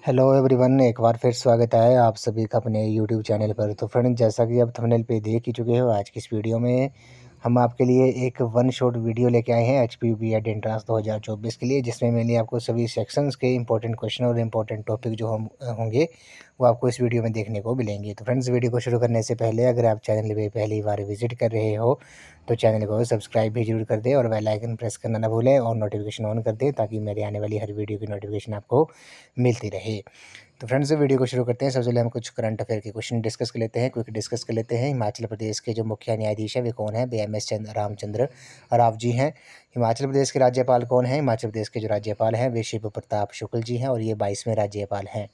Hello everyone, एक बार फिर स्वागत है आप सभी का अपने यूट्यूब चैनल पर। तो फ्रेंड्स, जैसा कि आप थंबनेल पे देख ही चुके हो, आज की इस वीडियो में हम आपके लिए एक वन शॉट वीडियो लेके आए हैं एचपीयूबीएड एंट्रेंस 2024 के लिए, जिसमें मैंने आपको सभी सेक्शंस के इंपॉर्टेंट क्वेश्चन और इंपॉर्टेंट टॉपिक जो हम होंगे वो आपको इस वीडियो में देखने को मिलेंगे। तो फ्रेंड्स, वीडियो को शुरू करने से पहले अगर आप चैनल पर पहली बार विजिट कर रहे हो तो चैनल को सब्सक्राइब भी जरूर कर दें और बेल आइकन प्रेस करना ना भूलें और नोटिफिकेशन ऑन कर दें, ताकि मेरे आने वाली हर वीडियो की नोटिफिकेशन आपको मिलती रहे। तो फ्रेंड्स, वीडियो को शुरू करते हैं। सबसे पहले हम कुछ करंट अफेयर के क्वेश्चन डिस्कस कर लेते हैं, क्विक डिस्कस कर लेते हैं। हिमाचल प्रदेश के जो मुख्य न्यायाधीश हैं वे कौन है? BMS रामचंद्र राव जी हैं। हिमाचल प्रदेश के राज्यपाल कौन है? हिमाचल प्रदेश के जो राज्यपाल हैं वे शिव प्रताप शुक्ल जी हैं और ये 22वें राज्यपाल हैं।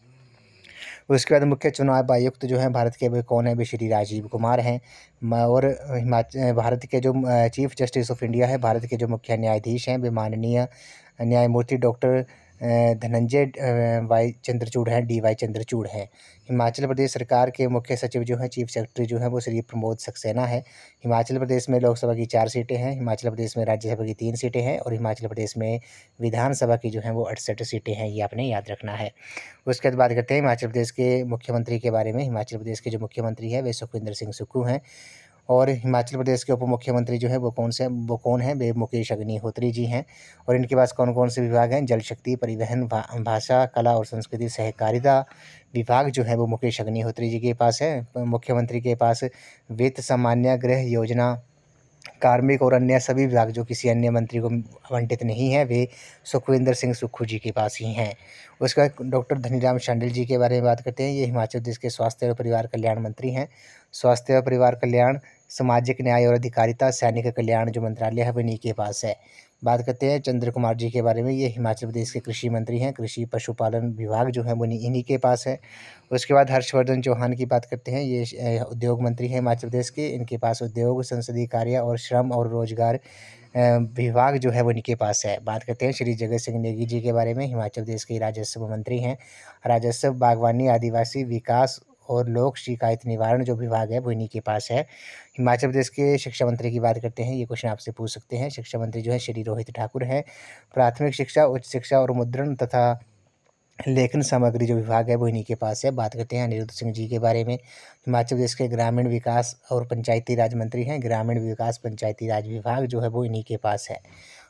उसके बाद मुख्य चुनाव आयुक्त जो हैं भारत के वे कौन है? वे श्री राजीव कुमार हैं। और हिमाचल भारत के जो चीफ जस्टिस ऑफ इंडिया है, भारत के जो मुख्य न्यायाधीश हैं वे माननीय न्यायमूर्ति डॉक्टर धनंजय वाई चंद्रचूड़ हैं, DY चंद्रचूड़ हैं। हिमाचल प्रदेश सरकार के मुख्य सचिव जो हैं, चीफ सेक्रेटरी जो हैं वो श्री प्रमोद सक्सेना है। हिमाचल प्रदेश में लोकसभा की 4 सीटें हैं, हिमाचल प्रदेश में राज्यसभा की 3 सीटें हैं और हिमाचल प्रदेश में विधानसभा की जो हैं वो 68 सीटें हैं। ये आपने याद रखना है। उसके बाद बात करते हैं हिमाचल प्रदेश के मुख्यमंत्री के बारे में। हिमाचल प्रदेश के जो मुख्यमंत्री हैं वे सुखविंदर सिंह सुक्खू हैं। और हिमाचल प्रदेश के उप मुख्यमंत्री जो है वो कौन है? वे मुकेश अग्निहोत्री जी हैं। और इनके पास कौन कौन से विभाग हैं? जल शक्ति, परिवहन, भाषा, कला और संस्कृति, सहकारिता विभाग जो है वो मुकेश अग्निहोत्री जी के पास है। मुख्यमंत्री के पास वित्त, सामान्य, गृह योजना, कार्मिक और अन्य सभी विभाग जो किसी अन्य मंत्री को आवंटित नहीं है वे सुखविंदर सिंह सुक्खू जी के पास ही हैं। उसके बाद डॉक्टर धनीराम शांडिल जी के बारे में बात करते हैं। ये हिमाचल प्रदेश के स्वास्थ्य और परिवार कल्याण मंत्री हैं। स्वास्थ्य और परिवार कल्याण, सामाजिक न्याय और अधिकारिता, सैनिक कल्याण जो मंत्रालय है वो इन्हीं के पास है। बात करते हैं चंद्र कुमार जी के बारे में। ये हिमाचल प्रदेश के कृषि मंत्री हैं। कृषि पशुपालन विभाग जो है वो इन्हीं के पास है। उसके बाद हर्षवर्धन चौहान की बात करते हैं। ये उद्योग मंत्री हैं हिमाचल प्रदेश के। इनके पास उद्योग, संसदीय कार्य और श्रम और रोजगार विभाग जो है वो इनके पास है। बात करते हैं श्री जगत सिंह नेगी जी के बारे में। हिमाचल प्रदेश के राजस्व मंत्री हैं। राजस्व, बागवानी, आदिवासी विकास और लोक शिकायत निवारण जो विभाग है वो इन्हीं के पास है। हिमाचल प्रदेश के शिक्षा मंत्री की बात करते हैं। ये क्वेश्चन आपसे पूछ सकते हैं। शिक्षा मंत्री जो है श्री रोहित ठाकुर हैं। प्राथमिक शिक्षा, उच्च शिक्षा और मुद्रण तथा लेखन सामग्री जो विभाग है वो इन्हीं के पास है। बात करते हैं अनिरुद्ध सिंह जी के बारे में। हिमाचल प्रदेश के ग्रामीण विकास और पंचायती राज मंत्री हैं। ग्रामीण विकास, पंचायती राज विभाग जो है वो इन्हीं के पास है।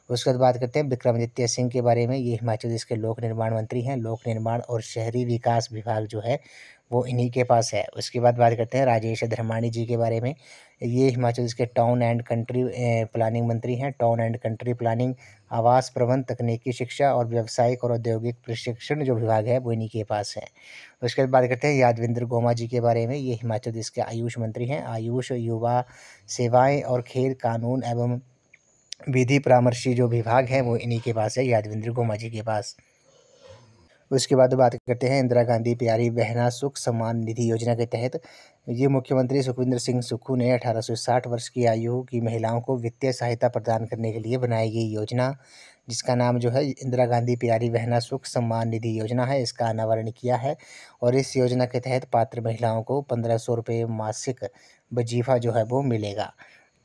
उसके बाद बात करते हैं विक्रमादित्य सिंह के बारे में। ये हिमाचल प्रदेश के लोक निर्माण मंत्री हैं। लोक निर्माण और शहरी विकास विभाग जो है वो इन्हीं के पास है। उसके बाद बात करते हैं राजेश धर्माणी जी के बारे में। ये हिमाचल प्रदेश के टाउन एंड कंट्री प्लानिंग मंत्री हैं। टाउन एंड कंट्री प्लानिंग, आवास प्रबंध, तकनीकी शिक्षा और व्यावसायिक और औद्योगिक प्रशिक्षण जो विभाग है वो इन्हीं के पास है। उसके बाद बात करते हैं यादविंद्र गोमा जी के बारे में। ये हिमाचल प्रदेश के आयुष मंत्री हैं। आयुष, युवा सेवाएं और खेल, कानून एवं विधि परामर्शी जो विभाग है वो इन्हीं के पास है, यादविंद्र गोमा जी के पास। उसके बाद बात करते हैं इंदिरा गांधी प्यारी बहना सुख सम्मान निधि योजना के तहत। ये मुख्यमंत्री सुखविंदर सिंह सुक्खू ने 18 से 60 वर्ष की आयु की महिलाओं को वित्तीय सहायता प्रदान करने के लिए बनाई गई योजना, जिसका नाम जो है इंदिरा गांधी प्यारी बहना सुख सम्मान निधि योजना है, इसका अनावरण किया है। और इस योजना के तहत पात्र महिलाओं को 1500 रुपये मासिक वजीफा जो है वो मिलेगा।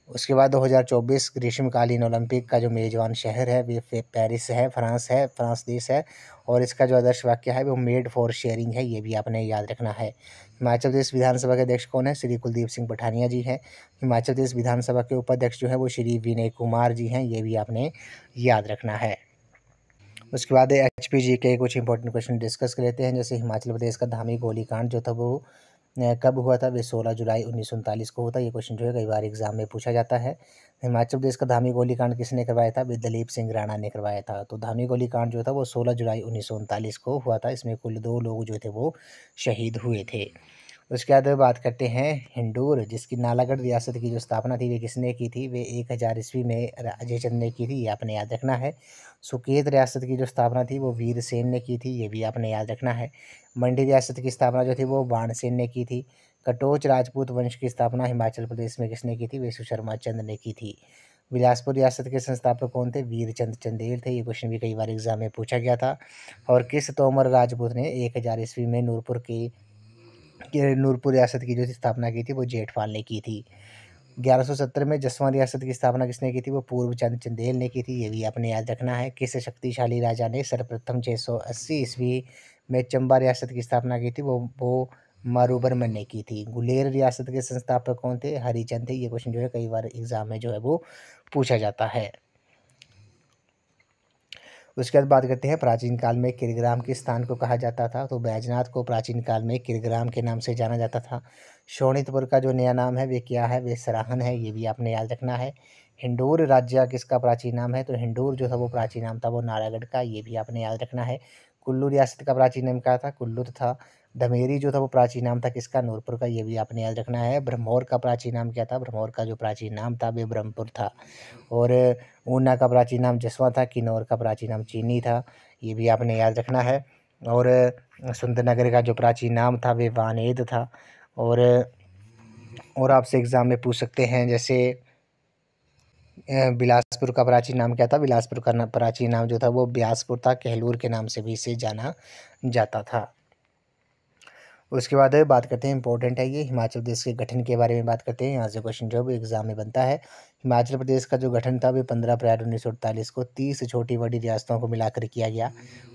उसके बाद 2024 ग्रीष्मकालीन ओलंपिक का जो मेज़बान शहर है वे पेरिस है, फ्रांस देश है। और इसका जो आदर्श वाक्य है वो मेड फॉर शेयरिंग है, ये भी आपने याद रखना है। हिमाचल प्रदेश विधानसभा के अध्यक्ष कौन है? श्री कुलदीप सिंह पठानिया जी हैं। हिमाचल प्रदेश विधानसभा के उपाध्यक्ष जो है वो श्री विनय कुमार जी हैं, ये भी आपने याद रखना है। उसके बाद HPG के कुछ इंपॉर्टेंट क्वेश्चन डिस्कस कर लेते हैं। जैसे हिमाचल प्रदेश का धामी गोलीकांड जो था वो कब हुआ था? वे 16 जुलाई 1939 को हुआ था। ये क्वेश्चन जो है कई बार एग्जाम में पूछा जाता है। हिमाचल प्रदेश का धामी गोलीकांड किसने करवाया था? वे दलीप सिंह राणा ने करवाया था। तो धामी गोलीकांड जो था वो 16 जुलाई 1939 को हुआ था। इसमें कुल 2 लोग जो थे वो शहीद हुए थे। उसके बाद बात करते हैं हिंडूर, जिसकी नालागढ़ रियासत की जो स्थापना थी वे किसने की थी? वे 1000 ईस्वी में अजय चंद ने की थी, ये आपने याद रखना है। सुकेत रियासत की जो स्थापना थी वो वीरसेन ने की थी, ये भी आपने याद रखना है। मंडी रियासत की स्थापना जो थी वो बाणसेन ने की थी। कटोच राजपूत वंश की स्थापना हिमाचल प्रदेश में किसने की थी? वे सुशर्मा चंद ने की थी। बिलासपुर रियासत के संस्थापक कौन थे? वीरचंद चंदेल थे। ये क्वेश्चन भी कई बार एग्जाम में पूछा गया था। और किस तोमर राजपूत ने 1000 ईस्वी में नूरपुर रियासत की जो स्थापना की थी वो जेठपाल ने की थी। 1170 में जसवां रियासत की स्थापना किसने की थी? वो पूर्वचंद चंदेल ने की थी, ये भी आपने याद रखना है। किस शक्तिशाली राजा ने सर्वप्रथम 680 ईस्वी में चंबा रियासत की स्थापना की थी वो मारूबरमन ने की थी। गुलेर रियासत के संस्थापक कौन थे? हरिचंद थे। ये क्वेश्चन जो है कई बार एग्जाम में जो है वो पूछा जाता है। उसके बाद बात करते हैं प्राचीन काल में किरग्राम किस स्थान को कहा जाता था? तो बैजनाथ को प्राचीन काल में किरग्राम के नाम से जाना जाता था। शोणितपुर का जो नया नाम है वे क्या है? वे सराहन है। ये भी आपने याद रखना है। हिंडूर राज्य किसका प्राचीन नाम है? तो हिंडूर जो था वो प्राचीन नाम था वो नारायणगढ़ का। ये भी आपने याद रखना है। कुल्लू रियासत का प्राचीन नाम क्या था? कुल्लू था। धमेरी जो था वो प्राचीन नाम था किसका? नूरपुर का। ये भी आपने याद रखना है। ब्रह्मौर का प्राचीन नाम क्या था? ब्रह्मौर का जो प्राचीन नाम था वे ब्रह्मपुर था। और ऊना का प्राचीन नाम जसवा था। किन्नौर का प्राचीन नाम चीनी था। ये भी आपने याद रखना है। और सुंदरनगर का जो प्राचीन नाम था वे वानेद था। और आपसे एग्जाम में पूछ सकते हैं जैसे बिलासपुर का प्राचीन नाम क्या था? बिलासपुर का प्राचीन नाम जो था वो ब्यासपुर था। कहलूर के नाम से भी इसे जाना जाता था। उसके बाद बात करते हैं, इंपॉर्टेंट है ये, हिमाचल प्रदेश के गठन के बारे में बात करते हैं। यहाँ से क्वेश्चन जो है वो एग्जाम में बनता है। हिमाचल प्रदेश का जो गठन था वो 15 अप्रैल 1948 को 30 छोटी बड़ी रियासतों को मिलाकर किया गया।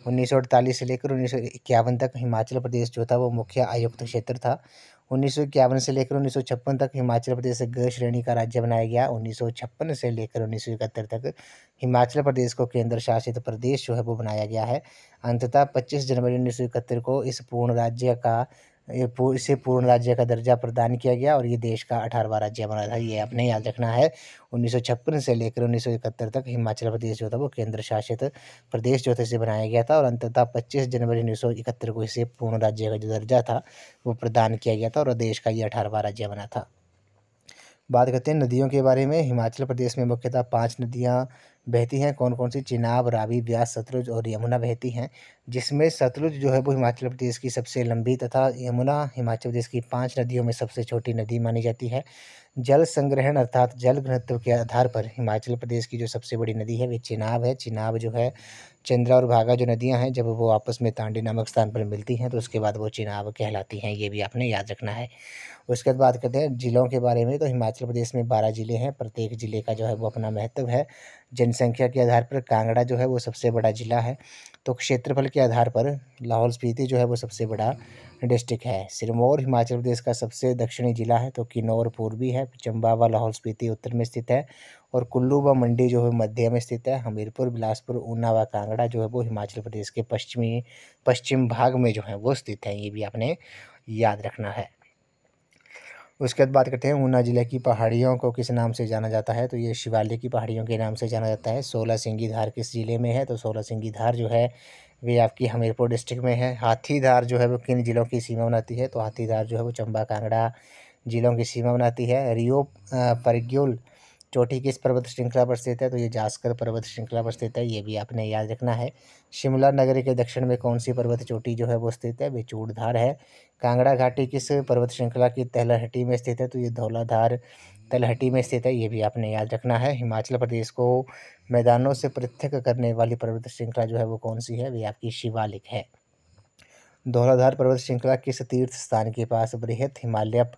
1948 से लेकर 1951 तक हिमाचल प्रदेश जो था वो मुख्य आयुक्त क्षेत्र था। 1951 से लेकर 1956 तक हिमाचल प्रदेश ग श्रेणी का राज्य बनाया गया। 1956 से लेकर 1971 तक हिमाचल प्रदेश को केंद्र शासित प्रदेश जो है वो बनाया गया है। अंततः 25 जनवरी 1971 को इसे पूर्ण राज्य का दर्जा प्रदान किया गया और ये देश का 18वां राज्य बना था। ये आपने याद रखना है। 1956 से लेकर 1971 तक हिमाचल प्रदेश जो था वो केंद्र शासित प्रदेश जो था इसे बनाया गया था और अंततः 25 जनवरी 1971 को इसे पूर्ण राज्य का जो दर्जा था वो प्रदान किया गया था और देश का ये 18वां राज्य बना था। बात करते हैं नदियों के बारे में। हिमाचल प्रदेश में मुख्यतः 5 नदियाँ बहती हैं। कौन कौन सी? चिनाब, रावी, ब्यास, सतलुज और यमुना बहती हैं, जिसमें सतलुज जो है वो हिमाचल प्रदेश की सबसे लंबी तथा यमुना हिमाचल प्रदेश की 5 नदियों में सबसे छोटी नदी मानी जाती है। जल संग्रहण अर्थात जल घनत्व के आधार पर हिमाचल प्रदेश की जो सबसे बड़ी नदी है वे चिनाब है। चिनाब जो है चंद्रा और भागा जो नदियां हैं जब वो आपस में तांडी नामक स्थान पर मिलती हैं तो उसके बाद वो चिनाब कहलाती हैं। ये भी आपने याद रखना है। उसके बाद बात करते हैं जिलों के बारे में। तो हिमाचल प्रदेश में 12 जिले हैं। प्रत्येक जिले का जो है वो अपना महत्व है। जनसंख्या के आधार पर कांगड़ा जो है वो सबसे बड़ा जिला है। तो क्षेत्रफल के आधार पर लाहौल स्पीति जो है वो सबसे बड़ा डिस्ट्रिक्ट है। सिरमौर हिमाचल प्रदेश का सबसे दक्षिणी जिला है। तो किन्नौर पूर्वी है। चंबा व लाहौल स्पीति उत्तर में स्थित है और कुल्लू व मंडी जो है मध्य में स्थित है। हमीरपुर, बिलासपुर, ऊना व कांगड़ा जो है वो हिमाचल प्रदेश के पश्चिम भाग में जो है वो स्थित है। ये भी आपने याद रखना है। उसके बाद बात करते हैं ऊना जिले की पहाड़ियों को किस नाम से जाना जाता है? तो ये शिवालिक की पहाड़ियों के नाम से जाना जाता है। 16 सिंगी धार किस जिले में है? तो 16 सिंगी धार जो है वे आपकी हमीरपुर डिस्ट्रिक्ट में है। हाथीधार जो है वो किन जिलों की सीमा बनाती है? तो हाथीधार जो है वो चंबा कांगड़ा जिलों की सीमा बनाती है। रियो परग्युल चोटी किस पर्वत श्रृंखला पर स्थित है? तो ये जास्कर पर्वत श्रृंखला पर स्थित है। ये भी आपने याद रखना है। शिमला नगरी के दक्षिण में कौन सी पर्वत चोटी जो है वो स्थित है? वे चूड़धार है। कांगड़ा घाटी किस पर्वत श्रृंखला की तलहटी में स्थित है? तो ये धौलाधार तलहटी में स्थित है। ये भी आपने याद रखना है। हिमाचल प्रदेश को मैदानों से पृथक करने वाली पर्वत श्रृंखला जो है वो कौन सी है? वे आपकी शिवालिक है। धौलाधार पर्वत श्रृंखला किस तीर्थ स्थान के पास बृहद हिमालय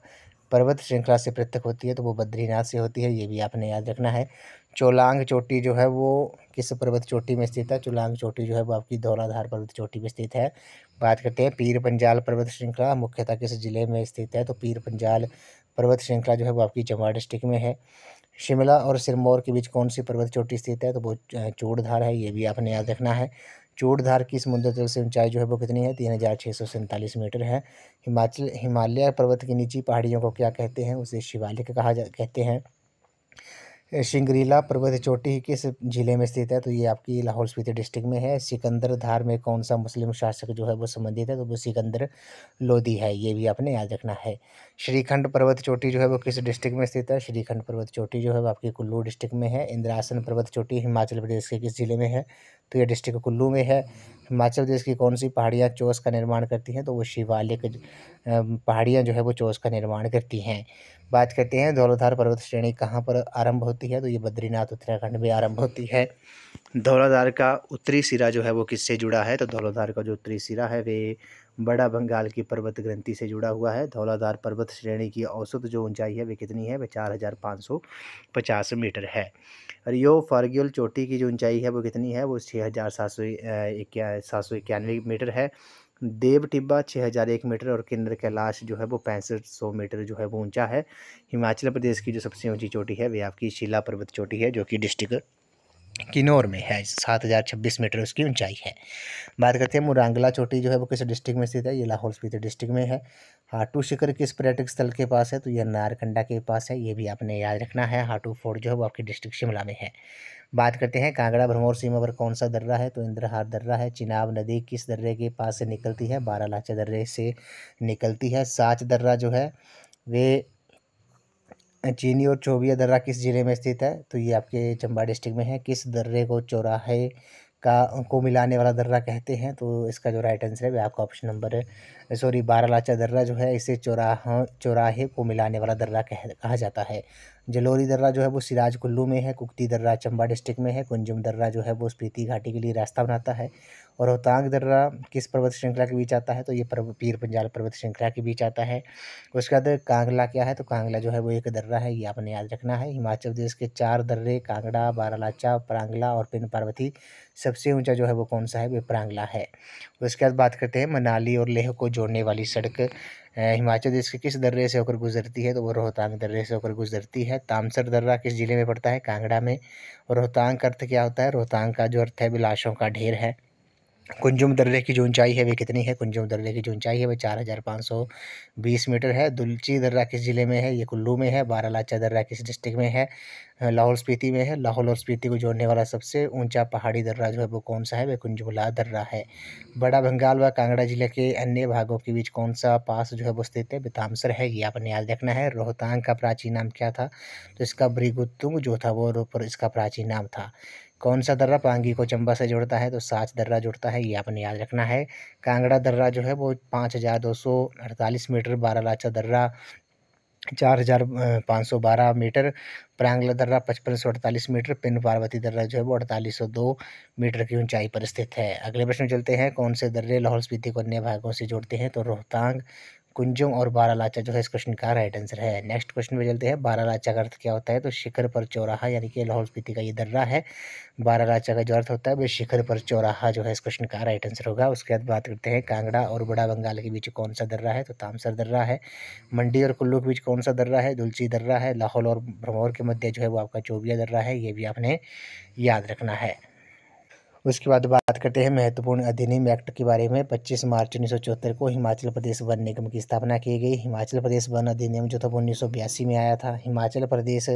पर्वत श्रृंखला से पृथक होती है? तो वो बद्रीनाथ से होती है। ये भी आपने याद रखना है। चोलांग चोटी जो है वो किस पर्वत चोटी में स्थित है? चोलांग चोटी जो है वो आपकी धौलाधार पर्वत चोटी में स्थित है। बात करते हैं पीर पंजाल पर्वत श्रृंखला मुख्यतः किस जिले में स्थित है? तो पीर पंजाल पर्वत श्रृंखला जो है वो आपकी चंबा डिस्ट्रिक्ट में है। शिमला और सिरमौर के बीच कौन सी पर्वत चोटी स्थित है? तो वो चूड़धार है। ये भी आपने याद रखना है। चूड़धार की समुद्र तल से ऊंचाई जो है वो कितनी है? 3647 मीटर है। हिमालय पर्वत की निची पहाड़ियों को क्या कहते हैं? उसे शिवालिक कहते हैं। शिंगरीला पर्वत चोटी किस जिले में स्थित है? तो ये आपकी लाहौल स्पीति डिस्ट्रिक्ट में है। सिकंदर धार में कौन सा मुस्लिम शासक जो है वो संबंधित है? तो वो सिकंदर लोदी है। ये भी आपने याद रखना है। श्रीखंड पर्वत चोटी जो है वो किस डिस्ट्रिक्ट में स्थित है? श्रीखंड पर्वत चोटी जो है वो आपकी कुल्लू डिस्ट्रिक्ट में है। इंद्रासन पर्वत चोटी हिमाचल प्रदेश के किस जिले में है? तो ये डिस्ट्रिक्ट कुल्लू में है। हिमाचल प्रदेश की कौन सी पहाड़ियाँ चोस का निर्माण करती हैं? तो वो शिवालिक पहाड़ियाँ जो है वो चोस का निर्माण करती हैं। बात करते हैं धौलाधार पर्वत श्रेणी कहाँ पर आरंभ होती है? तो ये बद्रीनाथ उत्तराखंड में आरंभ होती है। धौलाधार का उत्तरी सिरा जो है वो किससे जुड़ा है? तो धौलाधार का जो उत्तरी सिरा है वे बड़ा बंगाल की पर्वत ग्रंथि से जुड़ा हुआ है। धौलाधार पर्वत श्रेणी की औसत जो ऊंचाई है वे कितनी है? वे 4550 मीटर है। रियो फार्ग्यूल चोटी की जो ऊंचाई है वो कितनी है? वो 6791 मीटर है। देव टिब्बा 6001 मीटर और किन्नर कैलाश जो है वो 6500 मीटर जो है वो ऊंचा है। हिमाचल प्रदेश की जो सबसे ऊंची चोटी है वे आपकी शिला पर्वत चोटी है, जो कि डिस्ट्रिक्ट किन्नौर में है। 7026 मीटर उसकी ऊंचाई है। बात करते हैं मुरांगला चोटी जो है वो किस डिस्ट्रिक्ट में स्थित है, ये लाहौल स्पीति डिस्ट्रिक्ट में है। हाटू शिखर किस पर्यटक स्थल के पास है, तो ये नारकंडा के पास है, ये भी आपने याद रखना है। हाटू फोर्ट जो है वो आपकी डिस्ट्रिक्ट शिमला में है। बात करते हैं कांगड़ा भरमौर सीमा पर कौन सा दर्रा है, तो इंद्रहार दर्रा है। चिनाब नदी किस दर्रे के पास से निकलती है, बारालाचा दर्रे से निकलती है। साच दर्रा जो है वे चीनी और चौबिया दर्रा किस जिले में स्थित है, तो ये आपके चंबा डिस्ट्रिक्ट में है। किस दर्रे को चौराहे को मिलाने वाला दर्रा कहते हैं, तो इसका जो राइट आंसर है वह आपका ऑप्शन नंबर बारालाचा दर्रा जो है इसे चौराहे को मिलाने वाला दर्रा कहा जाता है। जलोरी दर्रा जो है वो सिराज कुल्लू में है। कुक्ती दर्रा चंबा डिस्ट्रिक्ट में है। कुंजुम दर्रा जो है वो स्पीति घाटी के लिए रास्ता बनाता है। और रोहतांग दर्रा किस पर्वत श्रृंखला के बीच आता है, तो ये पीर पंजाल पर्वत श्रृंखला के बीच आता है। उसके बाद कांगला क्या है, तो कांगला जो है वो एक दर्रा है, ये आपने याद रखना है। हिमाचल प्रदेश के 4 दर्रे कांगड़ा, बारालाचा, प्रांगला और पिन पार्वती, सबसे ऊंचा जो है वो कौन सा है, वो प्रांगला है। उसके बाद बात करते हैं मनाली और लेह को जोड़ने वाली सड़क हिमाचल प्रदेश के किस दर्रे से होकर गुजरती है, तो वो रोहतांग दर्रे से होकर गुजरती है। तामसर दर्रा किस जिले में पड़ता है, कांगड़ा में। और रोहतांग का अर्थ क्या होता है, रोहतांग का जो अर्थ है विलासों का ढेर है। कुंजुम दर्रे की जो ऊंचाई है वे कितनी है, कुंजुम दर्रे की जो ऊंचाई है वह 4520 मीटर है। दुलची दर्रा किस जिले में है, ये कुल्लू में है। बारालाचा दर्रा किस डिस्ट्रिक्ट में है, लाहौल स्पीति में है। लाहौल और स्पीति को जोड़ने वाला सबसे ऊंचा पहाड़ी दर्रा जो है वो कौन सा है, वह कुंजुमला दर्रा है। बड़ा भंगाल व कांगड़ा जिले के अन्य भागों के बीच कौन सा पास जो है वो स्थित है, तामसर है, ये आपने याद रखना है। रोहतांग का प्राचीन नाम क्या था, तो इसका भृगुतुंग जो था वो इसका प्राचीन नाम था। कौन सा दर्रा पांगी को चंबा से जोड़ता है, तो साच दर्रा जुड़ता है, ये आपने याद रखना है। कांगड़ा दर्रा जो है वो 5248 मीटर। बारालाचा दर्रा 4512 मीटर। प्रांगला दर्रा 5548 मीटर। पिन पार्वती दर्रा जो है वो 4802 मीटर की ऊंचाई पर स्थित है। अगले प्रश्न चलते हैं, कौन से दर्रे लाहौल स्पीति को अन्य भागों से जोड़ते हैं, तो रोहतांग, कुंजुम और बारालाचा जो है इस क्वेश्चन का राइट आंसर है। नेक्स्ट क्वेश्चन पे चलते हैं, बारालाचा का अर्थ क्या होता है, तो शिखर पर चौराहा, यानी कि लाहौल स्पीति का ये दर्रा है। बारालाचा का जो अर्थ होता है वो शिखर पर चौराहा जो है इस क्वेश्चन का राइट आंसर होगा। उसके बाद बात करते हैं कांगड़ा और बड़ा बंगाल के बीच कौन सा दर्रा है, तो तामसर दर्रा है। मंडी और कुल्लू के बीच कौन सा दर्रा है, दुलची दर्रा है। लाहौल और भरमौर के मध्य जो है वो आपका चौबिया दर्रा है, ये भी आपने याद रखना है। उसके बाद बात करते हैं महत्वपूर्ण अधिनियम एक्ट के बारे में। 25 मार्च 1974 को हिमाचल प्रदेश वन निगम की स्थापना की गई। हिमाचल प्रदेश वन अधिनियम जो था वो 1982 में आया था। हिमाचल प्रदेश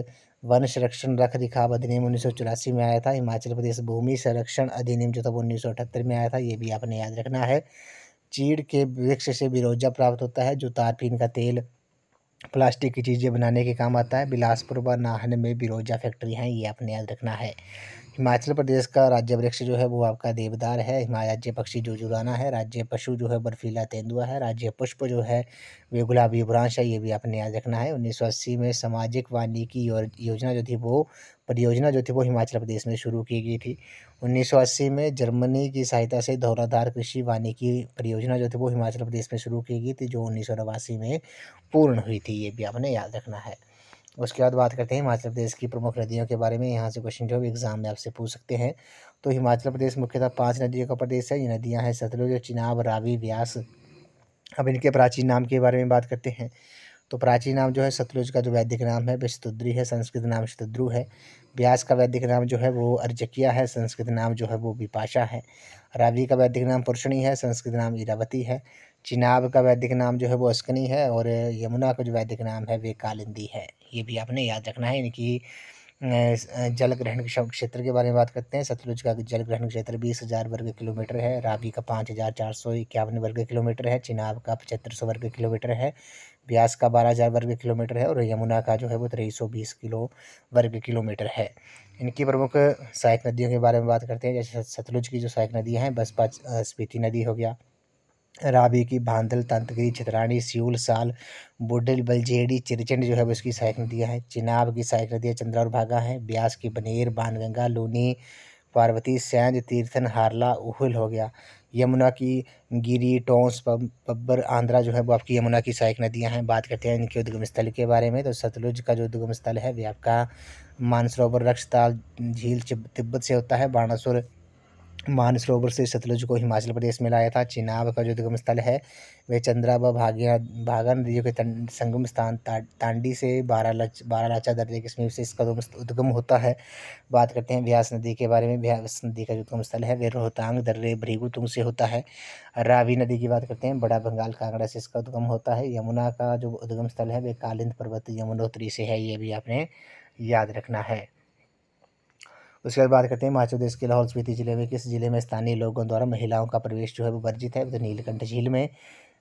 वन संरक्षण रख रखाव अधिनियम 1984 में आया था। हिमाचल प्रदेश भूमि संरक्षण अधिनियम जो था वो 1978 में आया था, ये भी आपने याद रखना है। चीड़ के वृक्ष से बिरोजा प्राप्त होता है, जो तारपीन का तेल प्लास्टिक की चीज़ें बनाने के काम आता है। बिलासपुर व नाहन में बिरोजा फैक्ट्री हैं, ये आपने याद रखना है। हिमाचल प्रदेश का राज्य वृक्ष जो है वो आपका देवदार है। राज्य पक्षी जोजुराना है। राज्य पशु जो है बर्फीला तेंदुआ है। राज्य पुष्प जो है वे गुलाबी बुरांश है, ये भी आपने याद रखना है। 1980 में सामाजिक वानिकी योजना जो थी वो परियोजना जो थी वो हिमाचल प्रदेश में शुरू की गई थी। 1980 में जर्मनी की सहायता से धौलाधार कृषि वानिकी परियोजना जो थी वो हिमाचल प्रदेश में शुरू की गई थी, जो 1989 में पूर्ण हुई थी, ये भी आपने याद रखना है। उसके बाद बात करते हैं हिमाचल प्रदेश की प्रमुख नदियों के बारे में। यहाँ से क्वेश्चन जो है एग्जाम में आपसे पूछ सकते हैं। तो हिमाचल प्रदेश मुख्यतः 5 नदियों का प्रदेश है। ये नदियाँ हैं सतलुज, चिनाब, रावी, व्यास। अब इनके प्राचीन नाम के बारे में बात करते हैं। तो प्राचीन नाम जो है सतलुज का जो वैदिक नाम है वह शतुद्री है, संस्कृत नाम शतद्रु है। व्यास का वैदिक नाम जो है वो अर्जकिया है, संस्कृत नाम जो है वो विपाशा है। रावी का वैदिक नाम पुरुषणी है, संस्कृत नाम इरावती है। चिनाब का वैदिक नाम जो है वो अस्कनी है। और यमुना का जो वैदिक नाम है वे कालिंदी है, ये भी आपने याद रखना है। इनकी जल ग्रहण क्षेत्र के बारे में बात करते हैं। सतलुज का जल ग्रहण क्षेत्र 20,000 वर्ग किलोमीटर है। रावी का 5,451 वर्ग किलोमीटर है। चिनाब का 7500 वर्ग किलोमीटर है। व्यास का 12,000 वर्ग किलोमीटर है। और यमुना का जो है वो 2320 वर्ग किलोमीटर है। इनकी प्रमुख सहायक नदियों के बारे में बात करते हैं। जैसे सतलुज की जो सहायक नदियाँ हैं, बसपा स्पीति नदी हो गया। रावी की भांदल, तंतगिरी, चितरानी, सियूल, साल, बुडल, बलजेड़ी, चिरचंड जो है वो इसकी सहायक नदियाँ हैं। चिनाब की सहायक नदियाँ चंद्रा और भागा हैं। ब्यास की बनेर, बाणगंगा, लूनी, पार्वती, सैंज, तीर्थन, हारला, उहुल हो गया। यमुना की गिरी, टोंस, पब्बर, आंध्रा जो है वो आपकी यमुना की सहायक नदियाँ हैं। बात करते हैं इनके उद्गम स्थल के बारे में। तो सतलुज का जो उद्गम स्थल है वे आपका मानसरोवर, रक्षताल झील तिब्बत से होता है। बाणासुर मानसरोवर से सतलुज को हिमाचल प्रदेश में लाया था। चिनाब का जो उद्गम स्थल है वह चंद्रा व भागा नदियों के संगम स्थान तांडी से बारालाचा दर्रे के समीप से इसका उद्गम होता है। बात करते हैं ब्यास नदी के बारे में। ब्यास नदी का जो उद्गम स्थल है वह रोहतांग दर्रे भृगुतुंग से होता है। रावी नदी की बात करते हैं, बड़ा बंगाल कांगड़ा से इसका उद्गम होता है। यमुना का जो उद्गम स्थल है वह कालिंद पर्वत यमुनोत्री से है, ये भी आपने याद रखना है। उसके बाद बात करते हैं हिमाचल प्रदेश के लाहौल स्पीति जिले में किस जिले में स्थानीय लोगों द्वारा महिलाओं का प्रवेश जो है वो वर्जित है? तो नीलकंठ झील में।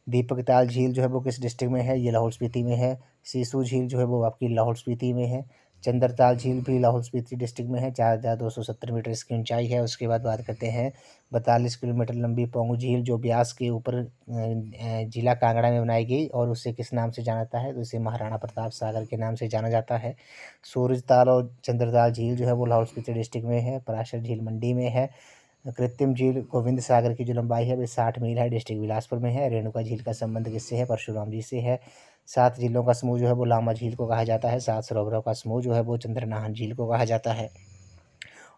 दीपक ताल झील जो है वो किस डिस्ट्रिक्ट में है? ये लाहौल स्पीति में है। सीसू झील जो है वो आपकी लाहौल स्पीति में है। चंद्रताल झील भी लाहौल स्पीति डिस्ट्रिक्ट में है, 4270 मीटर इसकी ऊंचाई है। उसके बाद बात करते हैं 42 किलोमीटर लंबी पोंग झील जो ब्यास के ऊपर जिला कांगड़ा में बनाई गई और उसे किस नाम से जाना जाता है? तो इसे महाराणा प्रताप सागर के नाम से जाना जाता है। सूरजताल और चंद्रताल झील जो है वो लाहौल स्पीति डिस्ट्रिक्ट में है। पराशर झील मंडी में है। कृत्रिम झील गोविंद सागर की जो लंबाई है वह 60 मील है, डिस्ट्रिक्ट बिलासपुर में है। रेणुका झील का संबंध किससे है? परशुराम जी से है। 7 झीलों का समूह जो है वो लामा झील को कहा जाता है। 7 सरोवरों का समूह जो है वो चंद्रनाहन झील को कहा जाता है।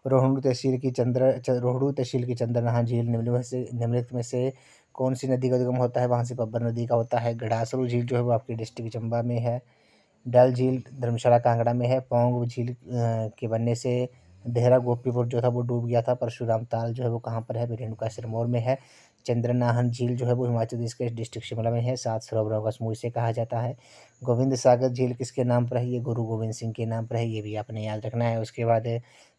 रोहणू तहसील की चंद्रनाहन झील निम्नलिखित में से कौन सी नदी का उद्गम होता है? वहाँ से पब्बर नदी का होता है। गड़ासरू झील जो है वो आपकी डिस्ट्रिक्ट चंबा में है। डल झील धर्मशाला कांगड़ा में है। पौंग झील के बनने से देहरा गोपीपुर जो था वो डूब गया था। परशुराम ताल जो है वो कहाँ पर है? रेणुका सिरमौर में है। चंद्रनाहन झील जो है वो हिमाचल प्रदेश के डिस्ट्रिक्ट शिमला में है। 7 सरोवरों का समूह इसे कहा जाता है। गोविंद सागर झील किसके नाम पर है? ये गुरु गोविंद सिंह के नाम पर है, ये भी आपने याद रखना है। उसके बाद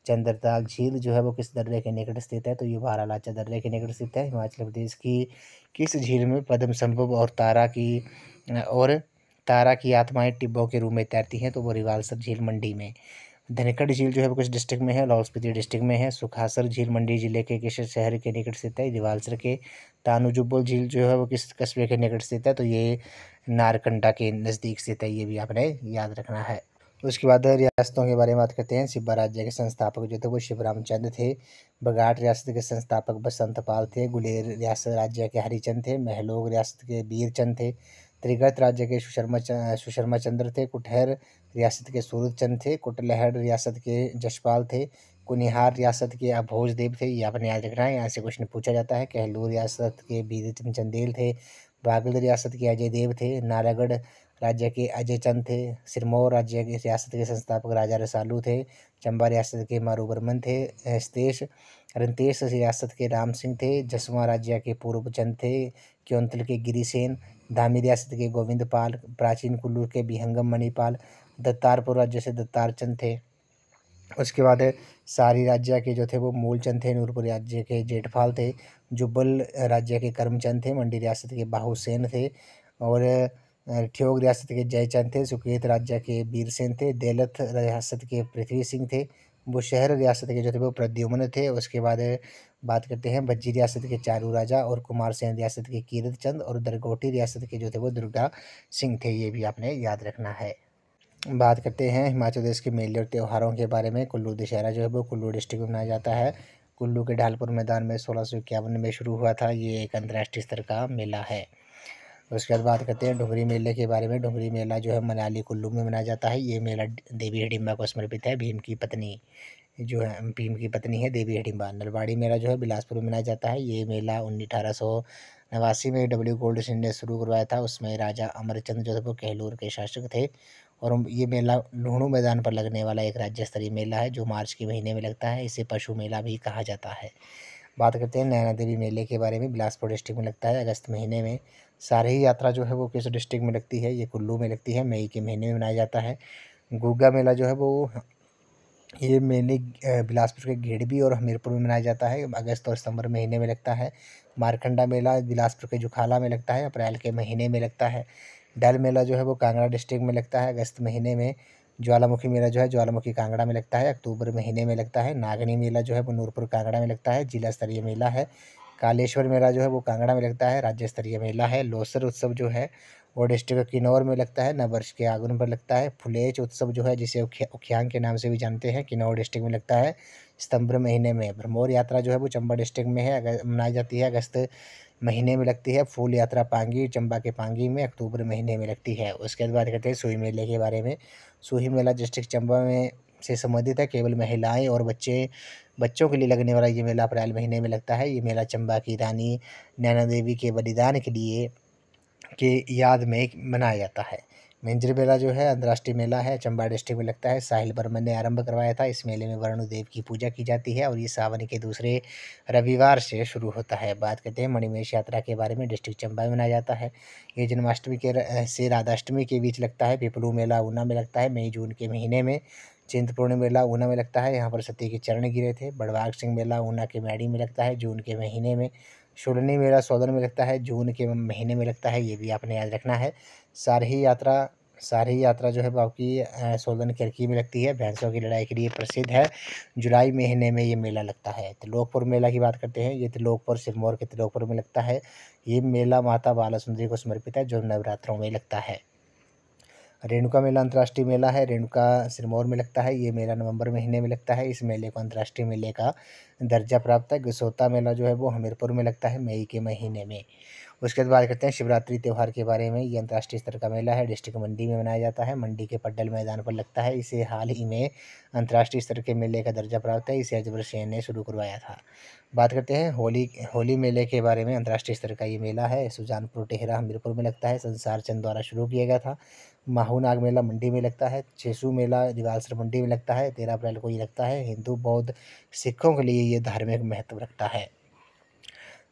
चंद्रताल झील जो है वो किस दर्रे के निकट स्थित है? तो ये बारालाचा दर्रे के निकट स्थित है। हिमाचल प्रदेश की किस झील में पद्म संभव और तारा की आत्माएं टिब्बों के रूप में तैरती हैं? तो वो रिवाल्सर झील मंडी में। धनखड़ झील जो है वो किस डिस्ट्रिक्ट में है? लाहौल स्पीति डिस्ट्रिक्ट में है। सुखासर झील मंडी जिले के किस शहर के निकट स्थित है? रिवाल्सर के। तानूजुब्बल झील जो है वो किस कस्बे के निकट स्थित है? तो ये नारकंडा के नज़दीक स्थित है, ये भी आपने याद रखना है। उसके बाद रियासतों के बारे में बात करते हैं। सिब्बा राज्य के संस्थापक जो थे वो शिवराम चंद थे। बघाट रियासत के संस्थापक बसंत पाल थे। गुलेर रियासत राज्य के हरिचंद थे। महलोग रियासत के बीरचंद थे। त्रिगत राज्य के सुशर्मा चंद्र थे। कुठेर रियासत के सूरज चंद थे। कुटलहड़ रियासत के जशपाल थे। कुनिहार रियासत के अभोज देव थे, ये आपने याद रखना है, यहाँ से क्वेश्चन पूछा जाता है। कहलूर रियासत के बीरचंद चंदेल थे। बागल रियासत के अजय देव थे। नारागढ़ राज्य के अजय चंद थे। सिरमौर राज्य की रियासत के संस्थापक राजा रसालू थे। चंबा रियासत के मारूबरमन थे। रंतेश रियासत के राम सिंह थे। जसवा राज्य के पूर्व चंद थे। क्योंतल के गिरिसेन। धामी रियासत के गोविंद पाल। प्राचीन कुल्लू के बिहंगम मणिपाल। दत्तारपुर राज्य से दत्तार चंद थे। उसके बाद सारी राज्य के जो थे वो मूलचंद थे। नूरपुर राज्य के जेठपाल थे। जुब्बल राज्य के करमचंद थे। मंडी रियासत के बाहुसेन थे। और ठियोग रियासत के जयचंद थे। सुकेत राज्य के बीरसेन थे। देलथ रियासत के पृथ्वी सिंह थे। बुशहर रियासत के जो थे वो प्रद्युम्न थे। उसके बाद बात करते हैं भज्जी रियासत के चारू राजा और कुमारसेन रियासत के कीरत चंद और दरगोटी रियासत के जो थे वो दुर्गा सिंह थे, ये भी आपने याद रखना है। बात करते हैं हिमाचल प्रदेश के मेले और त्योहारों के बारे में। कुल्लू दशहरा जो है वो कुल्लू डिस्ट्रिक्ट में मनाया जाता है। कुल्लू के ढालपुर मैदान में 1651 में शुरू हुआ था, ये एक अंतर्राष्ट्रीय स्तर का मेला है। उसके बाद बात करते हैं डुंगरी मेले के बारे में। डुंगरी मेला जो है मनाली कुल्लू में मनाया जाता है। ये मेला देवी हिडिंबा को समर्पित है। भीम की पत्नी है देवी हिडिंबा। नलवाड़ी मेला जो है बिलासपुर में मनाया जाता है। ये मेला 1889 में डब्ल्यू गोल्ड सिंह ने शुरू करवाया था। उसमें राजा अमरचंद जो थे वो कहलूर के शासक थे। और ये मेला लुहणू मैदान पर लगने वाला एक राज्य स्तरीय मेला है जो मार्च के महीने में लगता है। इसे पशु मेला भी कहा जाता है। बात करते हैं नैना देवी मेले के बारे में। बिलासपुर डिस्ट्रिक्ट में लगता है अगस्त महीने में। सारही यात्रा जो है वो किस डिस्ट्रिक्ट में लगती है? ये कुल्लू में लगती है, मई के महीने में मनाया जाता है। गुग्गा मेला जो है वो ये मेले बिलासपुर के गेड़बी और हमीरपुर में मनाया जाता है। अगस्त और सितंबर महीने में लगता है। मारकंडा मेला बिलासपुर के जुखाला में लगता है, अप्रैल के महीने में लगता है। डल मेला जो है वो कांगड़ा डिस्ट्रिक्ट में लगता है अगस्त महीने में। ज्वालामुखी मेला जो है ज्वालामुखी कांगड़ा में लगता है, अक्टूबर महीने में लगता है। नागनी मेला जो है वो नूरपुर कांगड़ा में लगता है, जिला स्तरीय मेला है। कालेश्वर मेला जो है वो कांगड़ा में लगता है, राज्य स्तरीय मेला है। लोसर उत्सव जो है वो डिस्ट्रिक्ट किन्नौर में लगता है, नववर्ष के आगमन पर लगता है। फुलेच उत्सव जो है जिसे उखियांग के नाम से भी जानते हैं, किन्नौर डिस्ट्रिक्ट में लगता है सितंबर महीने में। ब्रह्मोर यात्रा जो है वो चंबा डिस्ट्रिक्ट में है, मनाई जाती है, अगस्त महीने में लगती है। फूल यात्रा पांगी चंबा के पांगी में अक्टूबर महीने में लगती है। उसके बाद बात करते हैं सुई मेले के बारे में। सुई मेला डिस्ट्रिक्ट चंबा में से संबंधित है। केवल महिलाएं और बच्चों के लिए लगने वाला ये मेला अप्रैल महीने में लगता है। ये मेला चंबा की रानी नैना देवी के बलिदान के याद में मनाया जाता है। मिंजर मेला जो है अंतर्राष्ट्रीय मेला है, चंबा डिस्ट्रिक्ट में लगता है। साहिल बर्मन ने आरंभ करवाया था। इस मेले में वरुण देव की पूजा की जाती है और ये सावन के दूसरे रविवार से शुरू होता है। बात करते हैं मणिमहेश यात्रा के बारे में। डिस्ट्रिक्ट चंबा में मनाया जाता है। ये जन्माष्टमी से राधाष्टमी के बीच लगता है। पिपलू मेला ऊना में लगता है मई जून के महीने में। चिंतपूर्ण मेला ऊना में लगता है, यहाँ पर सती के चरण गिरे थे। बड़वाग सिंह मेला ऊना के मैड़ी में लगता है जून के महीने में। शूलनी मेला सोलन में लगता है, जून के महीने में लगता है, ये भी आपने याद रखना है। सारही यात्रा जो है वो आपकी सोलन खिड़की में लगती है, भैंसों की लड़ाई के लिए प्रसिद्ध है। जुलाई महीने में ये मेला लगता है। त्रिलोकपुर मेला की बात करते हैं, ये त्रिलोकपुर सिरमौर के त्रिलोकपुर में लगता है। ये मेला माता बाला सुंदरी को समर्पित है, जो नवरात्रों में लगता है। रेणुका मेला अंतर्राष्ट्रीय मेला है, रेणुका सिरमौर में लगता है। ये मेला नवंबर महीने में लगता है। इस मेले को अंतर्राष्ट्रीय मेले का दर्जा प्राप्त है। गसोता मेला जो है वो हमीरपुर में लगता है मई के महीने में। उसके बाद बात करते हैं शिवरात्रि त्यौहार के बारे में। ये अंतर्राष्ट्रीय स्तर का मेला है, डिस्ट्रिक्ट मंडी में मनाया जाता है। मंडी के पड्डल मैदान पर लगता है। इसे हाल ही में अंतर्राष्ट्रीय स्तर के मेले का दर्जा प्राप्त है। इसे अजबर सेन ने शुरू करवाया था। बात करते हैं होली मेले के बारे में। अंतर्राष्ट्रीय स्तर का ये मेला है, सुजानपुर टेहरा हमीरपुर में लगता है। संसार चंद द्वारा शुरू किया गया था। माहू नाग मेला मंडी में लगता है। छेसू मेला रिवालसर मंडी में लगता है, 13 अप्रैल को ये लगता है। हिंदू बौद्ध सिखों के लिए ये धार्मिक महत्व रखता है।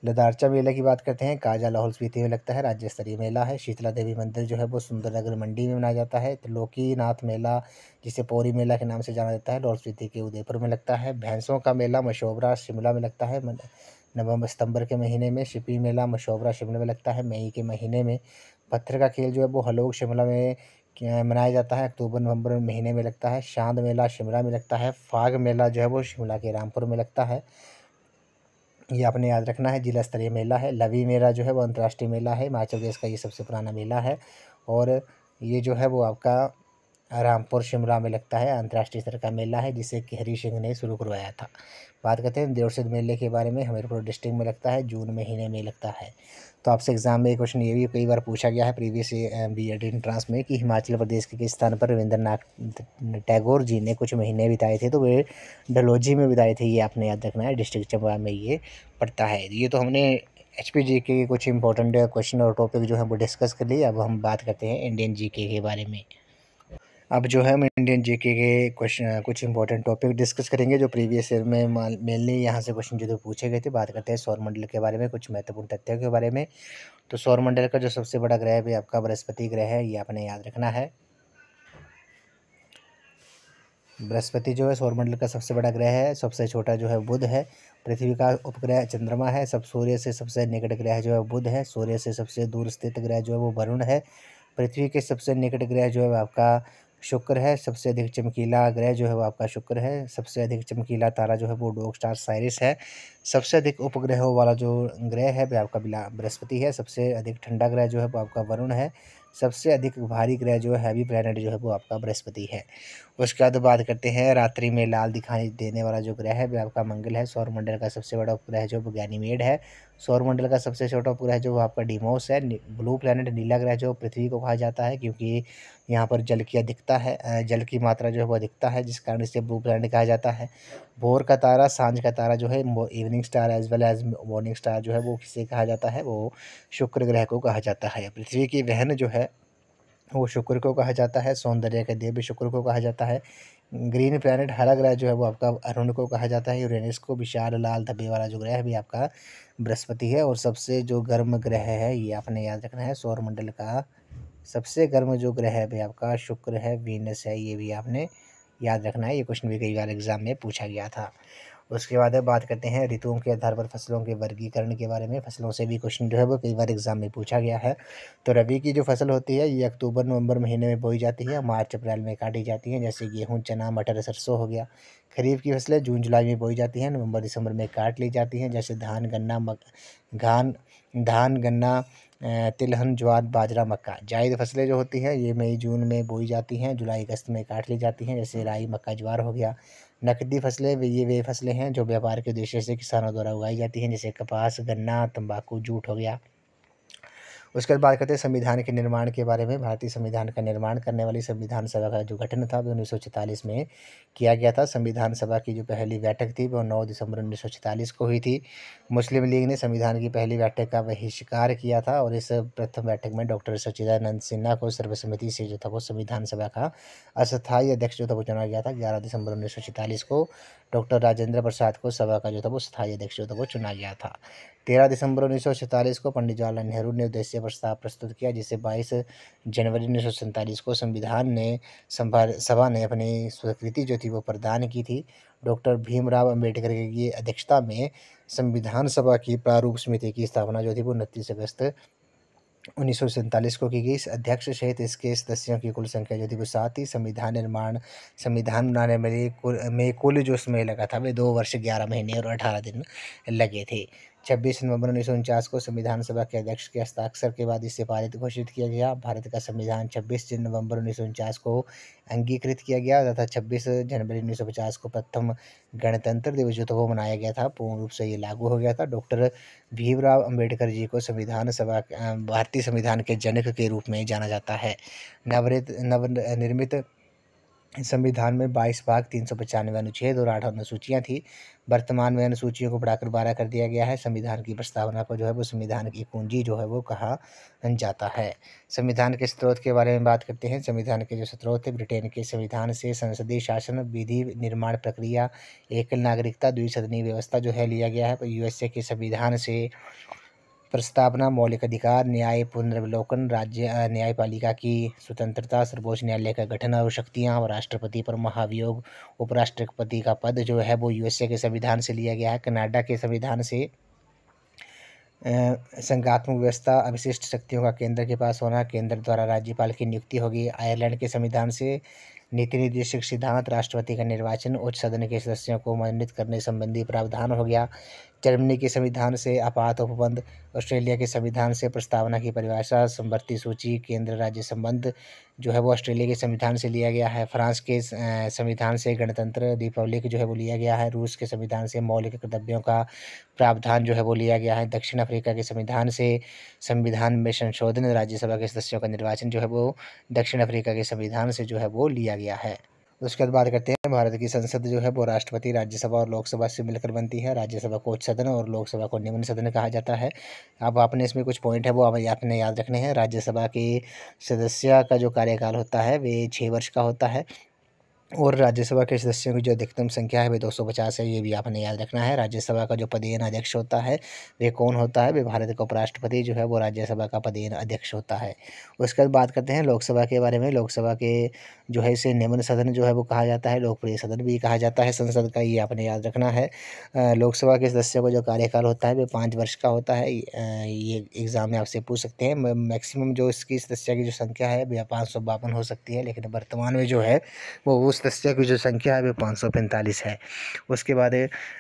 लदारचा मेले की बात करते हैं, काजा लाहौल स्पीति में लगता है, राज्य स्तरीय मेला है। शीतला देवी मंदिर जो है वो सुंदरनगर मंडी में मनाया जाता है। त्रिलोकीनाथ मेला, जिसे पौरी मेला के नाम से जाना जाता है, लाहौल स्पीति के उदयपुर में लगता है। भैंसों का मेला मशोबरा शिमला में लगता है, नवंबर सितंबर के महीने में। शिपी मेला मशोबरा शिमला में लगता है, मई के महीने में। पत्थर का खेल जो है वो हलोग शिमला में मनाया जाता है, अक्टूबर नवंबर महीने में लगता है। चांद मेला शिमला में लगता है। फाग मेला जो है वो शिमला के रामपुर में लगता है, ये आपने याद रखना है। जिला स्तरीय मेला है। लवी मेला जो है वो अंतर्राष्ट्रीय मेला है, हिमाचल प्रदेश का ये सबसे पुराना मेला है और ये जो है वो आपका रामपुर शिमला में लगता है। अंतर्राष्ट्रीय स्तर का मेला है, जिसे कि हरी सिंह ने शुरू करवाया था। बात करते हैं देवसिद्ध मेले के बारे में। हमीरपुर डिस्ट्रिक्ट में लगता है, जून महीने में लगता है। तो आपसे एग्जाम में क्वेश्चन ये भी कई बार पूछा गया है प्रीवियस B.Ed एंट्रांस में कि हिमाचल प्रदेश के किस स्थान पर रविंद्रनाथ टैगोर जी ने कुछ महीने बिताए थे, तो वे डलहौजी में बिताए थे। ये आपने याद रखना है, डिस्ट्रिक्ट चंबा में ये पड़ता है। ये तो हमने HPG के कुछ इंपॉर्टेंट क्वेश्चन और टॉपिक जो है वो डिस्कस कर लिए। अब हम बात करते हैं इंडियन GK के बारे में। अब जो है हम इंडियन GK के क्वेश्चन कुछ इंपॉर्टेंट टॉपिक डिस्कस करेंगे, जो प्रीवियस ईयर में मेनली यहाँ से क्वेश्चन जो पूछे गए थे। बात करते हैं सौरमंडल के बारे में, कुछ महत्वपूर्ण तथ्यों के बारे में। तो सौरमंडल का जो सबसे बड़ा ग्रह है आपका बृहस्पति ग्रह है, ये आपने याद रखना है। बृहस्पति जो है सौरमंडल का सबसे बड़ा ग्रह है। सबसे छोटा जो है बुध है। पृथ्वी का उपग्रह चंद्रमा है। सूर्य से सबसे निकट ग्रह जो है बुध है। सूर्य से सबसे दूर स्थित ग्रह जो है वो वरुण है। पृथ्वी के सबसे निकट ग्रह जो है आपका शुक्र है। सबसे अधिक चमकीला ग्रह जो है वो आपका शुक्र है। सबसे अधिक चमकीला तारा जो है वो डॉग स्टार साइरिस है। सबसे अधिक उपग्रहों वाला जो ग्रह है वो आपका बृहस्पति है। सबसे अधिक ठंडा ग्रह जो है वो आपका वरुण है। सबसे अधिक भारी ग्रह जो है हैवी प्लैनेट जो है वो आपका बृहस्पति है। उसके बाद बात करते हैं रात्रि में लाल दिखाई देने वाला जो ग्रह है वो आपका मंगल है। सौरमंडल का सबसे बड़ा उपग्रह जो गैनीमेड है। सौरमंडल का सबसे छोटा उपग्रह जो वो आपका डिमोस है। ब्लू प्लैनेट नीला ग्रह जो पृथ्वी को कहा जाता है, क्योंकि यहाँ पर जल की अधिकता है, जल की मात्रा जो है वो अधिकता है, जिस कारण इसे ब्लू प्लैनेट कहा जाता है। भोर का तारा, सांझ का तारा जो है evening star as well as morning star जो है वो किसे कहा जाता है, वो शुक्र ग्रह को कहा जाता है। पृथ्वी की बहन जो है वो शुक्र को कहा जाता है। सौंदर्य का देव भी शुक्र को कहा जाता है। ग्रीन प्लैनेट हरा ग्रह जो है वो आपका अरुण को कहा जाता है। यूरेनस को विशाल लाल धब्बे वाला जो ग्रह है भी आपका बृहस्पति है। और सबसे जो गर्म ग्रह है, ये आपने याद रखना है, सौरमंडल का सबसे गर्म जो ग्रह है भी आपका शुक्र है, वीनस है, ये भी आपने याद रखना है। ये क्वेश्चन भी कई बार एग्जाम में पूछा गया था। उसके बाद बात करते हैं ऋतुओं के आधार पर फसलों के वर्गीकरण के बारे में। फसलों से भी क्वेश्चन जो है वो कई बार एग्जाम में पूछा गया है। तो रबी की जो फसल होती है ये अक्टूबर नवंबर महीने में बोई जाती है, मार्च अप्रैल में काटी जाती हैं, जैसे गेहूँ, चना, मटर, सरसों हो गया। खरीफ की फसलें जून जुलाई में बोई जाती हैं, नवंबर दिसंबर में काट ली जाती हैं, जैसे धान गन्ना, तिलहन, ज्वार, बाजरा, मक्का। जायद फसलें जो होती हैं ये मई जून में बोई जाती हैं, जुलाई अगस्त में काट ली जाती हैं, जैसे राई, मक्का, ज्वार हो गया। नकदी फसलें वे फसलें हैं जो व्यापार के उद्देश्य से किसानों द्वारा उगाई जाती हैं, जैसे कपास, गन्ना, तंबाकू, जूट हो गया। उसके बाद बात करते हैं संविधान के निर्माण के बारे में। भारतीय संविधान का निर्माण करने वाली संविधान सभा का जो गठन था वो 1946 में किया गया था। संविधान सभा की जो पहली बैठक थी वो 9 दिसंबर 1946 को हुई थी। मुस्लिम लीग ने संविधान की पहली बैठक का बहिष्कार किया था और इस प्रथम बैठक में डॉक्टर सच्चिदानंद सिन्हा को सर्वसम्मति से जो था वो संविधान सभा का अस्थायी अध्यक्ष जो था वो चुना गया था। 11 दिसंबर 1946 को डॉक्टर राजेंद्र प्रसाद को सभा का जो था वो स्थायी अध्यक्ष जो था वो चुना गया था। 13 दिसंबर 1947 को पंडित जवाहरलाल नेहरू ने उद्देश्य प्रस्ताव प्रस्तुत किया, जिसे 22 जनवरी 1947 को संविधान ने सभा ने अपनी स्वीकृति जो थी वो प्रदान की थी। डॉक्टर भीमराव अंबेडकर की अध्यक्षता में संविधान सभा की प्रारूप समिति की स्थापना जो थी वो 29 अगस्त 1947 को की गई। इस अध्यक्ष सहित इसके सदस्यों की कुल संख्या जो थी वो 7 थी। संविधान बनाने में कुल जो समय लगा था वह 2 वर्ष 11 महीने और 18 दिन लगे थे। 26 नवंबर 1949 को संविधान सभा के अध्यक्ष के हस्ताक्षर के बाद इसे पारित घोषित किया गया। भारत का संविधान 26 नवंबर 1949 को अंगीकृत किया गया तथा 26 जनवरी 1950 को प्रथम गणतंत्र दिवस जो था वो मनाया गया था, पूर्ण रूप से ये लागू हो गया था। डॉक्टर भीमराव अंबेडकर जी को भारतीय संविधान के जनक के रूप में जाना जाता है। नवनिर्मित संविधान में 22 भाग, 395 अनुच्छेद और 8 अनुसूचियाँ थी। वर्तमान में अनुसूचियों को बढ़ाकर 12 कर दिया गया है। संविधान की प्रस्तावना को जो है वो संविधान की कुंजी जो है वो कहा जाता है। संविधान के स्रोत के बारे में बात करते हैं। संविधान के जो स्रोत है, ब्रिटेन के संविधान से संसदीय शासन, विधि निर्माण प्रक्रिया, एकल नागरिकता, द्विसदनीय व्यवस्था जो है लिया गया है। यूएसए के संविधान से प्रस्तावना, मौलिक अधिकार, न्याय पुनर्विलोकन, राज्य न्यायपालिका की स्वतंत्रता, सर्वोच्च न्यायालय का गठन और शक्तियाँ और राष्ट्रपति पर महाभियोग, उपराष्ट्रपति का पद जो है वो यूएसए के संविधान से लिया गया है। कनाडा के संविधान से संघात्मक व्यवस्था, अवशिष्ट शक्तियों का केंद्र के पास होना, केंद्र द्वारा राज्यपाल की नियुक्ति होगी। आयरलैंड के संविधान से नीति निर्देशक सिद्धांत, राष्ट्रपति का निर्वाचन, उच्च सदन के सदस्यों को मनोनीत करने संबंधी प्रावधान हो गया। जर्मनी के संविधान से आपात उपबंध, ऑस्ट्रेलिया के संविधान से प्रस्तावना की परिभाषा, समवर्ती सूची, केंद्र राज्य संबंध जो है वो ऑस्ट्रेलिया के संविधान से लिया गया है। फ्रांस के संविधान से गणतंत्र रिपब्लिक जो है वो लिया गया है। रूस के संविधान से मौलिक कर्तव्यों का प्रावधान जो है वो लिया गया है। दक्षिण अफ्रीका के संविधान से संविधान में संशोधन, राज्यसभा के सदस्यों का निर्वाचन जो है वो दक्षिण अफ्रीका के संविधान से जो है वो लिया गया है। उसके बाद बात करते हैं, भारत की संसद जो है वो राष्ट्रपति, राज्यसभा और लोकसभा से मिलकर बनती है। राज्यसभा को उच्च सदन और लोकसभा को निम्न सदन कहा जाता है। अब आपने इसमें कुछ पॉइंट है वो आपने याद रखने हैं। राज्यसभा के सदस्य का जो कार्यकाल होता है वे 6 वर्ष का होता है और राज्यसभा के सदस्यों की जो अधिकतम संख्या है वे 250 है, ये भी आपने याद रखना है। राज्यसभा का जो पदेन अध्यक्ष होता है वे कौन होता है? वे भारत का उपराष्ट्रपति जो है वो राज्यसभा का पदेन अध्यक्ष होता है। उसके बाद बात करते हैं लोकसभा के बारे में। लोकसभा के जो है इसे निम्न सदन जो है वो कहा जाता है, लोकप्रिय सदन भी कहा जाता है संसद का, ये आपने याद रखना है। लोकसभा के सदस्यों का जो कार्यकाल होता है वे 5 वर्ष का होता है। ये एग्जाम में आपसे पूछ सकते हैं। मैक्सिमम जो इसकी सदस्य की जो संख्या है वह 552 हो सकती है, लेकिन वर्तमान में जो है वो उस सदस्य की जो संख्या है वो 545 है। उसके बाद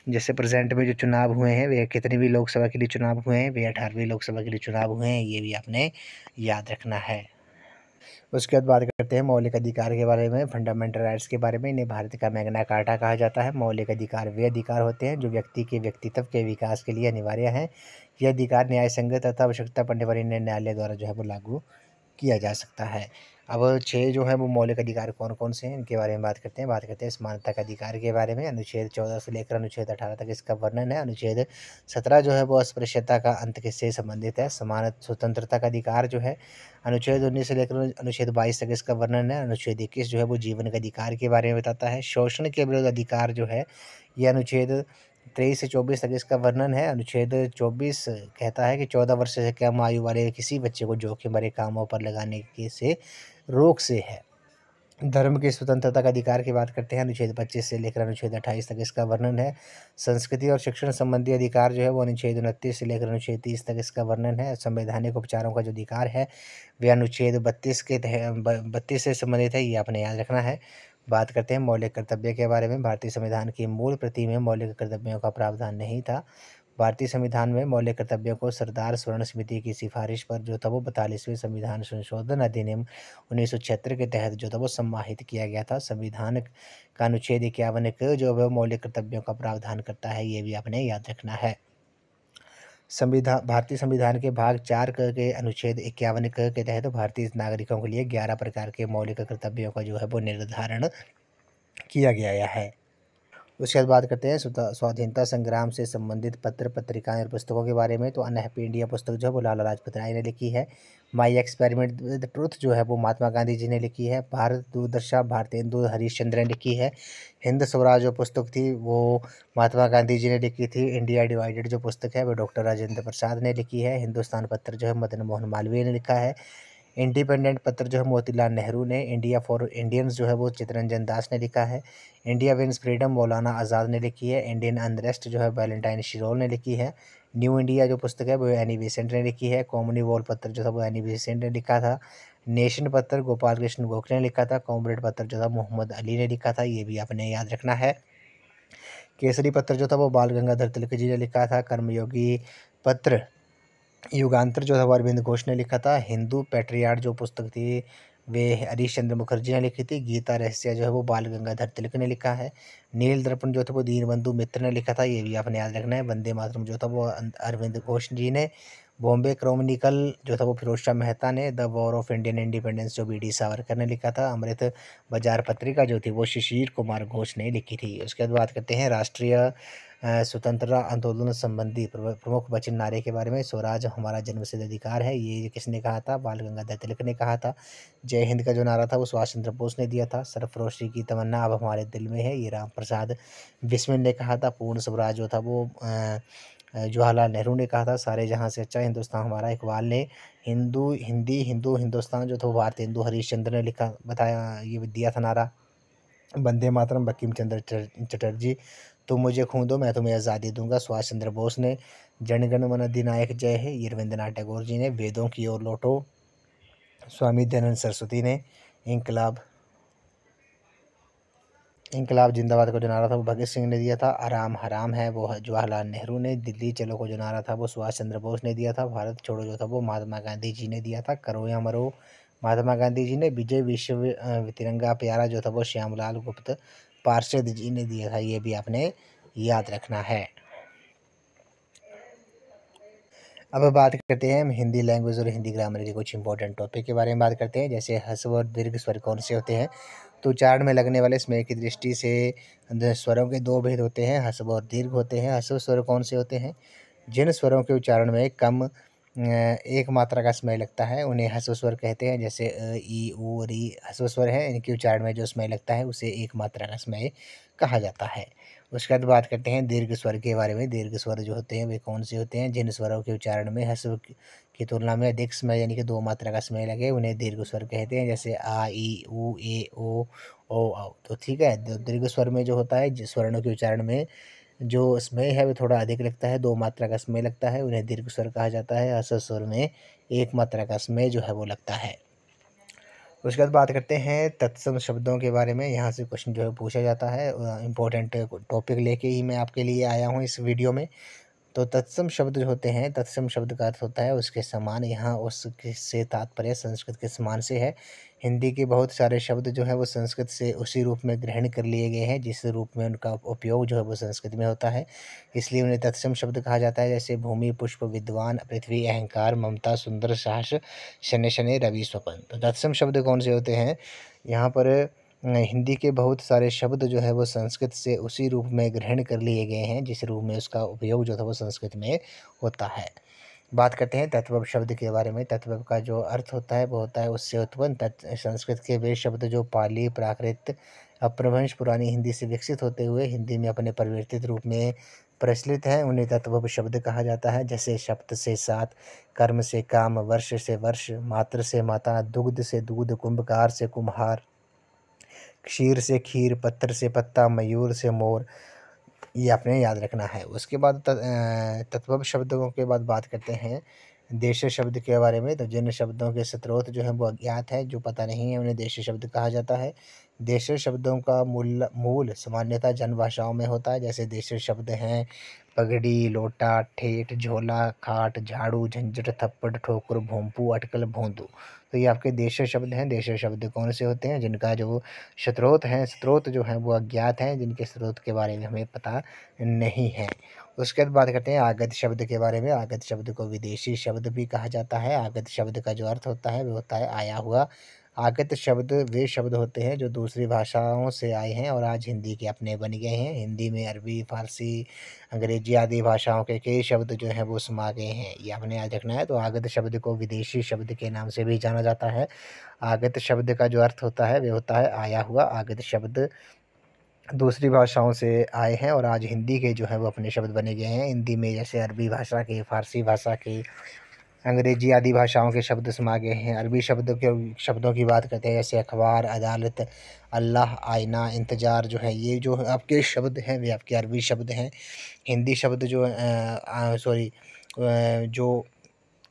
जैसे प्रेजेंट में जो चुनाव हुए हैं वे कितनी भी लोकसभा के लिए चुनाव हुए हैं, वे 18वीं लोकसभा के लिए चुनाव हुए हैं, ये भी आपने याद रखना है। उसके बाद बात करते हैं मौलिक अधिकार के बारे में, फंडामेंटल राइट्स के बारे में। इन्हें भारत का मैग्ना कार्टा कहा जाता है। मौलिक अधिकार वे अधिकार होते हैं जो व्यक्ति के व्यक्तित्व के विकास के लिए अनिवार्य हैं। यह अधिकार न्याय संगत तथा आवश्यकता पड़ने पर इन्हें न्यायालय द्वारा जो है वो लागू किया जा सकता है। अब 6 जो है वो मौलिक अधिकार कौन-कौन से हैं इनके बारे में बात करते हैं। बात करते हैं समानता का अधिकार के बारे में। अनुच्छेद 14 से लेकर अनुच्छेद 18 तक इसका वर्णन है। अनुच्छेद 17 जो है वो अस्पृश्यता का अंत किससे संबंधित है। समान स्वतंत्रता का अधिकार जो है। अनुच्छेद 19 से लेकर अनुच्छेद 22 तक इसका वर्णन है। अनुच्छेद 21 जो है वो जीवन के अधिकार के बारे में बताता है। शोषण के विरुद्ध अधिकार जो है ये अनुच्छेद 23 से 24 तक इसका वर्णन है। अनुच्छेद 24 कहता है कि 14 वर्ष से कम आयु वाले किसी बच्चे को जोखिम भरे कामों पर लगाने के से रोक से है। धर्म की स्वतंत्रता का अधिकार की बात करते हैं। अनुच्छेद 25 से लेकर अनुच्छेद 28 तक इसका वर्णन है। संस्कृति और शिक्षण संबंधी अधिकार जो है वो अनुच्छेद 29 से लेकर अनुच्छेद 30 तक इसका वर्णन है। संवैधानिक उपचारों का जो अधिकार है वे अनुच्छेद 32 से संबंधित है, ये आपने याद रखना है। बात करते हैं मौलिक कर्तव्य के बारे में। भारतीय संविधान की मूल प्रति में मौलिक कर्तव्यों का प्रावधान नहीं था। भारतीय संविधान में मौलिक कर्तव्यों को सरदार स्वर्ण समिति की सिफारिश पर जो था वो 42वें संविधान संशोधन अधिनियम 1976 के तहत जो था वो समाहित किया गया था। संविधान का अनुच्छेद 51 जो है मौलिक कर्तव्यों का प्रावधान करता है, ये भी आपने याद रखना है। भारतीय संविधान के भाग 4 क के अनुच्छेद 51 क के तहत भारतीय नागरिकों के लिए 11 प्रकार के मौलिक कर्तव्यों का जो है वो निर्धारण किया गया है। उसके बाद बात करते हैं स्वाधीनता संग्राम से संबंधित पत्र पत्रिकाएं और पुस्तकों के बारे में। तो अनहैप्पी इंडिया पुस्तक जो है वो लाला लाजपत राय ने लिखी है। माई एक्सपेरिमेंट विद ट्रुथ जो है वो महात्मा गांधी जी ने लिखी है। भारत दुर्दशा भारतेंदु हरीशचंद्र ने लिखी है। हिंद स्वराज जो पुस्तक थी वो महात्मा गांधी जी ने लिखी थी। इंडिया डिवाइडेड जो पुस्तक है वो डॉक्टर राजेंद्र प्रसाद ने लिखी है। हिंदुस्तान पत्र जो है मदन मोहन मालवीय ने लिखा है। इंडिपेंडेंट पत्र जो है मोतीलाल नेहरू ने। इंडिया फॉर इंडियंस जो है वो चित्तरंजन दास ने लिखा है। इंडिया विंस फ्रीडम मौलाना आज़ाद ने लिखी है। इंडियन अनरेस्ट जो है वैलेंटाइन शिरोल ने लिखी है। न्यू इंडिया जो पुस्तक है वो एनी बेसेंट ने लिखी है। कॉमनवेल्थ पत्र जो था वो एनी बेसेंट ने लिखा था। नेशन पत्र गोपाल कृष्ण गोखले ने लिखा था। कॉमरेड पत्र जो था मोहम्मद अली ने लिखा था, ये भी आपने याद रखना है। केसरी पत्र जो था वो बाल गंगाधर तिलक जी ने लिखा था। कर्मयोगी पत्र युगांतर जो था वो अरविंद घोष ने लिखा था। हिंदू पैट्रियार्ट जो पुस्तक थी वे हरीश चंद्र मुखर्जी ने लिखी थी। गीता रहस्य जो है वो बाल गंगाधर तिलक ने लिखा है। नील दर्पण जो था वो दीनबंधु मित्र ने लिखा था, ये भी आपने याद रखना है। वंदे मातरम जो था वो अरविंद घोष जी ने। बॉम्बे क्रॉनिकल जो था वो फिरोज शाह मेहता ने। The war of Indian independence जो बी डी सावरकर ने लिखा था। अमृत बाजार पत्रिका जो थी वो शिशिर कुमार घोष ने लिखी थी। उसके बाद बात करते हैं राष्ट्रीय स्वतंत्रता आंदोलन संबंधी प्रमुख वचन नारे के बारे में। स्वराज हमारा जन्मसिद्ध अधिकार है, ये किसने कहा था? बाल गंगाधर तिलक ने कहा था। जय हिंद का जो नारा था वो सुभाष चंद्र बोस ने दिया था। सरफरोशी की तमन्ना अब हमारे दिल में है, ये राम प्रसाद बिस्मिल ने कहा था। पूर्ण स्वराज जो था वो जवाहरलाल नेहरू ने कहा था। सारे जहां से अच्छा हिंदुस्तान हमारा इकबाल ने। हिंदुस्तान जो था वो भारत हिंदू हरीशचंद्र ने लिखा बताया, ये दिया था नारा। वंदे मातरम बंकिम चंद्र चटर्जी। तुम मुझे खून दो मैं तुम्हें आज़ादी दूंगा, सुभाष चंद्र बोस ने। जनगण मन अधिनायक जय है, ये रविंद्रनाथ टैगोर जी ने। वेदों की ओर लौटो, स्वामी दयानंद सरस्वती ने। इंकलाब जिंदाबाद को जो नारा था वो भगत सिंह ने दिया था। आराम हराम है वो जवाहरलाल नेहरू ने। दिल्ली चलो को जो नारा था वो सुभाष चंद्र बोस ने दिया था। भारत छोड़ो जो था वो महात्मा गांधी जी ने दिया था। करो या मरो महात्मा गांधी जी ने। विजय विश्व तिरंगा प्यारा जो था वो श्यामलाल गुप्त पार्षद जी ने दिया था, ये भी आपने याद रखना है। अब बात करते हैं हम हिंदी लैंग्वेज और हिंदी ग्रामर के कुछ इंपॉर्टेंट टॉपिक के बारे में बात करते हैं। जैसे ह्रस्व और दीर्घ स्वर कौन से होते हैं? तो उच्चारण में लगने वाले स्मेर की दृष्टि से स्वरों के दो भेद होते हैं, ह्रस्व और दीर्घ होते हैं। ह्रस्व स्वर कौन से होते हैं? जिन स्वरों के उच्चारण में कम एक मात्रा का स्मेर लगता है उन्हें ह्रस्व स्वर कहते हैं। जैसे ई ऊ री ह्रस्व स्वर है, इनके उच्चारण में जो स्मेर लगता है उसे एक मात्रा का स्मेर कहा जाता है। उसके बाद बात करते हैं दीर्घ स्वर के बारे में। दीर्घ स्वर जो होते हैं वे कौन से होते हैं? जिन स्वरों के उच्चारण में ह्रस्व की तुलना में अधिक स्मेर यानी कि दो मात्रा का स्मेर लगे उन्हें दीर्घ स्वर कहते हैं। जैसे आ ई ऊ ए ओ औ। तो ठीक है, दीर्घ स्वर में जो होता है जिस वर्णों के उच्चारण में जो स्मेर है वो थोड़ा अधिक लगता है, दो मात्रा का स्मेर लगता है, उन्हें दीर्घ स्वर कहा जाता है। ह्रस्व स्वर में एक मात्रा का स्मेर जो है वो लगता है। उसके बाद बात करते हैं तत्सम शब्दों के बारे में। यहाँ से क्वेश्चन जो है पूछा जाता है, इंपॉर्टेंट टॉपिक लेके ही मैं आपके लिए आया हूँ इस वीडियो में। तो तत्सम शब्द जो होते हैं, तत्सम शब्द का अर्थ होता है उसके समान। यहाँ उससे तात्पर्य संस्कृत के समान से है। हिंदी के बहुत सारे शब्द जो है वो संस्कृत से उसी रूप में ग्रहण कर लिए गए हैं जिस रूप में उनका उपयोग जो है वो संस्कृत में होता है, इसलिए उन्हें तत्सम शब्द कहा जाता है। जैसे भूमि पुष्प विद्वान पृथ्वी अहंकार ममता सुंदर साहस शनि शनि रवि स्वपन। तो तत्सम शब्द कौन से होते हैं? यहाँ पर हिंदी के बहुत सारे शब्द जो है वो संस्कृत से उसी रूप में ग्रहण कर लिए गए हैं जिस रूप में उसका उपयोग जो था वो संस्कृत में होता है। बात करते हैं तत्व शब्द के बारे में। तत्व का जो अर्थ होता है वो होता है उससे उत्पन्न। संस्कृत के वे शब्द जो पाली प्राकृत अपभ्रंश पुरानी हिंदी से विकसित होते हुए हिंदी में अपने परिवर्तित रूप में प्रचलित हैं उन्हें तत्व शब्द कहा जाता है। जैसे शब्द से सात, कर्म से काम, वर्ष से वर्ष, मात्र से माता, दुग्ध से दूध, कुंभकार से कुम्हार, क्षीर से खीर, पत्थर से पत्ता, मयूर से मोर, ये आपने याद रखना है। उसके बाद तत्व शब्दों के बाद बात करते हैं देश शब्द के बारे में। तो जिन शब्दों के स्रोत जो है वो अज्ञात है, जो पता नहीं है, उन्हें देश शब्द कहा जाता है। देश शब्दों का मूल सामान्यतः जन भाषाओं में होता है। जैसे देश शब्द हैं पगड़ी, लोटा, ठेठ, झोला, खाट, झाड़ू, झंझट, थप्पड़, ठोकर, भोंपू, अटकल, भोंदू। तो ये आपके देशीय शब्द हैं। देशीय शब्द कौन से होते हैं? जिनका जो स्रोत हैं, स्रोत जो हैं वो अज्ञात हैं, जिनके स्रोत के बारे में हमें पता नहीं है। उसके बाद बात करते हैं आगत शब्द के बारे में। आगत शब्द को विदेशी शब्द भी कहा जाता है। आगत शब्द का जो अर्थ होता है वो होता है आया हुआ। आगत शब्द वे शब्द होते हैं जो दूसरी भाषाओं से आए हैं और आज हिंदी के अपने बन गए हैं। हिंदी में अरबी, फारसी, अंग्रेजी आदि भाषाओं के कई शब्द जो हैं वो समा गए हैं, ये आपने याद रखना है। तो आगत शब्द को विदेशी शब्द के नाम से भी जाना जाता है। आगत शब्द का जो अर्थ होता है वे होता है आया हुआ। आगत शब्द दूसरी भाषाओं से आए हैं और आज हिंदी के जो है वो अपने शब्द बने गए हैं। हिंदी में जैसे अरबी भाषा के, फारसी भाषा के, अंग्रेजी आदि भाषाओं के शब्द समा गए हैं। अरबी शब्दों की बात करते हैं, जैसे अखबार, अदालत, अल्लाह, आईना, इंतज़ार जो है, ये जो आपके शब्द हैं वे आपके अरबी शब्द हैं। हिंदी शब्द जो जो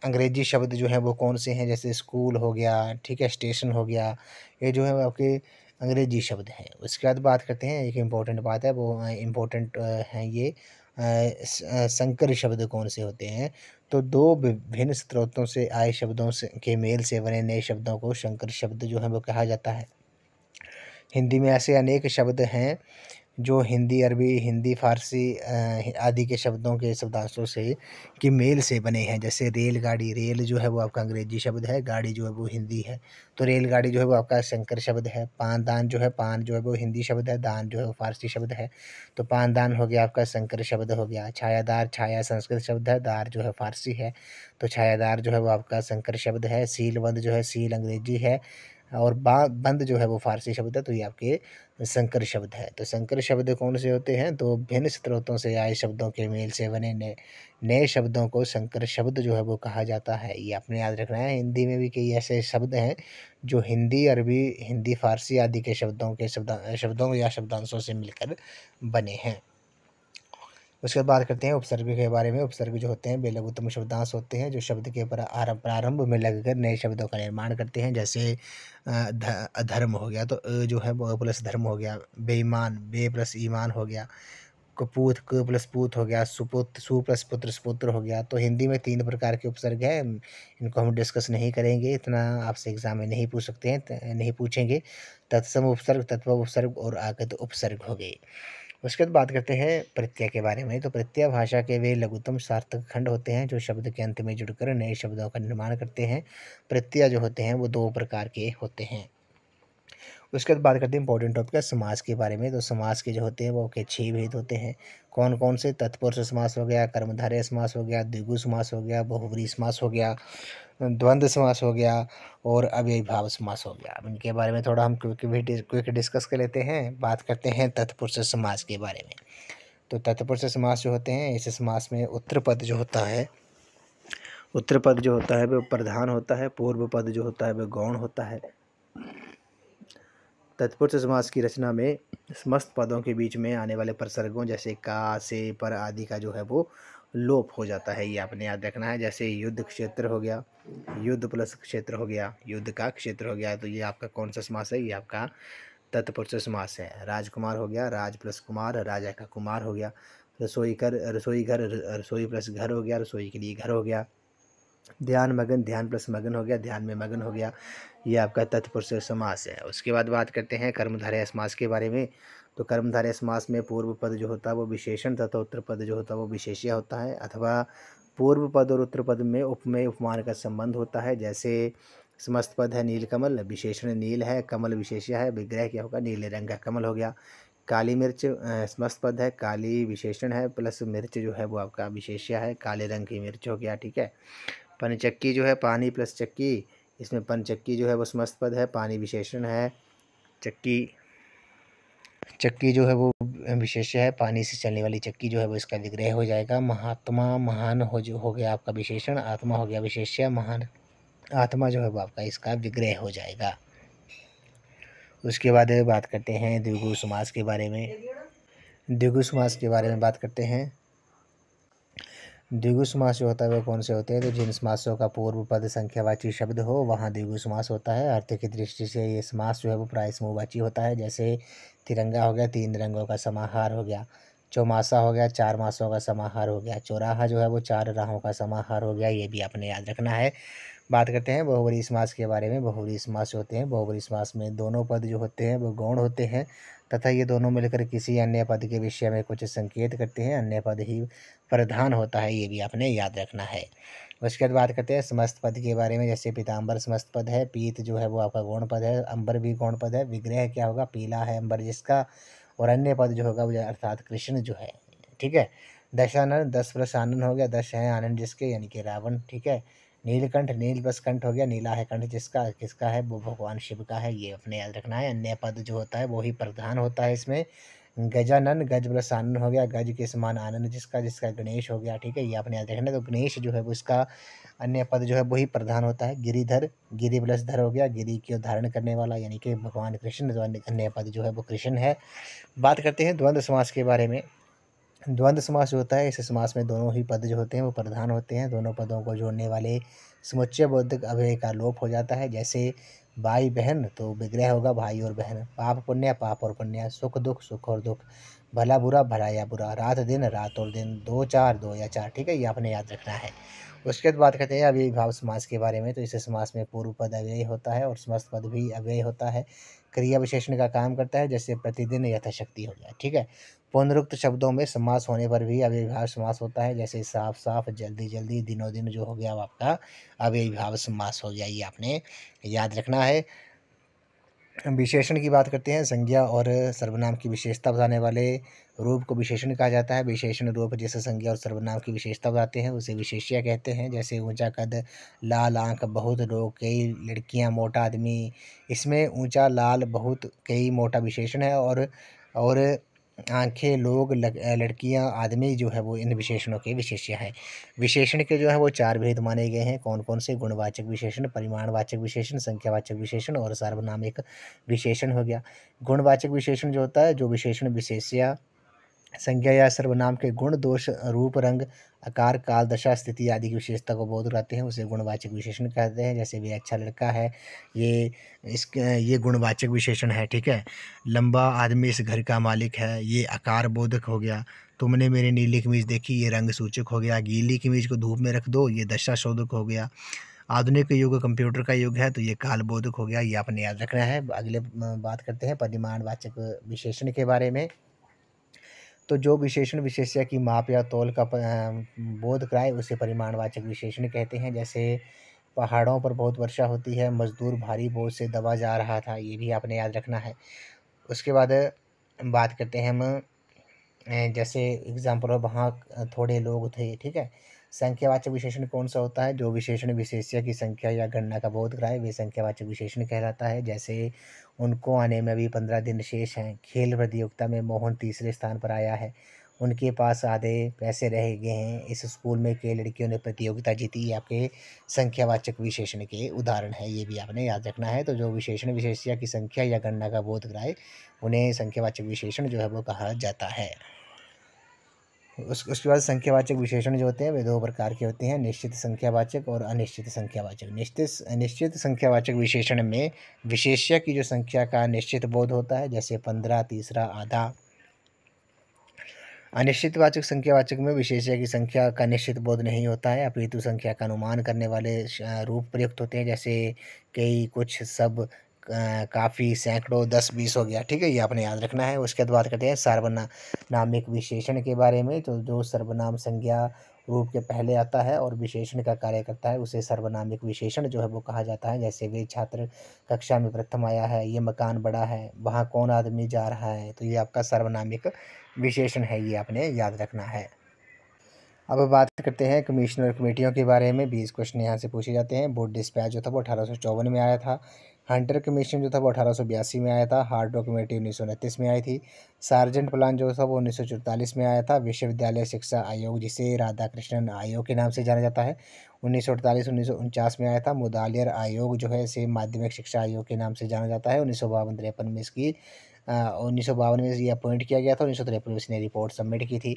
अंग्रेजी शब्द जो हैं वो कौन से हैं? जैसे स्कूल हो गया, ठीक है, स्टेशन हो गया, ये जो है वो आपके अंग्रेजी शब्द हैं। उसके बाद बात करते हैं, एक इम्पोर्टेंट बात है वो इम्पोर्टेंट हैं ये संकर शब्द कौन से होते हैं? तो दो विभिन्न स्रोतों से आए शब्दों से के मेल से बने नए शब्दों को संकर शब्द जो है वो कहा जाता है। हिंदी में ऐसे अनेक शब्द हैं जो हिंदी, अरबी, हिंदी, फारसी आदि के शब्दों के शब्दांशों से की मेल से बने हैं। जैसे रेलगाड़ी, रेल जो है वो आपका अंग्रेजी शब्द है, गाड़ी जो है वो हिंदी है, तो रेलगाड़ी जो है वो आपका संकर शब्द है। पानदान जो है, पान जो है वो हिंदी शब्द है, दान जो है वो फारसी शब्द है, तो पानदान हो गया आपका संकर शब्द हो गया। छायादार, छाया संस्कृत शब्द है, दार जो है फारसी है, तो छायादार जो है वो आपका संकर शब्द है। सीलबंद जो है, सील अंग्रेजी है और बंद जो है वो फारसी शब्द है, तो ये आपके संकर शब्द है। तो संकर शब्द कौन से होते हैं? तो भिन्न स्रोतों से आए शब्दों के मेल से बने नए नए शब्दों को संकर शब्द जो है वो कहा जाता है, ये आपने याद रखना है। हिंदी में भी कई ऐसे शब्द हैं जो हिंदी, अरबी, हिंदी, फारसी आदि के शब्दों या शब्दांशों से मिलकर बने हैं। उसके बाद बात करते हैं उपसर्ग के बारे में। उपसर्ग जो होते हैं वे लघुत्तम शब्दांश होते हैं जो शब्द के प्रारंभ में लगकर नए शब्दों का निर्माण करते हैं। जैसे अधर्म हो गया, तो जो है वो प्लस धर्म हो गया। बेईमान, बे प्लस ईमान हो गया। कपूत, क प्लस पूत हो गया। सुपुत्र, सु प्लस पुत्र, सुपुत्र हो गया। तो हिंदी में 3 प्रकार के उपसर्ग हैं, इनको हम डिस्कस नहीं करेंगे, इतना आपसे एग्जाम में नहीं पूछ सकते हैं, नहीं पूछेंगे। तत्सम उपसर्ग, तत्व उपसर्ग और आगत उपसर्ग हो गए। उसके बाद बात करते हैं प्रत्यय के बारे में। तो प्रत्यय भाषा के वे लघुत्तम सार्थक खंड होते हैं जो शब्द के अंत में जुड़कर नए शब्दों का निर्माण करते हैं। प्रत्यय जो होते हैं वो 2 प्रकार के होते हैं। उसके बाद बात करते हैं इंपॉर्टेंट टॉपिक है समास के बारे में। तो समास के जो होते हैं वो के 6 भेद होते हैं। कौन कौन से? तत्पुरुष समास हो गया, कर्मधारय समास हो गया, द्विगु समास हो गया, बहुव्रीहि समास हो गया, द्वंद्व समास हो गया और अव्ययीभाव समास हो गया। अब इनके बारे में थोड़ा हम क्विक डिस्कस कर लेते हैं। बात करते हैं तत्पुरुष समास के बारे में। तो तत्पुरुष समास जो होते हैं, इस समास में उत्तर पद जो होता है, उत्तर पद जो होता है वह प्रधान होता है, पूर्व पद जो होता है वह गौण होता है। तत्पुरुष समास की रचना में समस्त पदों के बीच में आने वाले प्रसर्गों जैसे का, से, पर आदि का जो है वो लोप हो जाता है, ये आपने याद रखना है। जैसे युद्ध क्षेत्र हो गया, युद्ध प्लस क्षेत्र हो गया, युद्ध का क्षेत्र हो गया, तो ये आपका कौन सा समास है? ये आपका तत्पुरुष समास है। राजकुमार हो गया, राज प्लस कुमार, राजा का कुमार हो गया। रसोई घर, रसोई प्लस घर हो गया, रसोई के लिए घर हो गया। ध्यान मगन, ध्यान प्लस मगन हो गया, ध्यान में मगन हो गया, ये आपका तत्पुरुष समास है। उसके बाद बात करते हैं कर्मधारय समास के बारे में। तो कर्मधारय समास में पूर्व पद जो होता है वो विशेषण तथा उत्तर पद जो होता है वो विशेष्य होता है, अथवा पूर्व पद और उत्तर पद में उपमेय उपमान का संबंध होता है। जैसे समस्त पद है नीलकमल, विशेषण नील है, कमल विशेष्य है, विग्रह क्या होगा? नीले रंग का कमल हो गया। काली मिर्च समस्त पद है, काली विशेषण है, प्लस मिर्च जो है वो आपका विशेष्य है, काले रंग की मिर्च हो गया, ठीक है। पनचक्की जो है, पानी प्लस चक्की, इसमें पनचक्की जो है वो समस्त पद है, पानी विशेषण है, चक्की जो है वो विशेष्य है, पानी से चलने वाली चक्की जो है वो इसका विग्रह हो जाएगा। महात्मा, महान हो गया आपका विशेषण, आत्मा हो गया विशेष्य, महान आत्मा जो है वो आपका इसका विग्रह हो जाएगा। उसके बाद बात करते हैं द्विगु समास के बारे में। द्विगु समास के बारे में बात करते हैं। द्विगु समास जो होता है वह कौन से होते हैं? तो जिन समासों का पूर्व पद संख्यावाची शब्द हो वहाँ द्विगु समास होता है। अर्थ की दृष्टि से ये समास जो है वो प्राय समूहवाची होता है। जैसे तिरंगा हो गया, 3 रंगों का समाहार हो गया। चौमासा हो गया, 4 मासों का समाहार हो गया। चौराहा जो है वो 4 राहों का समाहार हो गया, ये भी आपने याद रखना है। बात करते हैं बहुब्रीहि समास के बारे में। बहुब्रीहि समास जो होते हैं, बहुब्रीहि समास में दोनों पद जो होते हैं वो गौण होते हैं तथा ये दोनों मिलकर किसी अन्य पद के विषय में कुछ संकेत करते हैं, अन्य पद ही प्रधान होता है, ये भी आपने याद रखना है। उसके बाद बात करते हैं समस्त पद के बारे में। जैसे पीताम्बर समस्त पद है, पीत जो है वो आपका गौण पद है, अंबर भी गौण पद है, विग्रह क्या होगा, पीला है अंबर जिसका, और अन्य पद जो होगा वो अर्थात कृष्ण जो है, ठीक है। दशानन 10 प्लस आनन हो गया, 10 है आनंद जिसके यानी कि रावण, ठीक है। नीलकंठ नील प्लस कंठ हो गया, नीला है कंठ जिसका, किसका है, वो भगवान शिव का है, ये अपने याद रखना है। अन्य पद जो होता है वो ही प्रधान होता है इसमें। गजानन गज प्लस आनन हो गया, गज के समान आनंद जिसका, जिसका गणेश हो गया, ठीक है, ये आपने याद रखना है। तो गणेश जो है वो इसका अन्य पद जो है वही प्रधान होता है। गिरिधर गिरि प्लस धर हो गया, गिरि को धारण करने वाला यानी कि भगवान कृष्ण, तो अन्य पद जो है वो कृष्ण है। बात करते हैं द्वंद्व समास के बारे में। द्वंद्व समास जो होता है, इस समास में दोनों ही पद जो होते हैं वो प्रधान होते हैं। दोनों पदों को जोड़ने वाले समुच्चय बोधक अव्यय का लोप हो जाता है। जैसे भाई बहन तो विग्रह होगा भाई और बहन, पाप पुण्य पाप और पुण्य, सुख और दुख, भला बुरा भला या बुरा, रात दिन रात और दिन, दो चार दो या चार, ठीक है, ये आपने याद रखना है। उसके बाद बात करते हैं अव्ययीभाव समास के बारे में। तो इस समास में पूर्व पद अव्ययी होता है और समस्त पद भी अव्ययी होता है। क्रिया विशेषण का काम करता है, जैसे प्रतिदिन यथाशक्ति हो गया, ठीक है। पुनरुक्त शब्दों में समास होने पर भी अव्ययीभाव समास होता है, जैसे साफ साफ, जल्दी जल्दी, दिनों दिन जो हो गया वो आपका अव्ययीभाव समास हो गया, ये आपने याद रखना है। विशेषण की बात करते हैं। संज्ञा और सर्वनाम की विशेषता बताने वाले रूप को विशेषण कहा जाता है। विशेषण रूप जैसे संज्ञा और सर्वनाम की विशेषता बताते हैं उसे विशेष्य कहते हैं। जैसे ऊंचा कद, लाल आंख, बहुत लोग, कई लड़कियां, मोटा आदमी, इसमें ऊंचा, लाल, बहुत, कई, मोटा विशेषण है, और आंखें, लोग, लड़कियां, आदमी जो है वो इन विशेषणों के विशेष्य है। विशेषण के जो है वो 4 भेद माने गए हैं। कौन कौन से? गुणवाचक विशेषण, परिमाणवाचक विशेषण, संख्यावाचक विशेषण और सार्वनामिक विशेषण हो गया। गुणवाचक विशेषण जो होता है, जो विशेषण विशेष्य संज्ञा या सर्वनाम के गुण, दोष, रूप, रंग, आकार, काल, दशा, स्थिति आदि की विशेषता को बोध कराते हैं, उसे गुणवाचक विशेषण कहते हैं। जैसे वे अच्छा लड़का है, ये गुणवाचक विशेषण है, ठीक है। लंबा आदमी इस घर का मालिक है, ये आकार बोधक हो गया। तुमने मेरी नीली कमीज देखी, ये रंग सूचक हो गया। गीली कमीज को धूप में रख दो, ये दशा शोधक हो गया। आधुनिक युग कंप्यूटर का युग है, तो ये काल बोधक हो गया, ये आपने याद रखना है। अगले बात करते हैं परिमाणवाचक विशेषण के बारे में। तो जो विशेषण विशेष्य की माप या तौल का बोध कराए उसे परिमाणवाचक विशेषण कहते हैं। जैसे पहाड़ों पर बहुत वर्षा होती है, मजदूर भारी बोझ से दबा जा रहा था, ये भी आपने याद रखना है। उसके बाद बात करते हैं हम जैसे एग्जाम्पल और वहाँ थोड़े लोग थे, ठीक है। संख्यावाचक विशेषण कौन सा होता है? जो विशेषण विशेष्य की संख्या या गणना का बोध कराए वे संख्यावाचक विशेषण कहलाता है। जैसे उनको आने में अभी 15 दिन शेष हैं, खेल प्रतियोगिता में मोहन तीसरे स्थान पर आया है, उनके पास आधे पैसे रह गए हैं, इस स्कूल में कई लड़कियों ने प्रतियोगिता जीती, ये आपके संख्यावाचक विशेषण के उदाहरण है, ये भी आपने याद रखना है। तो जो विशेषण विशेष्य की संख्या या गणना का बोध कराए उन्हें संख्यावाचक विशेषण जो है वो कहा जाता है। उसके बाद संख्यावाचक विशेषण जो होते हैं वे 2 प्रकार के होते हैं, निश्चित संख्यावाचक और अनिश्चित संख्यावाचक। निश्चित संख्यावाचक विशेषण में विशेष्य की जो संख्या का निश्चित बोध होता है, जैसे 15, तीसरा, आधा। अनिश्चितवाचक संख्यावाचक में विशेष्य की संख्या का निश्चित बोध नहीं होता है, अपितु संख्या का अनुमान करने वाले रूप प्रयुक्त होते हैं। जैसे कई, कुछ, सब, काफ़ी, सैकड़ों, 10, 20 हो गया, ठीक है, ये आपने याद रखना है। उसके बाद बात करते हैं सार्वनामिक विशेषण के बारे में। तो जो सर्वनाम संज्ञा रूप के पहले आता है और विशेषण का कार्य करता है उसे सर्वनामिक विशेषण जो है वो कहा जाता है। जैसे वे छात्र कक्षा में प्रथम आया है, ये मकान बड़ा है, वहाँ कौन आदमी जा रहा है, तो ये आपका सर्वनामिक विशेषण है, ये आपने याद रखना है। अब बात करते हैं कमिश्नर कमेटियों के बारे में। 20 क्वेश्चन यहाँ से पूछे जाते हैं। बोर्ड डिस्पैच जो था वो 1854 में आया था। हंटर कमीशन जो था वो 1882 में आया था। हार्डो कमेटी 1929 में आई थी। सार्जेंट प्लान जो था वो 1944 में आया था। विश्वविद्यालय शिक्षा आयोग जिसे राधाकृष्णन आयोग के नाम से जाना जाता है 1948-1949 में आया था। मुदालियर आयोग जो है इसे माध्यमिक शिक्षा आयोग के नाम से जाना जाता है। 1952-53 में इसकी 1952 में ये अपॉइंट किया गया था। 1953 में इसने रिपोर्ट सबमिट की थी।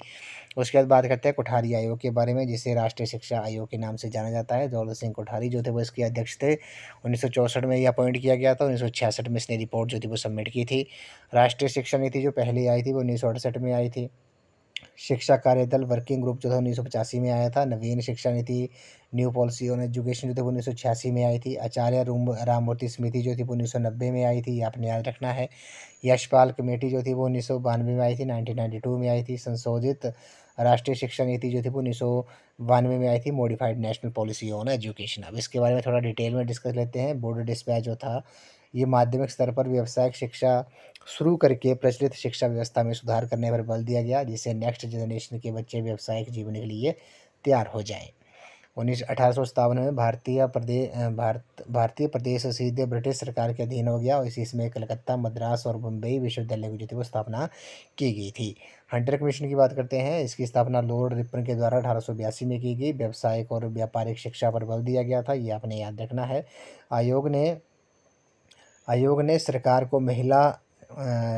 उसके बाद बात करते हैं कोठारी आयोग के बारे में, जिसे राष्ट्रीय शिक्षा आयोग के नाम से जाना जाता है। दौलत सिंह कोठारी जो थे वो इसके अध्यक्ष थे। 1964 में ये अपॉइंट किया गया था। 1966 में इसने रिपोर्ट जो थी वो सबमिट की थी। राष्ट्रीय शिक्षा नीति जो पहली आई थी वो 1968 में आई थी। शिक्षा कार्यदल वर्किंग ग्रुप जो था 1985 में आया था। नवीन शिक्षा नीति न्यू पॉलिसी ऑन एजुकेशन जो थी वो 1986 में आई थी। आचार्य राममूर्ति समिति जो थी वो 1990 में आई थी, ये आपने याद रखना है। यशपाल कमेटी जो थी वो 1992 में आई थी, 1992 में आई थी। संशोधित राष्ट्रीय शिक्षा नीति जो थी वो 1992 में आई थी, modified national policy on education. अब इसके बारे में थोड़ा डिटेल में डिस्कस लेते हैं। बोर्ड डिस्पैच जो था ये माध्यमिक स्तर पर व्यावसायिक शिक्षा शुरू करके प्रचलित शिक्षा व्यवस्था में सुधार करने पर बल दिया गया, जिससे नेक्स्ट जनरेशन के बच्चे व्यावसायिक जीवन के लिए तैयार हो जाएं। 1857 में भारतीय प्रदेश सीधे ब्रिटिश सरकार के अधीन हो गया और इसमें कलकत्ता, मद्रास और बम्बई विश्वविद्यालय की जो थी वो स्थापना की गई थी। हंटर कमीशन की बात करते हैं। इसकी स्थापना लॉर्ड रिपन के द्वारा 1882 में की गई। व्यावसायिक और व्यापारिक शिक्षा पर बल दिया गया था, ये आपने याद रखना है। आयोग ने सरकार को महिला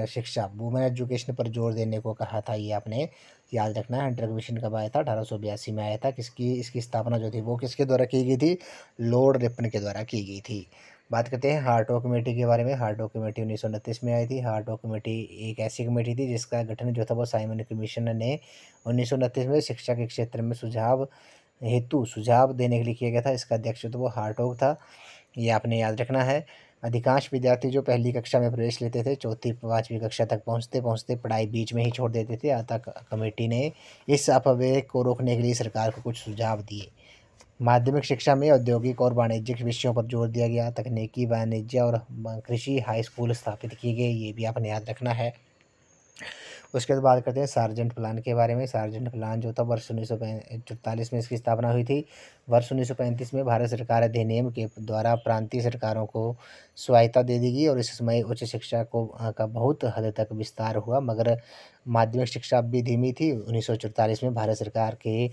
शिक्षा वुमेन एजुकेशन पर जोर देने को कहा था, ये आपने याद रखना है। हंटर कमीशन कब आया था? 1882 में आया था। इसकी स्थापना जो थी वो किसके द्वारा की गई थी? लॉर्ड रिपन के द्वारा की गई थी। बात करते हैं हार्टो कमेटी के बारे में। हार्टो कमेटी 1929 में आई थी। हार्टो कमेटी एक ऐसी कमेटी थी जिसका गठन जो था वो साइमन कमीशन ने 1929 में शिक्षा के क्षेत्र में सुझाव देने के लिए किया गया था। इसका अध्यक्ष तो वो हार्टोग था, ये आपने याद रखना है। अधिकांश विद्यार्थी जो पहली कक्षा में प्रवेश लेते थे, चौथी पाँचवीं कक्षा तक पहुंचते पहुंचते पढ़ाई बीच में ही छोड़ देते थे। अतः कमेटी ने इस अपव्यय को रोकने के लिए सरकार को कुछ सुझाव दिए। माध्यमिक शिक्षा में औद्योगिक और वाणिज्यिक विषयों पर जोर दिया गया। तकनीकी, वाणिज्य और कृषि हाई स्कूल स्थापित किए गए, ये भी आपने याद रखना है। उसके बाद बात करते हैं सार्जेंट प्लान के बारे में। सार्जेंट प्लान जो था वर्ष 1944 में इसकी स्थापना हुई थी। वर्ष 1935 में भारत सरकार अधिनियम के द्वारा प्रांतीय सरकारों को स्वायत्ता दे दी गई और इस समय उच्च शिक्षा का बहुत हद तक विस्तार हुआ, मगर माध्यमिक शिक्षा अब भी धीमी थी। 1944 में भारत सरकार के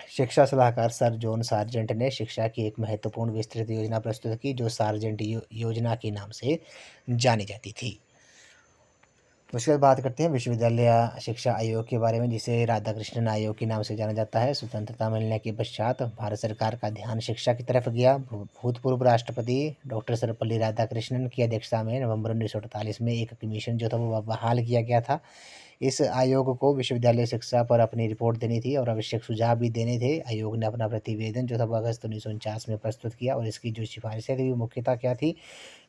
शिक्षा सलाहकार सर जॉन सार्जेंट ने शिक्षा की एक महत्वपूर्ण विस्तृत योजना प्रस्तुत की, जो सार्जेंट योजना के नाम से जानी जाती थी। उसके बाद बात करते हैं विश्वविद्यालय शिक्षा आयोग के बारे में, जिसे राधाकृष्णन आयोग के नाम से जाना जाता है। स्वतंत्रता मिलने के पश्चात भारत सरकार का ध्यान शिक्षा की तरफ गया। भूतपूर्व राष्ट्रपति डॉक्टर सर्वपल्ली राधाकृष्णन की अध्यक्षता में नवंबर 1948 में एक कमीशन जो था वो बहाल किया गया था। इस आयोग को विश्वविद्यालय शिक्षा पर अपनी रिपोर्ट देनी थी और आवश्यक सुझाव भी देने थे। आयोग ने अपना प्रतिवेदन जो था वो अगस्त 1949 में प्रस्तुत किया और इसकी जो सिफारिशें थी वो मुख्यतः क्या थी?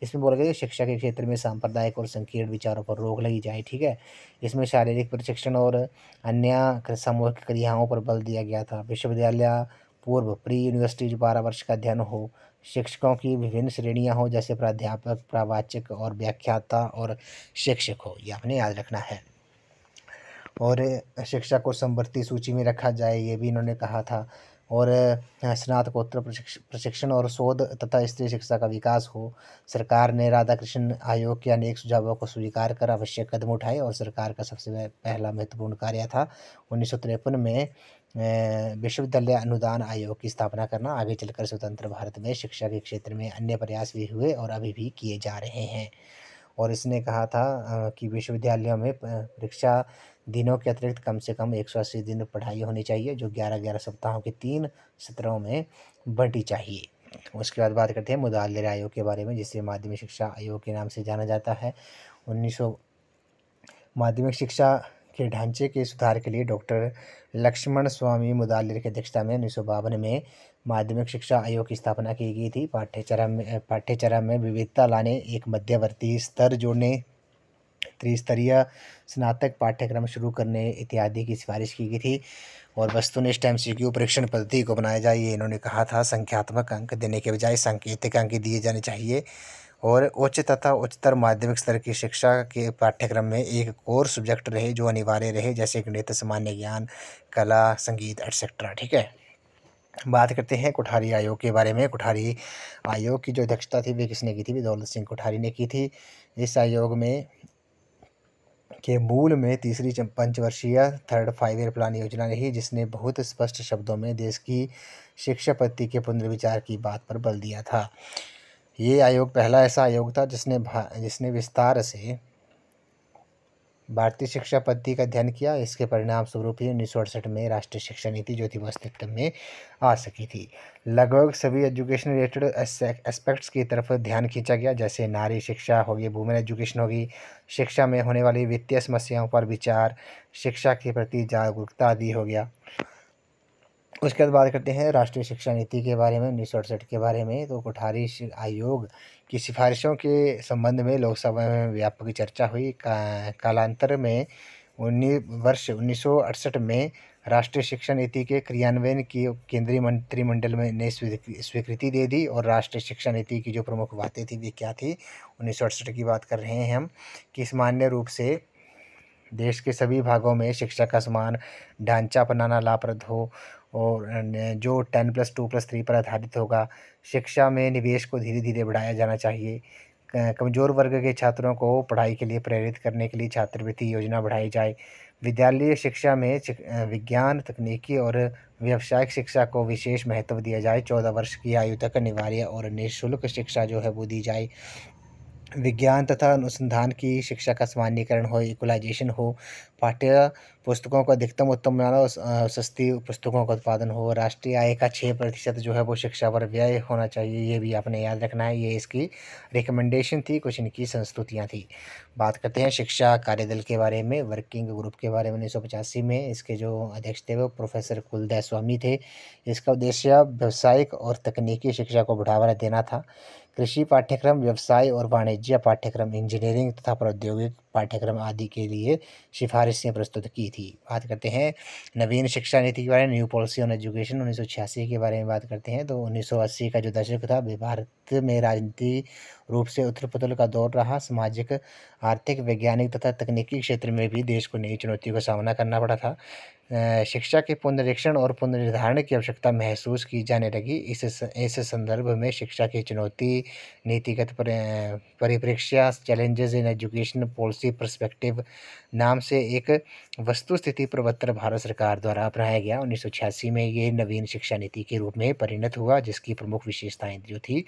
इसमें बोला गया कि शिक्षा के क्षेत्र में सांप्रदायिक और संकीर्ण विचारों पर रोक लगी जाए, ठीक है। इसमें शारीरिक प्रशिक्षण और अन्य सामूहिक क्रियाओं पर बल दिया गया था। विश्वविद्यालय पूर्व प्री यूनिवर्सिटी 12 वर्ष का अध्ययन हो। शिक्षकों की विभिन्न श्रेणियां हो, जैसे प्राध्यापक, प्रवाचक और व्याख्याता और शिक्षक हो, ये आपने याद रखना है। और शिक्षा को समवर्ती सूची में रखा जाए, ये भी इन्होंने कहा था। और स्नातकोत्तर प्रशिक्षण और शोध तथा स्त्री शिक्षा का विकास हो। सरकार ने राधाकृष्णन आयोग के अनेक सुझावों को स्वीकार कर आवश्यक कदम उठाए और सरकार का सबसे पहला महत्वपूर्ण कार्य था 1953 में विश्वविद्यालय अनुदान आयोग की स्थापना करना। आगे चलकर स्वतंत्र भारत में शिक्षा के क्षेत्र में अन्य प्रयास भी हुए और अभी भी किए जा रहे हैं। और इसने कहा था कि विश्वविद्यालयों में परीक्षा दिनों के अतिरिक्त कम से कम 180 दिन पढ़ाई होनी चाहिए, जो 11-11 सप्ताहों के 3 सत्रों में बंटी चाहिए। उसके बाद बात करते हैं मुदालिर आयोग के बारे में, जिसे माध्यमिक शिक्षा आयोग के नाम से जाना जाता है। 1900 माध्यमिक शिक्षा के ढांचे के सुधार के लिए डॉक्टर लक्ष्मण स्वामी मुदालिर की अध्यक्षता में 1952 में माध्यमिक शिक्षा आयोग की स्थापना की गई थी। पाठ्यक्रम में विविधता लाने, एक मध्यवर्ती स्तर जोड़ने, त्रिस्तरीय स्नातक पाठ्यक्रम शुरू करने इत्यादि की सिफारिश की गई थी। और वस्तुनिष्ठ MCQ परीक्षण पद्धति को बनाया जाए, ये इन्होंने कहा था। संख्यात्मक अंक देने के बजाय सांकेतिक अंक दिए जाने चाहिए। और उच्च तथा उच्चतर माध्यमिक स्तर की शिक्षा के पाठ्यक्रम में एक कोर सब्जेक्ट रहे जो अनिवार्य रहे, जैसे गणित, सामान्य ज्ञान, कला, संगीत एटसेट्रा, ठीक है। बात करते हैं कोठारी आयोग के बारे में। कोठारी आयोग की जो अध्यक्षता थी वे किसने की थी? दौलत सिंह कोठारी ने की थी। इस आयोग में के मूल में तीसरी पंचवर्षीय थर्ड 5 ईयर प्लान योजना रही, जिसने बहुत स्पष्ट शब्दों में देश की शिक्षा पद्धति के पुनर्विचार की बात पर बल दिया था। ये आयोग पहला ऐसा आयोग था जिसने विस्तार से भारतीय शिक्षा पद्धति का अध्ययन किया। इसके परिणाम स्वरूप ही 1968 में राष्ट्रीय शिक्षा नीति जो थी वो अस्तित्व में आ सकी थी। लगभग सभी एजुकेशन रिलेटेड एस्पेक्ट्स की तरफ ध्यान खींचा गया, जैसे नारी शिक्षा होगी, वुमेन एजुकेशन होगी, शिक्षा में होने वाली वित्तीय समस्याओं पर विचार, शिक्षा के प्रति जागरूकता आदि हो गया। उसके बाद बात करते हैं राष्ट्रीय शिक्षा नीति के बारे में 1968 के बारे में। तो कोठारी आयोग की सिफारिशों के संबंध में लोकसभा में व्यापक चर्चा हुई। कालांतर में वर्ष 1968 में राष्ट्रीय शिक्षा नीति के क्रियान्वयन की केंद्रीय मंत्रिमंडल ने स्वीकृति दे दी। और राष्ट्रीय शिक्षा नीति की जो प्रमुख बातें थी वे क्या थी, 1968 की बात कर रहे हैं हम, कि सामान्य रूप से देश के सभी भागों में शिक्षा का समान ढांचा अपनाना लाभप्रद हो और जो 10+2+3 पर आधारित होगा। शिक्षा में निवेश को धीरे धीरे बढ़ाया जाना चाहिए। कमज़ोर वर्ग के छात्रों को पढ़ाई के लिए प्रेरित करने के लिए छात्रवृत्ति योजना बढ़ाई जाए। विद्यालय शिक्षा में विज्ञान, तकनीकी और व्यावसायिक शिक्षा को विशेष महत्व दिया जाए। 14 वर्ष की आयु तक अनिवार्य और निःशुल्क शिक्षा जो है वो दी जाए। विज्ञान तथा अनुसंधान की शिक्षा का सामान्यीकरण हो, इक्वलाइजेशन हो। पाठ्य पुस्तकों को अधिकतम उत्तम बनाना और सस्ती पुस्तकों का उत्पादन हो। राष्ट्रीय आय का 6% जो है वो शिक्षा पर व्यय होना चाहिए, ये भी आपने याद रखना है। ये इसकी रिकमेंडेशन थी, कुछ इनकी संस्तुतियाँ थी। बात करते हैं शिक्षा कार्यदल के बारे में, वर्किंग ग्रुप के बारे में। 1985 में इसके जो अध्यक्ष थे वो प्रोफेसर कुलदय स्वामी थे। इसका उद्देश्य व्यावसायिक और तकनीकी शिक्षा को बढ़ावा देना था। कृषि पाठ्यक्रम, व्यवसाय और वाणिज्य पाठ्यक्रम, इंजीनियरिंग तथा प्रौद्योगिक पाठ्यक्रम आदि के लिए सिफारिशें प्रस्तुत की थी। बात करते हैं नवीन शिक्षा नीति के बारे में, न्यू पॉलिसी ऑन एजुकेशन 1986 के बारे में बात करते हैं। तो 1980 का जो दशक था भारत में राजनीति रूप से उथल पुथल का दौर रहा। सामाजिक, आर्थिक, वैज्ञानिक तथा तकनीकी क्षेत्र में भी देश को नई चुनौतियों का सामना करना पड़ा था। शिक्षा के पुनरीक्षण और पुनर्निर्धारण की आवश्यकता महसूस की जाने लगी। इस संदर्भ में शिक्षा की चुनौती, नीतिगत परिप्रेक्ष्य, challenges in education policy perspective नाम से एक वस्तुस्थिति प्रपत्र भारत सरकार द्वारा अपनाया गया। 1986 में ये नवीन शिक्षा नीति के रूप में परिणत हुआ, जिसकी प्रमुख विशेषताएं जो थी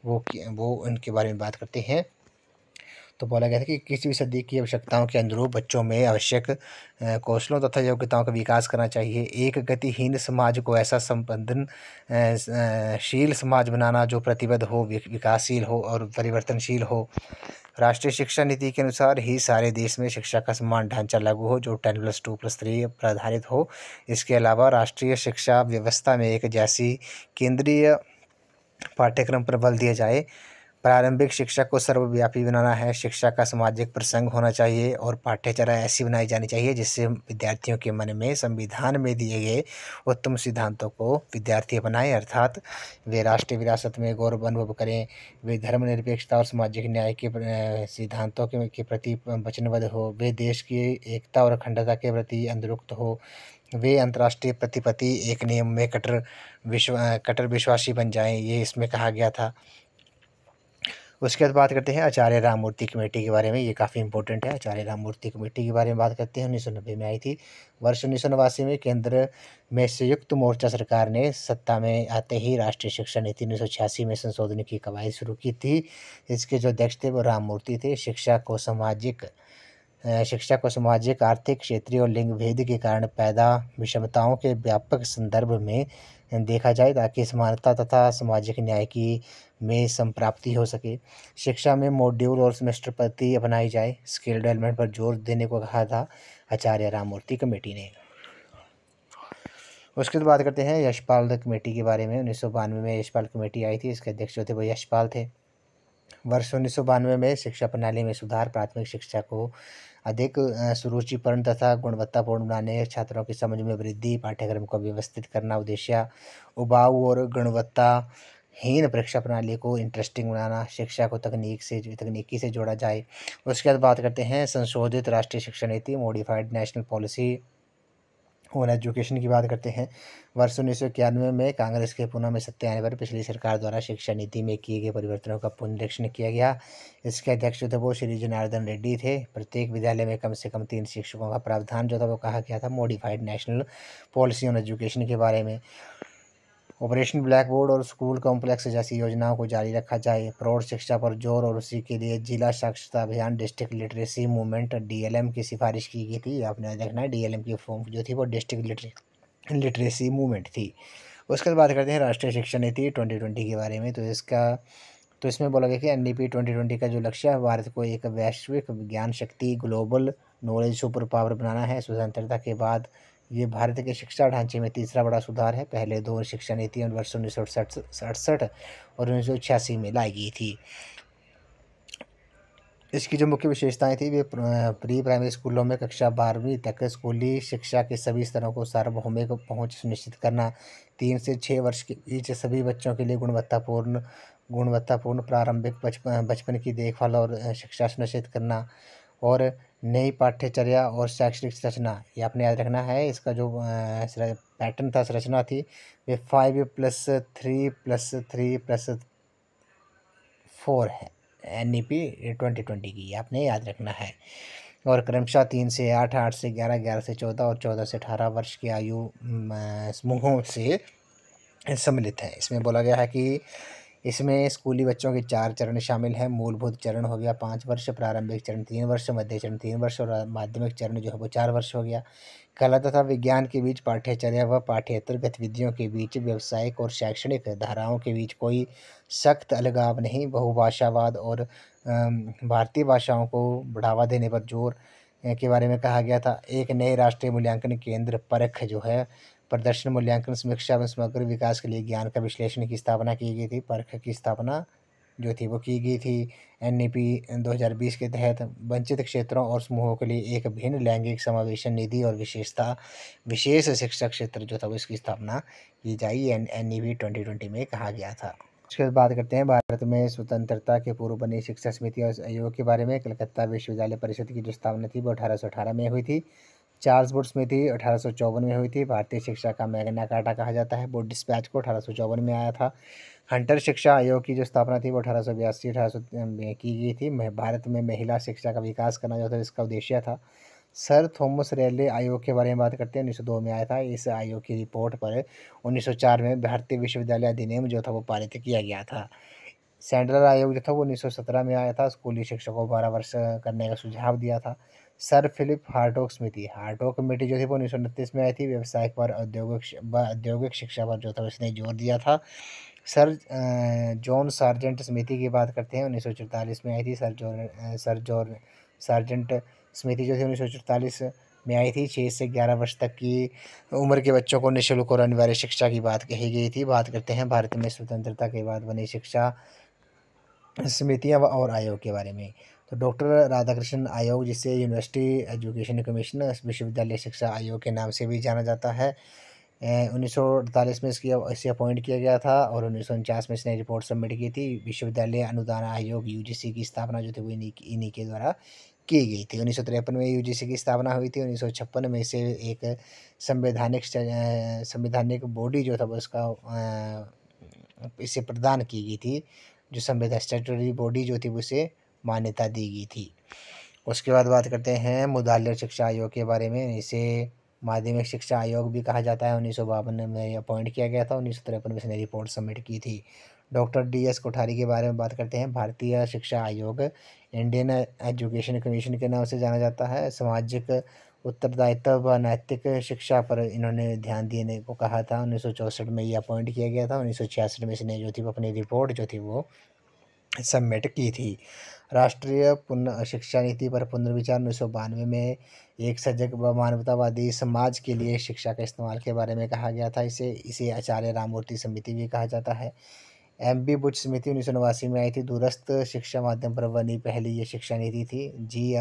वो उनके बारे में बात करते हैं। तो बोला गया था कि किसी भी सदी की आवश्यकताओं के अनुरूप बच्चों में आवश्यक कौशलों तथा योग्यताओं का विकास करना चाहिए। एक गतिहीन समाज को ऐसा शील समाज बनाना जो प्रतिबद्ध हो, विकासशील हो और परिवर्तनशील हो। राष्ट्रीय शिक्षा नीति के अनुसार ही सारे देश में शिक्षा का समान ढांचा लागू हो जो 10+2+3 पर आधारित हो। इसके अलावा राष्ट्रीय शिक्षा व्यवस्था में एक जैसी केंद्रीय पाठ्यक्रम पर बल दिया जाए। प्रारंभिक शिक्षा को सर्वव्यापी बनाना है। शिक्षा का सामाजिक प्रसंग होना चाहिए और पाठ्यचर्या ऐसी बनाई जानी चाहिए जिससे विद्यार्थियों के मन में संविधान में दिए गए उत्तम सिद्धांतों को विद्यार्थी अपनाएं, अर्थात वे राष्ट्रीय विरासत में गौरव अनुभव करें। वे धर्मनिरपेक्षता और सामाजिक न्याय के सिद्धांतों के प्रति वचनबद्ध हो। वे देश की एकता और अखंडता के प्रति अनुरक्त हो। वे अंतर्राष्ट्रीय प्रतिपत्ति एक नियम में कट्टर विश्वासी बन जाएं, ये इसमें कहा गया था। उसके बाद बात करते हैं आचार्य राममूर्ति कमेटी के बारे में। ये काफ़ी इंपॉर्टेंट है। आचार्य राममूर्ति कमेटी के बारे में बात करते हैं। 1990 में आई थी। वर्ष 1989 में केंद्र में संयुक्त मोर्चा सरकार ने सत्ता में आते ही राष्ट्रीय शिक्षा नीति 1986 में संशोधन की कवायद शुरू की थी। इसके जो अध्यक्ष थे वो राममूर्ति थे। शिक्षा को सामाजिक, आर्थिक, क्षेत्रीय और लिंग भेद के कारण पैदा विषमताओं के व्यापक संदर्भ में देखा जाए ताकि समानता तथा सामाजिक न्याय की में संप्राप्ति हो सके। शिक्षा में मॉड्यूल और सेमेस्टर पद्धति अपनाई जाए। स्किल डेवलपमेंट पर जोर देने को कहा था आचार्य राममूर्ति कमेटी ने। उसके बाद बात करते हैं यशपाल कमेटी के बारे में। 1992 में यशपाल कमेटी आई थी। इसके अध्यक्ष जो थे वो यशपाल थे। वर्ष 1992 में शिक्षा प्रणाली में सुधार, प्राथमिक शिक्षा को अधिक सुरुचिपूर्ण तथा गुणवत्तापूर्ण बनाने, छात्रों की समझ में वृद्धि, पाठ्यक्रम को व्यवस्थित करना। उद्देश्य उबाऊ और गुणवत्ताहीन परीक्षा प्रणाली को इंटरेस्टिंग बनाना। शिक्षा को तकनीकी से जोड़ा जाए। उसके बाद बात करते हैं संशोधित राष्ट्रीय शिक्षा नीति, modified national policy on education की बात करते हैं। वर्ष 1991 में कांग्रेस के पुनः में सत्ता आने पर पिछली सरकार द्वारा शिक्षा नीति में किए गए परिवर्तनों का पुनरीक्षण किया गया। इसके अध्यक्ष जो थे वो श्री जनार्दन रेड्डी थे। प्रत्येक विद्यालय में कम से कम 3 शिक्षकों का प्रावधान जो था वो कहा गया था modified national policy on education के बारे में। ऑपरेशन ब्लैक बोर्ड और स्कूल कॉम्प्लेक्स जैसी योजनाओं को जारी रखा जाए। प्रौढ़ शिक्षा पर जोर और उसी के लिए जिला साक्षरता अभियान डिस्ट्रिक्ट लिटरेसी मूवमेंट डीएलएम की सिफारिश की गई थी। आपने देखना है डीएलएम की फॉर्म जो थी वो डिस्ट्रिक्ट लिटरेसी मूवमेंट थी। उसके बाद बात करते हैं राष्ट्रीय शिक्षा नीति 2020 के बारे में। तो इसमें बोला गया कि एनईपी 2020 का जो लक्ष्य है भारत को एक वैश्विक विज्ञान शक्ति ग्लोबल नॉलेज सुपर पावर बनाना है। स्वतंत्रता के बाद ये भारत के शिक्षा ढांचे में तीसरा बड़ा सुधार है। पहले दो शिक्षा नीति वर्ष 1967 और 1986 में लाई गई थी। इसकी जो मुख्य विशेषताएं थी वे प्री प्राइमरी स्कूलों में कक्षा 12वीं तक स्कूली शिक्षा के सभी स्तरों को सार्वभौमिक पहुंच सुनिश्चित करना, 3 से 6 वर्ष के बीच सभी बच्चों के लिए गुणवत्तापूर्ण प्रारंभिक बचपन की देखभाल और शिक्षा सुनिश्चित करना, और नई पाठ्यचर्या और शैक्षणिक संरचना ये आपने याद रखना है। इसका जो पैटर्न था, संरचना थी, वे 5+3+3+4 है। एनईपी 2020 की आपने याद रखना है। और क्रमशः 3 से 8, 8 से 11, 11 से 14 और 14 से 18 वर्ष की आयु समूहों से सम्मिलित है। इसमें बोला गया है कि इसमें स्कूली बच्चों के 4 चरण शामिल हैं। मूलभूत चरण हो गया 5 वर्ष, प्रारंभिक चरण 3 वर्ष, मध्य चरण 3 वर्ष और माध्यमिक चरण जो है वो 4 वर्ष हो गया। कला तथा विज्ञान के बीच पाठ्यचर्या व पाठ्येतर गतिविधियों के बीच व्यावसायिक और शैक्षणिक धाराओं के बीच कोई सख्त अलगाव नहीं। बहुभाषावाद और भारतीय भाषाओं को बढ़ावा देने पर जोर के बारे में कहा गया था। एक नए राष्ट्रीय मूल्यांकन केंद्र परख जो है प्रदर्शन मूल्यांकन समीक्षा व समग्र विकास के लिए ज्ञान का विश्लेषण की स्थापना की गई थी। परख की स्थापना जो थी वो की गई थी। एनईपी 2020 के तहत वंचित क्षेत्रों और समूहों के लिए एक भिन्न लैंगिक समावेशन निधि और विशेष शिक्षा क्षेत्र जो था वो इसकी स्थापना की जाए, एनईपी 2020 में कहा गया था। उसके बाद बात करते हैं भारत में स्वतंत्रता के पूर्व बनी शिक्षा समिति और आयोग के बारे में। कलकत्ता विश्वविद्यालय परिषद की जो स्थापना थी वो 1818 में हुई थी। चार्ल्स वुड समिति 1854 में हुई थी। भारतीय शिक्षा का मैग्ना कार्टा कहा जाता है। वुड डिस्पैच को 1854 में आया था। हंटर शिक्षा आयोग की जो स्थापना थी वो 1882 में की गई थी। भारत में महिला शिक्षा का विकास करना जो था इसका उद्देश्य था। सर थॉमस रेले आयोग के बारे में बात करते हैं, 1902 में आया था। इस आयोग की रिपोर्ट पर 1904 में भारतीय विश्वविद्यालय अधिनियम जो था वो पारित किया गया था। सेंट्रल आयोग जो था वो 1917 में आया था। स्कूली शिक्षा को 12 वर्ष करने का सुझाव दिया था। सर फिलिप हार्टोग समिति, हार्टोग कमेटी जो थी वो 1929 में आई थी। व्यवसायिक पर औद्योगिक शिक्षा पर जो था उसने जोर दिया था। सर जॉन सार्जेंट समिति की बात करते हैं, 1944 में आई थी। सर जॉन सार्जेंट समिति जो थी 1944 में आई थी। 6 से 11 वर्ष तक की उम्र के बच्चों को निःशुल्क और अनिवार्य शिक्षा की बात कही गई थी। बात करते हैं भारत में स्वतंत्रता के बाद बनी शिक्षा समितियां और आयोग के बारे में। तो डॉक्टर राधाकृष्णन आयोग, जिसे यूनिवर्सिटी एजुकेशन कमीशन विश्वविद्यालय शिक्षा आयोग के नाम से भी जाना जाता है, 1948 में इसे अपॉइंट किया गया था और 1949 में इसने रिपोर्ट सबमिट की थी। विश्वविद्यालय अनुदान आयोग यूजीसी की स्थापना जो थी वो इन्हीं के द्वारा की गई थी। 1953 में यूजीसी की स्थापना हुई थी। 1956 में इसे एक संवैधानिक बॉडी जो था वो इसका इसे प्रदान की गई थी। जो संविधान स्टैट्यूटरी बॉडी जो थी उसे मान्यता दी गई थी। उसके बाद बात करते हैं मुदाल्य शिक्षा आयोग के बारे में। इसे माध्यमिक शिक्षा आयोग भी कहा जाता है। 1952 में अपॉइंट किया गया था। 1953 में इसने रिपोर्ट सबमिट की थी। डॉक्टर DS कोठारी के बारे में बात करते हैं। भारतीय शिक्षा आयोग इंडियन एजुकेशन कमीशन के नाम से जाना जाता है। सामाजिक उत्तरदायित्व व नैतिक शिक्षा पर इन्होंने ध्यान देने को कहा था। 1964 में ये अपॉइंट किया गया था। 1966 में इसने जो थी वो अपनी रिपोर्ट जो थी वो सबमिट की थी। राष्ट्रीय शिक्षा नीति पर पुनर्विचार 1992 में एक सजग व मानवतावादी समाज के लिए शिक्षा के इस्तेमाल के बारे में कहा गया था। इसे आचार्य राममूर्ति समिति भी कहा जाता है। MB बुच समिति 1989 में आई थी। दूरस्थ शिक्षा माध्यम पर बनी पहली ये शिक्षा नीति थी।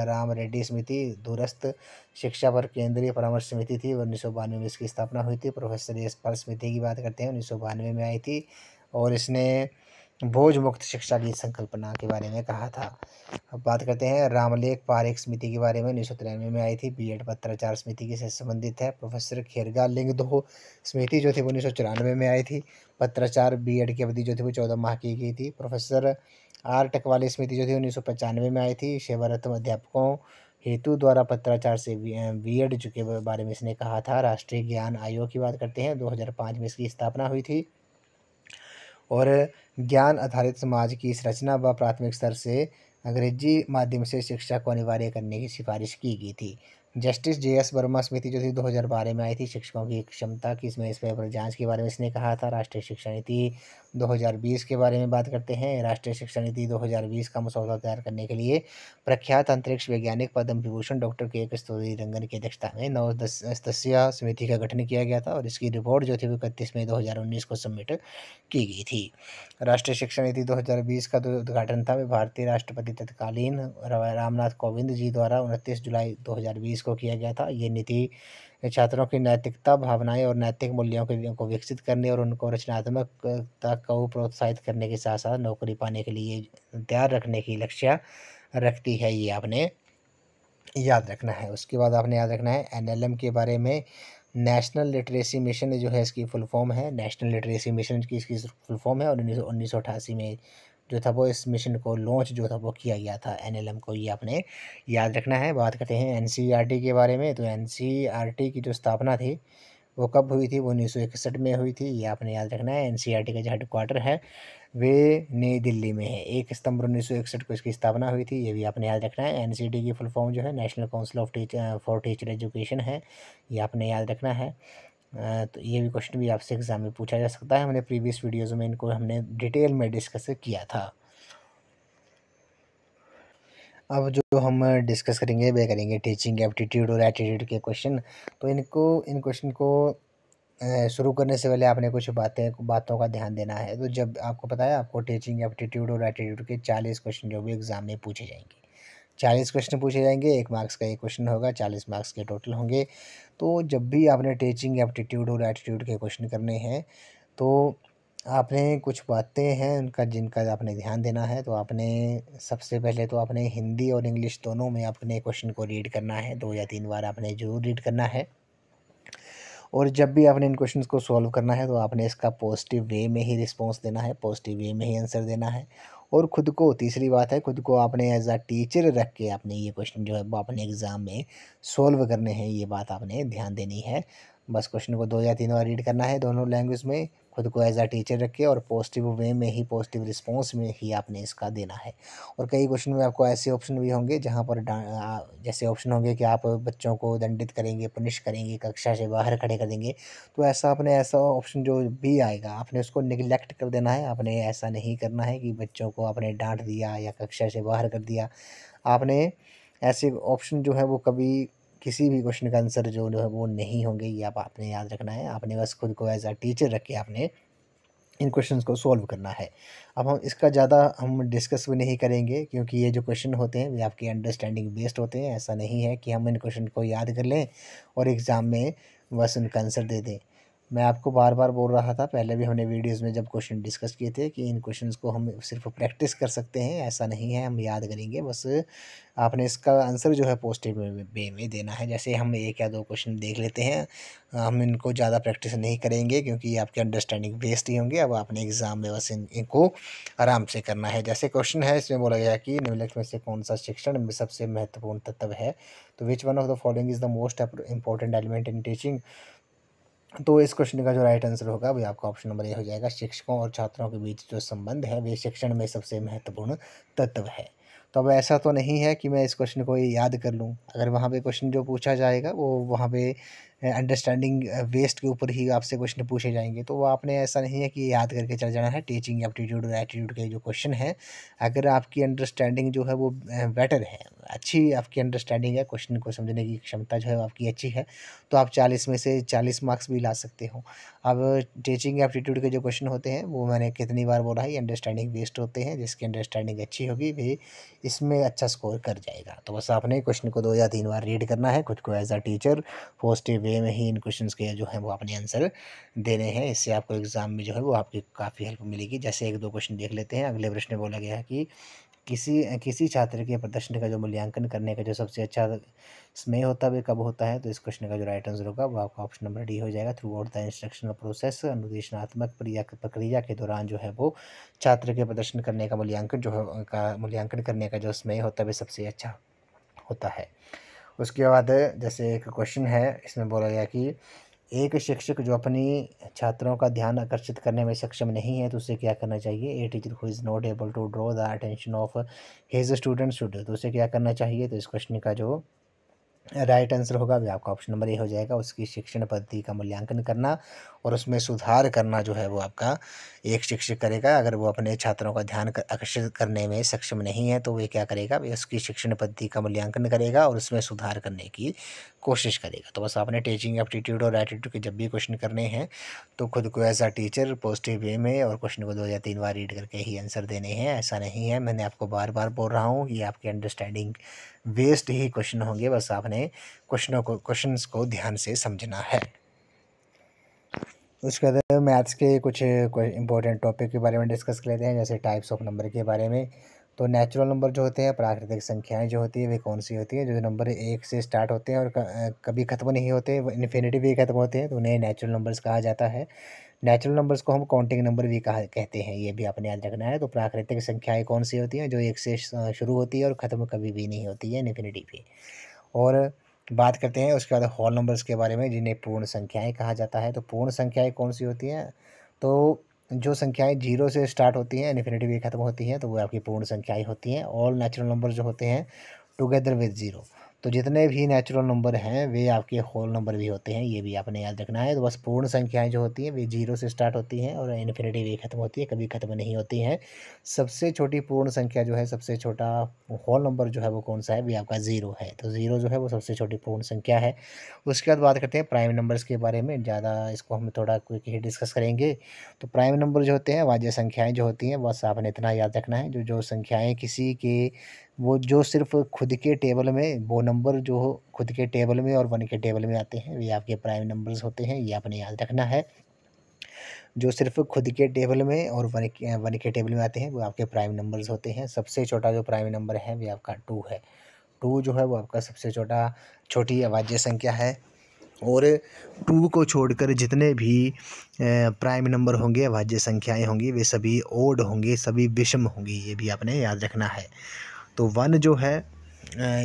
राम रेड्डी समिति दूरस्थ शिक्षा पर केंद्रीय परामर्श समिति थी। 1992 में इसकी स्थापना हुई थी। प्रोफेसर एस पाल समिति की बात करते हैं, 1992 में आई थी और इसने बोझ मुक्त शिक्षा की संकल्पना के बारे में कहा था। अब बात करते हैं रामलेख पारेख समिति के बारे में। 1993 में आई थी। बीएड पत्राचार समिति से संबंधित है। प्रोफेसर खेरगा लिंगदोह समिति जो थी 1994 में आई थी। पत्राचार बीएड की अवधि जो थी वो 14 माह की गई थी। प्रोफेसर R टकवाली समिति जो थी 1995 में आई थी। सेवारत अध्यापकों हेतु द्वारा पत्राचार से बीएड के बारे में इसने कहा था। राष्ट्रीय ज्ञान आयोग की बात करते हैं, 2005 में इसकी स्थापना हुई थी। और ज्ञान आधारित समाज की संरचना व प्राथमिक स्तर से अंग्रेजी माध्यम से शिक्षा को अनिवार्य करने की सिफारिश की गई थी। Justice JS. वर्मा समिति जो थी 2012 में आई थी, शिक्षकों की क्षमता की इसमें इस पेपर जांच के बारे में इसने कहा था। राष्ट्रीय शिक्षा नीति 2020 के बारे में बात करते हैं। राष्ट्रीय शिक्षा नीति 2020 का मसौदा तैयार करने के लिए प्रख्यात अंतरिक्ष वैज्ञानिक पद्म विभूषण डॉक्टर के कस्तूरीरंगन की अध्यक्षता में 9 सदस्यीय समिति का गठन किया गया था और इसकी रिपोर्ट जो थी वो 31 मई 2019 को सबमिट की गई थी। राष्ट्रीय शिक्षा नीति 2020 का जो उद्घाटन था वह भारतीय राष्ट्रपति तत्कालीन रामनाथ कोविंद जी द्वारा 29 जुलाई 2020 को किया गया था। ये नीति छात्रों की नैतिकता, भावनाएं और नैतिक मूल्यों को विकसित करने और उनको रचनात्मकता को प्रोत्साहित करने के साथ साथ नौकरी पाने के लिए तैयार रखने की लक्ष्य रखती है। ये आपने याद रखना है। उसके बाद आपने याद रखना है एनएलएम के बारे में। नेशनल लिटरेसी मिशन जो है इसकी फुल फॉर्म है। नेशनल लिटरेसी मिशन की इसकी फुल फॉर्म है और 1988 में जो था वो इस मिशन को लॉन्च जो था वो किया गया था एनएलएम को। ये आपने याद रखना है। बात करते हैं एनसीईआरटी के बारे में। तो एनसीईआरटी की जो स्थापना थी वो कब हुई थी? वो 1961 में हुई थी। ये आपने याद रखना है। एनसीईआरटी का जो हेडक्वार्टर है वे नई दिल्ली में है। 1 सितंबर 1961 को इसकी स्थापना हुई थी। ये भी आपने याद रखना है। एनसीटी की फुल फॉर्म जो है national council of for teacher education है। ये आपने याद रखना है। तो ये भी क्वेश्चन भी आपसे एग्जाम में पूछा जा सकता है। हमने प्रीवियस वीडियोज़ में इनको हमने डिटेल में डिस्कस किया था। अब जो हम डिस्कस करेंगे वे करेंगे टीचिंग एप्टीट्यूड और एटीट्यूड के क्वेश्चन। तो इन क्वेश्चन को शुरू करने से पहले आपने कुछ बातों का ध्यान देना है। तो जब आपको पता है आपको टीचिंग एप्टीट्यूड और एटीट्यूड के 40 क्वेश्चन जो भी एग्जाम में पूछे जाएंगे। 40 क्वेश्चन पूछे जाएंगे, 1 मार्क्स का एक क्वेश्चन होगा, 40 मार्क्स के टोटल होंगे। तो जब भी आपने टीचिंग एप्टीट्यूड और एटीट्यूड के क्वेश्चन करने हैं तो आपने कुछ बातें हैं उनका जिनका आपने ध्यान देना है। तो आपने सबसे पहले तो आपने हिंदी और इंग्लिश दोनों में अपने क्वेश्चन को रीड करना है। 2 या 3 बार आपने ज़रूर रीड करना है। और जब भी आपने इन क्वेश्चंस को सॉल्व करना है तो आपने इसका पॉजिटिव वे में ही रिस्पॉन्स देना है, पॉजिटिव वे में ही आंसर देना है। और खुद को, तीसरी बात है, खुद को आपने एज अ टीचर रख के आपने ये क्वेश्चन जो है वो अपने एग्ज़ाम में सॉल्व करने हैं। ये बात आपने ध्यान देनी है। बस क्वेश्चन को 2 या 3 बार रीड करना है दोनों लैंग्वेज में, खुद को एज अ टीचर रख के और पॉजिटिव वे में ही, पॉजिटिव रिस्पॉन्स में ही आपने इसका देना है। और कई क्वेश्चन में आपको ऐसे ऑप्शन भी होंगे जहाँ पर जैसे ऑप्शन होंगे कि आप बच्चों को दंडित करेंगे, पनिश करेंगे, कक्षा से बाहर खड़े कर देंगे। तो ऐसा ऑप्शन जो भी आएगा आपने उसको निगलेक्ट कर देना है। आपने ऐसा नहीं करना है कि बच्चों को आपने डांट दिया या कक्षा से बाहर कर दिया। आपने ऐसे ऑप्शन जो है वो कभी किसी भी क्वेश्चन का आंसर जो है वो नहीं होंगे। ये आपने याद रखना है। आपने बस खुद को एज अ टीचर रख के आपने इन क्वेश्चंस को सॉल्व करना है। अब हम इसका ज़्यादा हम डिस्कस भी नहीं करेंगे क्योंकि ये जो क्वेश्चन होते हैं वे आपकी अंडरस्टैंडिंग बेस्ड होते हैं। ऐसा नहीं है कि हम इन क्वेश्चन को याद कर लें और एग्ज़ाम में बस उनका आंसर दे दें। मैं आपको बार बार बोल रहा था पहले भी हमने वीडियोज़ में जब क्वेश्चन डिस्कस किए थे कि इन क्वेश्चंस को हम सिर्फ प्रैक्टिस कर सकते हैं, ऐसा नहीं है हम याद करेंगे। बस आपने इसका आंसर जो है पॉजिटिव वे में देना है। जैसे हम 1 या 2 क्वेश्चन देख लेते हैं, हम इनको ज़्यादा प्रैक्टिस नहीं करेंगे क्योंकि ये आपके अंडरस्टैंडिंग बेस्ड ही होंगे। अब आपने एग्ज़ाम में बस इनको आराम से करना है। जैसे क्वेश्चन है इसमें बोला गया कि निम्नलिखित में से कौन सा शिक्षण में सबसे महत्वपूर्ण तत्व है? तो which one of the following is the most important element in teaching? तो इस क्वेश्चन का जो राइट आंसर होगा वो आपका ऑप्शन नंबर ए हो जाएगा। शिक्षकों और छात्रों के बीच जो संबंध है वे शिक्षण में सबसे महत्वपूर्ण तत्व है। तो अब ऐसा तो नहीं है कि मैं इस क्वेश्चन को याद कर लूँ। अगर वहाँ पे क्वेश्चन जो पूछा जाएगा वो वहाँ पे अंडरस्टैंडिंग बेस्ड के ऊपर ही आपसे क्वेश्चन पूछे जाएंगे। तो वो आपने ऐसा नहीं है कि याद करके चल जाना है। टीचिंग एप्टीट्यूड और एटीट्यूड के जो क्वेश्चन है, अगर आपकी अंडरस्टैंडिंग जो है वो बेटर है, अच्छी आपकी अंडरस्टैंडिंग है, क्वेश्चन को समझने की क्षमता जो है आपकी अच्छी है, तो आप 40 में से 40 मार्क्स भी ला सकते हो। अब टीचिंग एप्टीट्यूड के जो क्वेश्चन होते हैं वो मैंने कितनी बार बोला है, अंडरस्टैंडिंग बेस्ड होते हैं। जिसकी अंडरस्टैंडिंग अच्छी होगी वे इसमें अच्छा स्कोर कर जाएगा। तो बस आपने क्वेश्चन को 2 या 3 बार रीड करना है, खुद को as a teacher positive way में ही इन क्वेश्चंस के जो है वो अपने आंसर देने हैं। इससे आपको एग्जाम में जो है वो आपकी काफ़ी हेल्प मिलेगी। जैसे 1-2 क्वेश्चन देख लेते हैं। अगले प्रश्न में बोला गया है कि किसी छात्र के प्रदर्शन का जो मूल्यांकन करने का जो सबसे अच्छा समय होता है, वे कब होता है? तो इस क्वेश्चन का जो राइट आंसर होगा वो आपका ऑप्शन नंबर डी हो जाएगा। Throughout the instructional process, अनुदेशनात्मक प्रक्रिया के दौरान जो है वो छात्र के प्रदर्शन करने का मूल्यांकन जो है उनका मूल्यांकन करने का जो समय होता है वह सबसे अच्छा होता है। उसके बाद जैसे एक क्वेश्चन है, इसमें बोला गया कि एक शिक्षक जो अपनी छात्रों का ध्यान आकर्षित करने में सक्षम नहीं है तो उसे क्या करना चाहिए। A teacher who is not able to draw the attention of his student should, तो उसे क्या करना चाहिए। तो इस क्वेश्चन का जो राइट आंसर होगा वो आपका ऑप्शन नंबर ए हो जाएगा। उसकी शिक्षण पद्धति का मूल्यांकन करना और उसमें सुधार करना जो है वो आपका एक शिक्षक करेगा। अगर वो अपने छात्रों का ध्यान आकर्षित करने में सक्षम नहीं है तो वे क्या करेगा, वे उसकी शिक्षण पद्धति का मूल्यांकन करेगा और उसमें सुधार करने की कोशिश करेगा। तो बस आपने टीचिंग एप्टीट्यूड और एटीट्यूड के जब भी क्वेश्चन करने हैं तो खुद को as a teacher positive way में और क्वेश्चन को 2 या 3 बार रीड करके ही आंसर देने हैं। ऐसा नहीं है, मैंने आपको बार बार बोल रहा हूँ, ये आपकी अंडरस्टैंडिंग बेस्ड ही क्वेश्चन होंगे। बस आपने क्वेश्चंस को ध्यान से समझना है। उसके बाद मैथ्स के कुछ इंपॉर्टेंट टॉपिक के बारे में डिस्कस कर लेते हैं, जैसे टाइप्स ऑफ नंबर के बारे में। तो नेचुरल नंबर जो होते हैं, प्राकृतिक संख्याएं जो होती है, वे कौन सी होती है। जो नंबर 1 से स्टार्ट होते हैं और कभी ख़त्म नहीं होते, इन्फिनिटी भी ख़त्म होते हैं, तो उन्हें नेचुरल नंबर्स कहा जाता है। नेचुरल नंबर्स को हम काउंटिंग नंबर भी कहते हैं, ये भी आपने याद रखना है। तो प्राकृतिक संख्याएं कौन सी होती हैं, जो 1 से शुरू होती है और ख़त्म कभी भी नहीं होती है, इन्फिनिटी पे। और बात करते हैं उसके बाद होल नंबर्स के बारे में, जिन्हें पूर्ण संख्याएं कहा जाता है। तो पूर्ण संख्याएं कौन सी होती हैं, तो जो संख्याएं 0 से स्टार्ट होती हैं, इन्फिनिटी भी खत्म होती हैं, तो वो आपकी पूर्ण संख्याएं होती हैं। ऑल नेचुरल नंबर जो होते हैं टुगेदर विद 0, तो जितने भी नेचुरल नंबर हैं वे आपके होल नंबर भी होते हैं, ये भी आपने याद रखना है। तो बस पूर्ण संख्याएं जो होती हैं वे 0 से स्टार्ट होती हैं और इन्फिनिटी भी खत्म होती है, कभी खत्म नहीं होती हैं। सबसे छोटी पूर्ण संख्या जो है, सबसे छोटा होल नंबर जो है वो कौन सा है, वे आपका 0 है। तो 0 जो है वो सबसे छोटी पूर्ण संख्या है। उसके बाद बात करते हैं प्राइम नंबर्स के बारे में, ज़्यादा इसको हम थोड़ा क्विक ही डिस्कस करेंगे। तो प्राइम नंबर जो होते हैं, वाजिब संख्याएं जो होती हैं, बस आपने इतना याद रखना है, जो संख्याएं किसी के वो जो सिर्फ खुद के टेबल में, वो नंबर जो खुद के टेबल में और 1 के टेबल में आते हैं, वे आपके प्राइम नंबर्स होते हैं, ये आपने याद रखना है। जो सिर्फ खुद के टेबल में और 1 के टेबल में आते हैं, वो आपके प्राइम नंबर्स होते हैं। सबसे छोटा जो प्राइम नंबर है वो आपका 2 है। 2 जो है वो आपका सबसे छोटी अवाज्य संख्या है। और 2 को छोड़कर जितने भी प्राइम नंबर होंगे, अभाज्य संख्याएं होंगी, वे सभी ओड होंगे, सभी विषम होंगी, ये भी आपने याद रखना है। तो 1 जो है,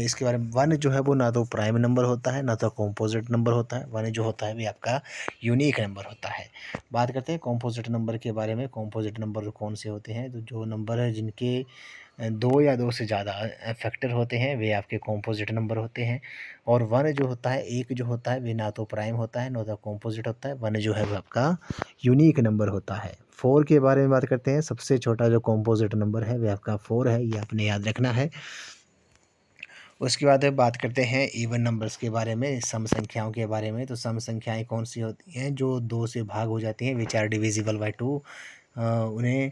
इसके बारे में 1 जो है वो ना तो प्राइम नंबर होता है ना तो कॉम्पोजिट नंबर होता है। 1 जो होता है वो आपका यूनिक नंबर होता है। बात करते हैं कॉम्पोजिट नंबर के बारे में। कॉम्पोजिट नंबर कौन से होते हैं, तो जो नंबर है जिनके 2 या 2 से ज़्यादा फैक्टर होते हैं, वे आपके कॉम्पोजिट नंबर होते हैं। और 1 जो होता है, 1 जो होता है, वे ना तो प्राइम होता है ना तो कॉम्पोजिट होता है। 1 जो है वो आपका यूनिक नंबर होता है। 4 के बारे में बात करते हैं। सबसे छोटा जो कॉम्पोजिट नंबर है वो आपका 4 है, ये आपने याद रखना है। उसके बाद बात करते हैं इवन नंबर्स के बारे में, सम संख्याओं के बारे में। तो सम संख्याएं कौन सी होती हैं, जो 2 से भाग हो जाती हैं, विच आर डिविजिबल बाय 2, उन्हें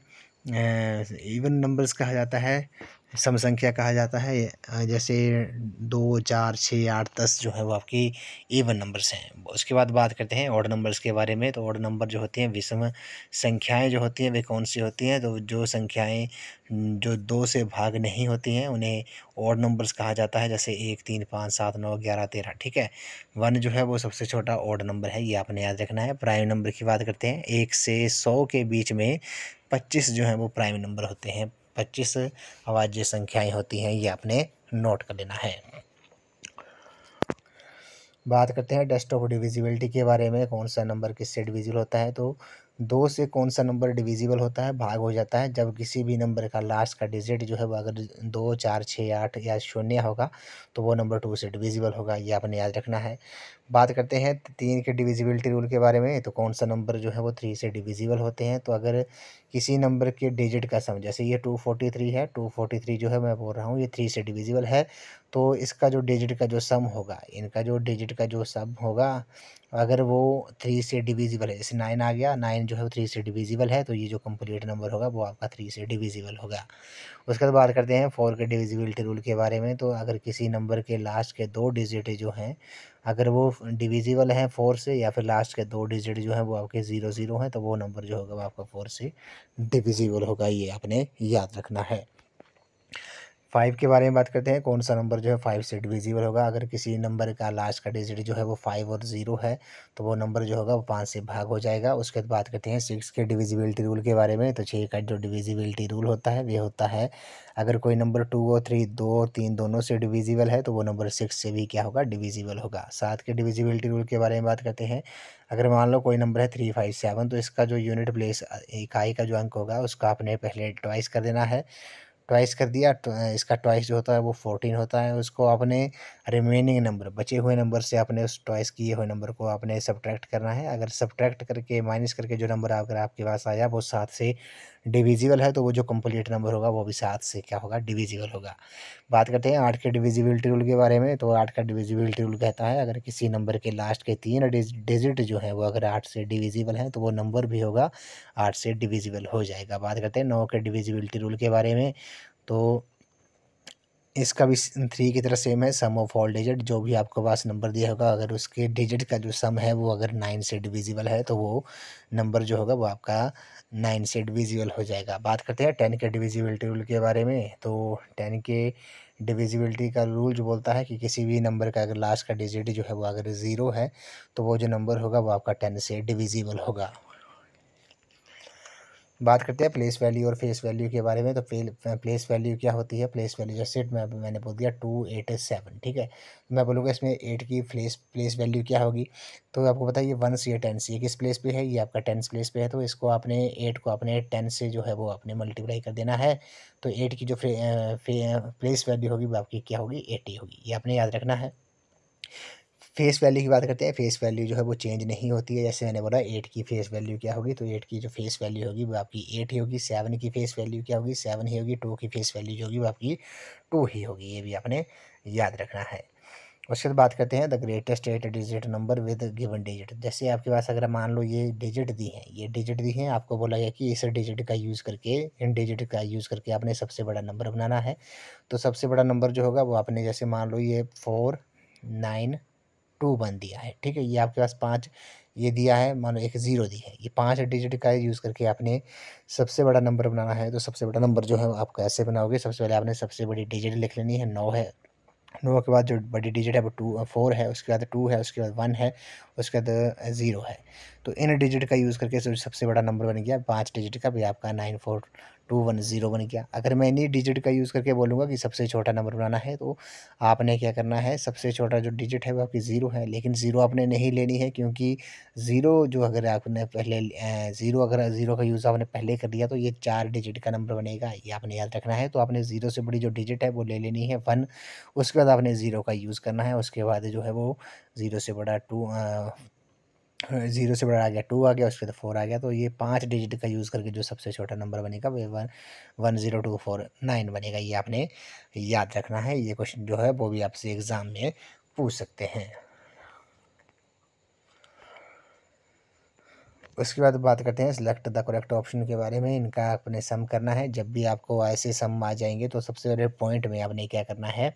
इवन नंबर्स कहा जाता है, सम संख्या कहा जाता है। जैसे 2, 4, 6, 8, 10 जो है वो आपकी इवन नंबर्स हैं। उसके बाद बात करते हैं ऑड नंबर्स के बारे में। तो ऑड नंबर जो होती हैं, विषम संख्याएं जो होती हैं, वे कौन सी होती हैं, तो जो संख्याएं जो 2 से भाग नहीं होती हैं, उन्हें ऑड नंबर्स कहा जाता है। जैसे 1, 3, 5, 7, 9, 11, 13, ठीक है। 1 जो है वो सबसे छोटा ऑड नंबर है, ये आपने याद रखना है। प्राइम नंबर की बात करते हैं। 1 से 100 के बीच में 25 जो है वो प्राइम नंबर होते हैं। 25 अवाज्य संख्याएं होती हैं, ये आपने नोट कर लेना है। बात करते हैं टेस्ट ऑफ डिविजिबिलिटी के बारे में। कौन सा नंबर किससे डिविजिबल होता है, तो 2 से कौन सा नंबर डिविजिबल होता है, भाग हो जाता है, जब किसी भी नंबर का लास्ट का डिजिट जो है वो अगर 2, 4, 6, 8 या 0 होगा तो वो नंबर 2 से डिविजिबल होगा, ये आपने याद रखना है। बात करते हैं 3 के डिविजिबिलिटी रूल के बारे में। तो कौन सा नंबर जो है वो 3 से डिविजिबल होते हैं, तो अगर किसी नंबर के डिजिट का सम, जैसे ये 243 है, 243 जो है मैं बोल रहा हूँ ये 3 से डिविजिबल है, तो इसका जो डिजिट का जो सम होगा, इनका जो डिजिट का जो सम होगा, अगर वो 3 से डिविजिबल है, जैसे 9 आ गया, 9 जो है वो 3 से डिविजिबल है, तो ये जो कंप्लीट नंबर होगा वो आपका 3 से डिविजिबल होगा। उसके बाद बात करते हैं 4 के डिविजिबिलिटी रूल के बारे में। तो अगर किसी नंबर के लास्ट के 2 डिजिट जो हैं, अगर वो डिविजिबल हैं 4 से, या फिर लास्ट के 2 डिजिट जो हैं वो आपके 0 0 हैं, तो वो नंबर जो होगा वो आपका 4 से डिविजिबल होगा, ये आपने याद रखना है। 5 के बारे में बात करते हैं, कौन सा नंबर जो है 5 से डिविजिबल होगा। अगर किसी नंबर का लास्ट का डिजिट जो है वो 5 और 0 है तो वो नंबर जो होगा वो 5 से भाग हो जाएगा। उसके बाद बात करते हैं 6 के डिविजिबिलिटी रूल के बारे में। तो 6 का जो डिविजिबिलिटी रूल होता है वो होता है, अगर कोई नंबर 2 और 3, 2 और 3 दोनों से डिविजिबल है तो वो नंबर 6 से भी क्या होगा, डिविजिबल होगा। 7 के डिविजिबिलिटी रूल के बारे में बात करते हैं। अगर मान लो कोई नंबर है 3, 5, 7, तो इसका जो यूनिट प्लेस इकाई का जो अंक होगा उसका आपने पहले ट्वाइस कर देना है। ट्वाइस कर दिया तो इसका ट्वाइस जो होता है वो 14 होता है। उसको आपने रिमेनिंग नंबर, बचे हुए नंबर से अपने उस ट्वाइस किए हुए नंबर को आपने सब्ट्रैक्ट करना है। अगर सब्ट्रैक्ट करके माइनस करके जो नंबर अगर आपके पास आया वो 7 से डिविजिबल है तो वो जो कंप्लीट नंबर होगा वो भी 7 से क्या होगा, डिविजिबल होगा। बात करते हैं 8 के डिविजिबिलिटी रूल के बारे में। तो 8 का डिविजिबिलिटी रूल कहता है, अगर किसी नंबर के लास्ट के 3 डिजिट जो है वो अगर 8 से डिविजिबल हैं तो वो नंबर भी होगा 8 से डिविजिबल हो जाएगा। बात करते हैं 9 के डिविजिबिलिटी रूल के बारे में। तो इसका भी 3 की तरह सेम है, सम ऑफ ऑल डिजिट। जो भी आपके पास नंबर दिया होगा अगर उसके डिजिट का जो सम है वो अगर 9 से डिविजिबल है तो वो नंबर जो होगा वो आपका 9 से डिविजिबल हो जाएगा। बात करते हैं 10 के डिविजिबिलिटी रूल के बारे में। तो 10 के डिविजिबिलिटी का रूल जो बोलता है कि किसी भी नंबर का अगर लास्ट का डिजिट जो है वो अगर 0 है तो वो जो नंबर होगा वो आपका 10 से डिविजिबल होगा। बात करते हैं प्लेस वैल्यू और फेस वैल्यू के बारे में। तो प्लेस वैल्यू क्या होती है, प्लेस वैल्यू जैसे मैंने बोल दिया 2, 8, 7, ठीक है। मैं बोलूँगा इसमें 8 की प्लेस वैल्यू क्या होगी। तो आपको पता है ये 1 से 10 से, ये किस प्लेस पे है, ये आपका 10 प्लेस पे है। तो इसको आपने 8 को अपने 10 से जो है वो अपने मल्टीप्लाई कर देना है। तो 8 की जो प्लेस वैल्यू होगी वो आपकी क्या होगी, 80 होगी। ये आपने याद रखना है। फेस वैल्यू की बात करते हैं। फेस वैल्यू जो है वो चेंज नहीं होती है। जैसे मैंने बोला 8 की फेस वैल्यू क्या होगी, तो 8 की जो फेस वैल्यू होगी वो आपकी 8 ही होगी। 7 की फेस वैल्यू क्या होगी, 7 ही होगी। 2 की फेस वैल्यू जो होगी वो आपकी 2 ही होगी। ये भी आपने याद रखना है। उसके बाद बात करते हैं the greatest 8 digit number with given digit. जैसे आपके पास अगर मान लो ये डिजिट दी है, ये डिजिट दी है, आपको बोला गया कि इस डिजिट का यूज़ करके, इन डिजिट का यूज़ करके आपने सबसे बड़ा नंबर बनाना है। तो सबसे बड़ा नंबर जो होगा वो आपने, जैसे मान लो ये 4, 9, 2 1 दिया है, ठीक है। ये आपके पास 5 ये दिया है, मानो एक 0 दी है। ये 5 डिजिट का यूज़ करके आपने सबसे बड़ा नंबर बनाना है। तो सबसे बड़ा नंबर जो है आप कैसे बनाओगे, सबसे पहले आपने सबसे बड़ी डिजिट लिख लेनी है, 9 है। 9 के बाद जो बड़ी डिजिट है वो 4 है, उसके बाद 2 है, उसके बाद 1 है, उसके बाद 0 है। तो इन डिजिट का यूज़ करके जो सबसे बड़ा नंबर बन गया 5 डिजिट का भी आपका 94210 बन गया। अगर मैं इन्हीं डिजिट का यूज़ करके बोलूँगा कि सबसे छोटा नंबर बनाना है तो आपने क्या करना है, सबसे छोटा जो डिजिट है वो आपकी 0 है। लेकिन 0 आपने नहीं लेनी है, क्योंकि 0 जो अगर आपने पहले 0 अगर 0 का यूज़ आपने पहले कर दिया तो ये 4 डिजिट का नंबर बनेगा, ये आपने याद रखना है। तो आपने 0 से बड़ी जो डिजिट है वो ले लेनी है 1। उसके बाद आपने 0 का यूज़ करना है। उसके बाद जो है वो 0 से बड़ा 0 से बड़ा आ गया 2 आ गया, उसके बाद 4 आ गया। तो ये 5 डिजिट का यूज़ करके जो सबसे छोटा नंबर बनेगा वो 10249 बनेगा। ये आपने याद रखना है। ये क्वेश्चन जो है वो भी आपसे एग्ज़ाम में पूछ सकते हैं। उसके बाद बात करते हैं सिलेक्ट द करेक्ट ऑप्शन के बारे में। इनका आपने सम करना है। जब भी आपको ऐसे सम आ जाएंगे तो सबसे पहले पॉइंट में आपने क्या करना है,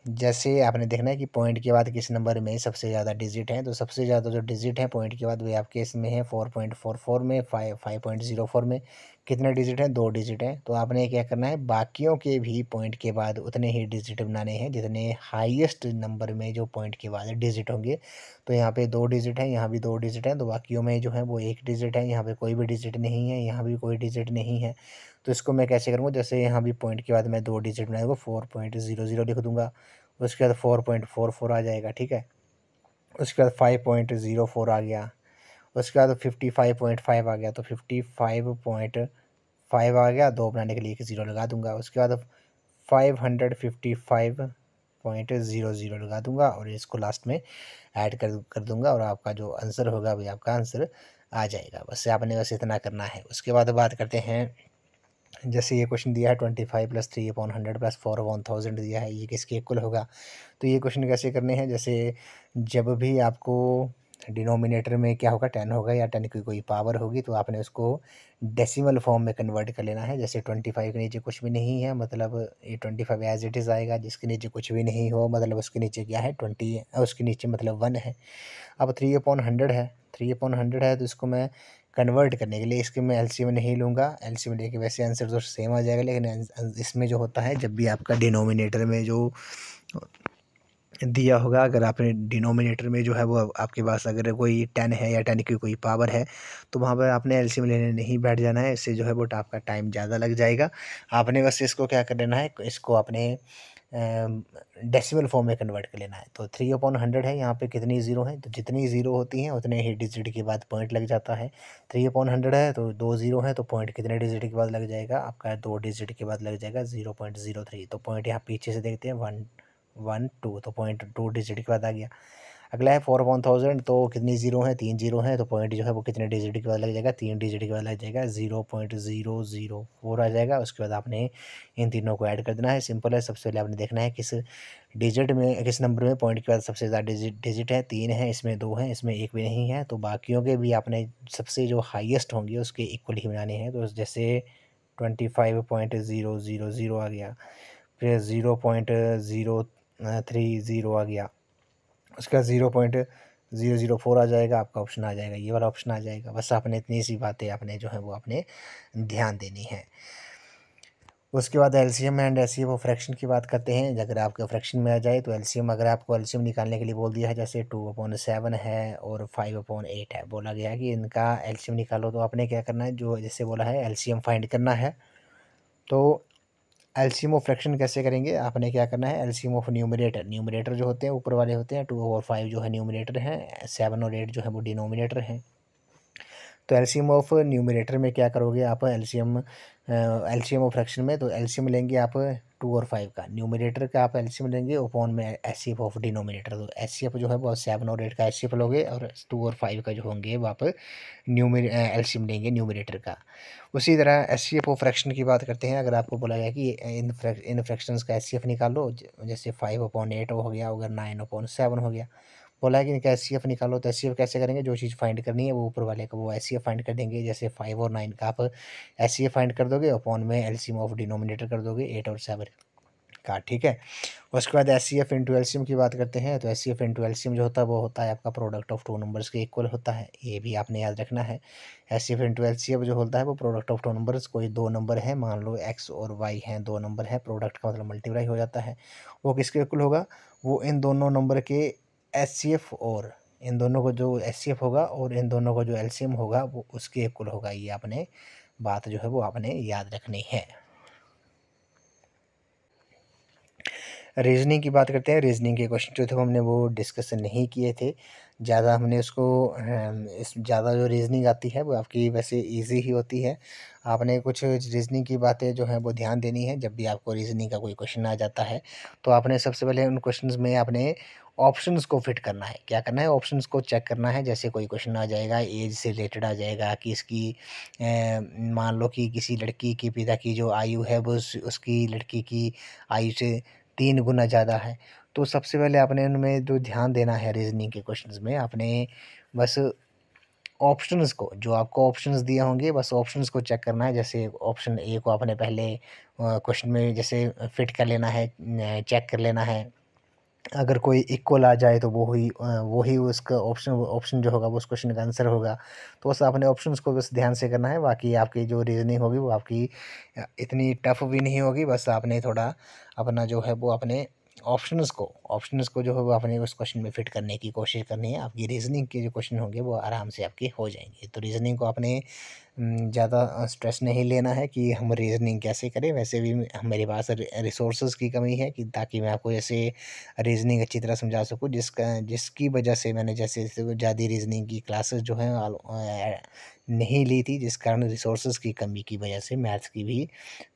जैसे आपने देखना है कि पॉइंट के बाद किस नंबर में सबसे ज़्यादा डिजिट हैं। तो सबसे ज़्यादा जो डिजिट है पॉइंट के बाद वे आपके इसमें है 4.44 में, 5.04 में। कितने डिजिट हैं, 2 डिजिट हैं। तो आपने क्या करना है, बाकियों के भी पॉइंट के बाद उतने ही डिजिट बनाने हैं जितने हाईएस्ट नंबर में जो पॉइंट के बाद डिजिट होंगे। तो यहाँ पे 2 डिजिट हैं, यहाँ भी 2 डिजिट हैं, तो बाकियों में जो है वो 1 डिजिट है। यहाँ पे कोई भी डिजिट नहीं है, यहाँ भी कोई डिजिट नहीं है। तो इसको मैं कैसे करूँगा, जैसे यहाँ भी पॉइंट के बाद मैं 2 डिजिट बनाऊँगा, 4.00 लिख दूंगा। उसके बाद 4.44 आ जाएगा, ठीक है। उसके बाद 5.04 आ गया। उसके बाद 55.5 आ गया। तो 55.5 आ गया, 2 बनाने के लिए एक 0 लगा दूंगा। उसके बाद 555.00 लगा दूंगा और इसको लास्ट में ऐड कर दूंगा और आपका जो आंसर होगा वही आपका आंसर आ जाएगा। बस आपने बस इतना करना है। उसके बाद बात करते हैं, जैसे ये क्वेश्चन दिया है 25 + 3/100 + 4/1000 दिया है, ये किसके इक्वल होगा। तो ये क्वेश्चन कैसे करने हैं, जैसे जब भी आपको डिनोमिनेटर में क्या होगा, 10 होगा या 10 की कोई पावर होगी तो आपने उसको डेसिमल फॉर्म में कन्वर्ट कर लेना है। जैसे 25 के नीचे कुछ भी नहीं है मतलब ये 25 एज इट इज़ आएगा। जिसके नीचे कुछ भी नहीं हो मतलब उसके नीचे क्या है, 20, उसके नीचे मतलब 1 है। अब 3/100 है, 3/100 है तो इसको मैं कन्वर्ट करने के लिए इसके मैं एलसीएम नहीं लूँगा। एलसीएम लेके वैसे आंसर तो सेम आ जाएगा, लेकिन इसमें जो होता है जब भी आपका डिनोमिनेटर में जो दिया होगा, अगर आपने डिनोमिनेटर में जो है वो आपके पास अगर कोई 10 है या 10 की कोई पावर है, तो वहाँ पर आपने एलसीएम लेने नहीं बैठ जाना है। इससे जो है वो आपका टाइम ज़्यादा लग जाएगा। आपने बस इसको क्या कर लेना है, इसको अपने डेसिमल फॉर्म में कन्वर्ट कर लेना है। तो 3/100 है, यहाँ पे कितनी ज़ीरो हैं, तो जितनी ज़ीरो होती हैं उतने ही डिजिट के बाद पॉइंट लग जाता है। 3/100 है तो 2 ज़ीरो हैं, तो पॉइंट कितने डिजिट के बाद लग जाएगा आपका, 2 डिजिट के बाद लग जाएगा 0.03। तो पॉइंट यहाँ पीछे से देखते हैं 1 1 2, तो पॉइंट 2 डिजिट के बाद आ गया। अगला है 4/1000, तो कितनी ज़ीरो हैं, 3 ज़ीरो हैं, तो पॉइंट जो है वो कितने डिजिट के बाद लग जाएगा, 3 डिजिट के बाद लग जाएगा 0.004 आ जाएगा। उसके बाद आपने इन तीनों को ऐड कर देना है। सिंपल है। सबसे पहले आपने देखना है किस डिजिट में, किस नंबर में पॉइंट के बाद सबसे ज़्यादा डिजिट है। 3 है, इसमें 2 हैं, इसमें 1 भी नहीं है, तो बाकियों के भी आपने सबसे जो हाईएस्ट होंगे उसके इक्वल ही बनाने हैं। तो जैसे 25.000 आ गया, फिर 0.030 आ गया, उसका 0.004 आ जाएगा, आपका ऑप्शन आ जाएगा, ये वाला ऑप्शन आ जाएगा। बस आपने इतनी सी बातें आपने जो है वो आपने ध्यान देनी है। उसके बाद LCM and HCF of fraction की बात करते हैं। अगर आपके फ्रैक्शन में आ जाए तो एलसीएम, अगर आपको एलसीएम निकालने के लिए बोल दिया है, जैसे 2/7 है और 5/8 है, बोला गया है कि इनका एलसीएम निकालो, तो आपने क्या करना है, जो जैसे बोला है एलसीएम फाइंड करना है। तो एलसीएम ऑफ फ्रैक्शन कैसे करेंगे, आपने क्या करना है, एलसीएम ऑफ न्यूमरेटर जो होते हैं ऊपर वाले होते हैं, 2 और 5 जो है न्यूमरेटर हैं, 7 और 8 जो है वो डिनोमिनेटर हैं। तो एलसीएम ऑफ न्यूमरेटर में क्या करोगे आप, एलसीएम ऑफ फ्रैक्शन में, तो एलसीएम लेंगे आप 2 और 5 का, न्यूमरेटर का आप एलसीएम लेंगे अपॉन में एचसीएफ ऑफ डिनोमिनेटर। तो एचसीएफ जो है वो 7 और 8 का एचसीएफ लोगे, और 2 और 5 का जो होंगे वो आप एलसीएम लेंगे न्यूमरेटर का। उसी तरह एचसीएफ ऑफ फ्रैक्शन की बात करते हैं। अगर आपको बोला गया कि इन फ्रैक्शंस का एचसीएफ निकालो, जैसे 5/8 हो गया, अगर 9/7 हो गया, बोला है कि इनका एचसीएफ निकालो, तो एचसीएफ कैसे करेंगे, जो चीज़ फाइंड करनी है वो ऊपर वाले का वो एचसीएफ फाइंड कर देंगे। जैसे 5 और 9 का आप एचसीएफ फाइंड कर दोगे, अपॉन में एलसीएम ऑफ डिनोमिनेटर कर दोगे 8 और 7 का, ठीक है। उसके बाद एचसीएफ इंटू एलसीएम की बात करते हैं। तो एचसीएफ इंटू एलसीएम जो होता है वो होता है आपका प्रोडक्ट ऑफ 2 नंबर्स के इक्वल होता है, ये भी आपने याद रखना है। एचसीएफ इंटू एलसीएम जो होता है वो प्रोडक्ट ऑफ 2 नंबर्स, कोई 2 नंबर है, मान लो एक्स और वाई हैं, 2 नंबर है, प्रोडक्ट का मतलब मल्टीप्लाई हो जाता है, वो किसके इक्वल होगा, वो इन दोनों नंबर के एचसीएफ, और इन दोनों को जो एचसीएफ होगा और इन दोनों को जो एलसीएम होगा वो उसके इक्वल होगा। ये आपने बात जो है वो आपने याद रखनी है। रीज़निंग की बात करते हैं। रीज़निंग के क्वेश्चन जो थे वो हमने वो डिस्कशन नहीं किए थे ज़्यादा। हमने उसको इस ज़्यादा जो रीज़निंग आती है वो आपकी वैसे इजी ही होती है। आपने कुछ रीज़निंग की बातें जो हैं वो ध्यान देनी है। जब भी आपको रीज़निंग का कोई क्वेश्चन आ जाता है तो आपने सबसे पहले उन क्वेश्चंस में आपने ऑप्शंस को फिट करना है। क्या करना है, ऑप्शंस को चेक करना है। जैसे कोई क्वेश्चन आ जाएगा, एज से रिलेटेड आ जाएगा कि इसकी मान लो कि किसी लड़की के पिता की जो आयु है वो उसकी लड़की की आयु से 3 गुना ज़्यादा है। तो सबसे पहले आपने उनमें जो ध्यान देना है रीज़निंग के क्वेश्चंस में, आपने बस ऑप्शंस को, जो आपको ऑप्शंस दिए होंगे बस ऑप्शंस को चेक करना है। जैसे ऑप्शन ए को आपने पहले क्वेश्चन में जैसे फिट कर लेना है, चेक कर लेना है। अगर कोई इक्वल आ जाए तो वो ही उसका ऑप्शन जो होगा वो उस क्वेश्चन का आंसर होगा। तो बस आपने ऑप्शंस को बस ध्यान से करना है। बाकी आपकी जो रीज़निंग होगी वो आपकी इतनी टफ भी नहीं होगी। बस आपने थोड़ा अपना जो है वो अपने ऑप्शंस को जो है वो अपने उस क्वेश्चन में फिट करने की कोशिश करनी है। आपकी रीज़निंग के जो क्वेश्चन होंगे वो आराम से आपके हो जाएंगे। तो रीज़निंग को आपने ज़्यादा स्ट्रेस नहीं लेना है कि हम रीज़निंग कैसे करें। वैसे भी मेरे पास रिसोर्सेज की कमी है कि ताकि मैं आपको जैसे रीज़निंग अच्छी तरह समझा सकूँ, जिसकी वजह से मैंने जैसे ज़्यादा रीज़निंग की क्लासेस जो हैं नहीं ली थी, जिस कारण रिसोर्सेज की कमी की वजह से मैथ्स की भी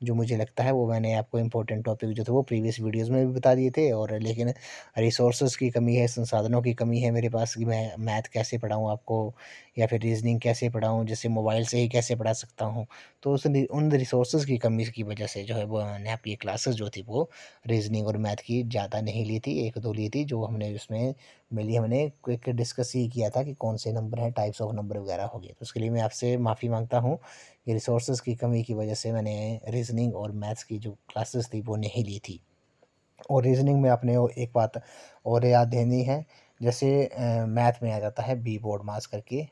जो मुझे लगता है वो मैंने आपको इम्पोर्टेंट टॉपिक जो थे वो प्रीवियस वीडियोज़ में भी बता दिए थे। और लेकिन रिसोर्सेज की कमी है, संसाधनों की कमी है मेरे पास कि मैं मैथ कैसे पढ़ाऊँ आपको, या फिर रीज़निंग कैसे पढ़ाऊँ, जैसे मोबाइल से ही कैसे पढ़ा सकता हूँ। तो उन रिसोर्सेज़ की कमी की वजह से जो है वो मैंने आपकी क्लासेस जो थी वो रीज़निंग और मैथ की ज़्यादा नहीं ली थी, 1-2 ली थी, जो हमने उसमें मेनली हमने क्विक डिस्कस ही किया था कि कौन से नंबर हैं, टाइप्स ऑफ नंबर वगैरह हो गए। तो उसके लिए मैं आपसे माफ़ी माँगता हूँ कि रिसोर्सेज़ की कमी की वजह से मैंने रीज़निंग और मैथ्स की जो क्लासेस थी वो नहीं ली थी। और रीज़निंग में आपने एक बात और याद देनी है, जैसे मैथ में आ जाता है बी बोर्ड मास करके,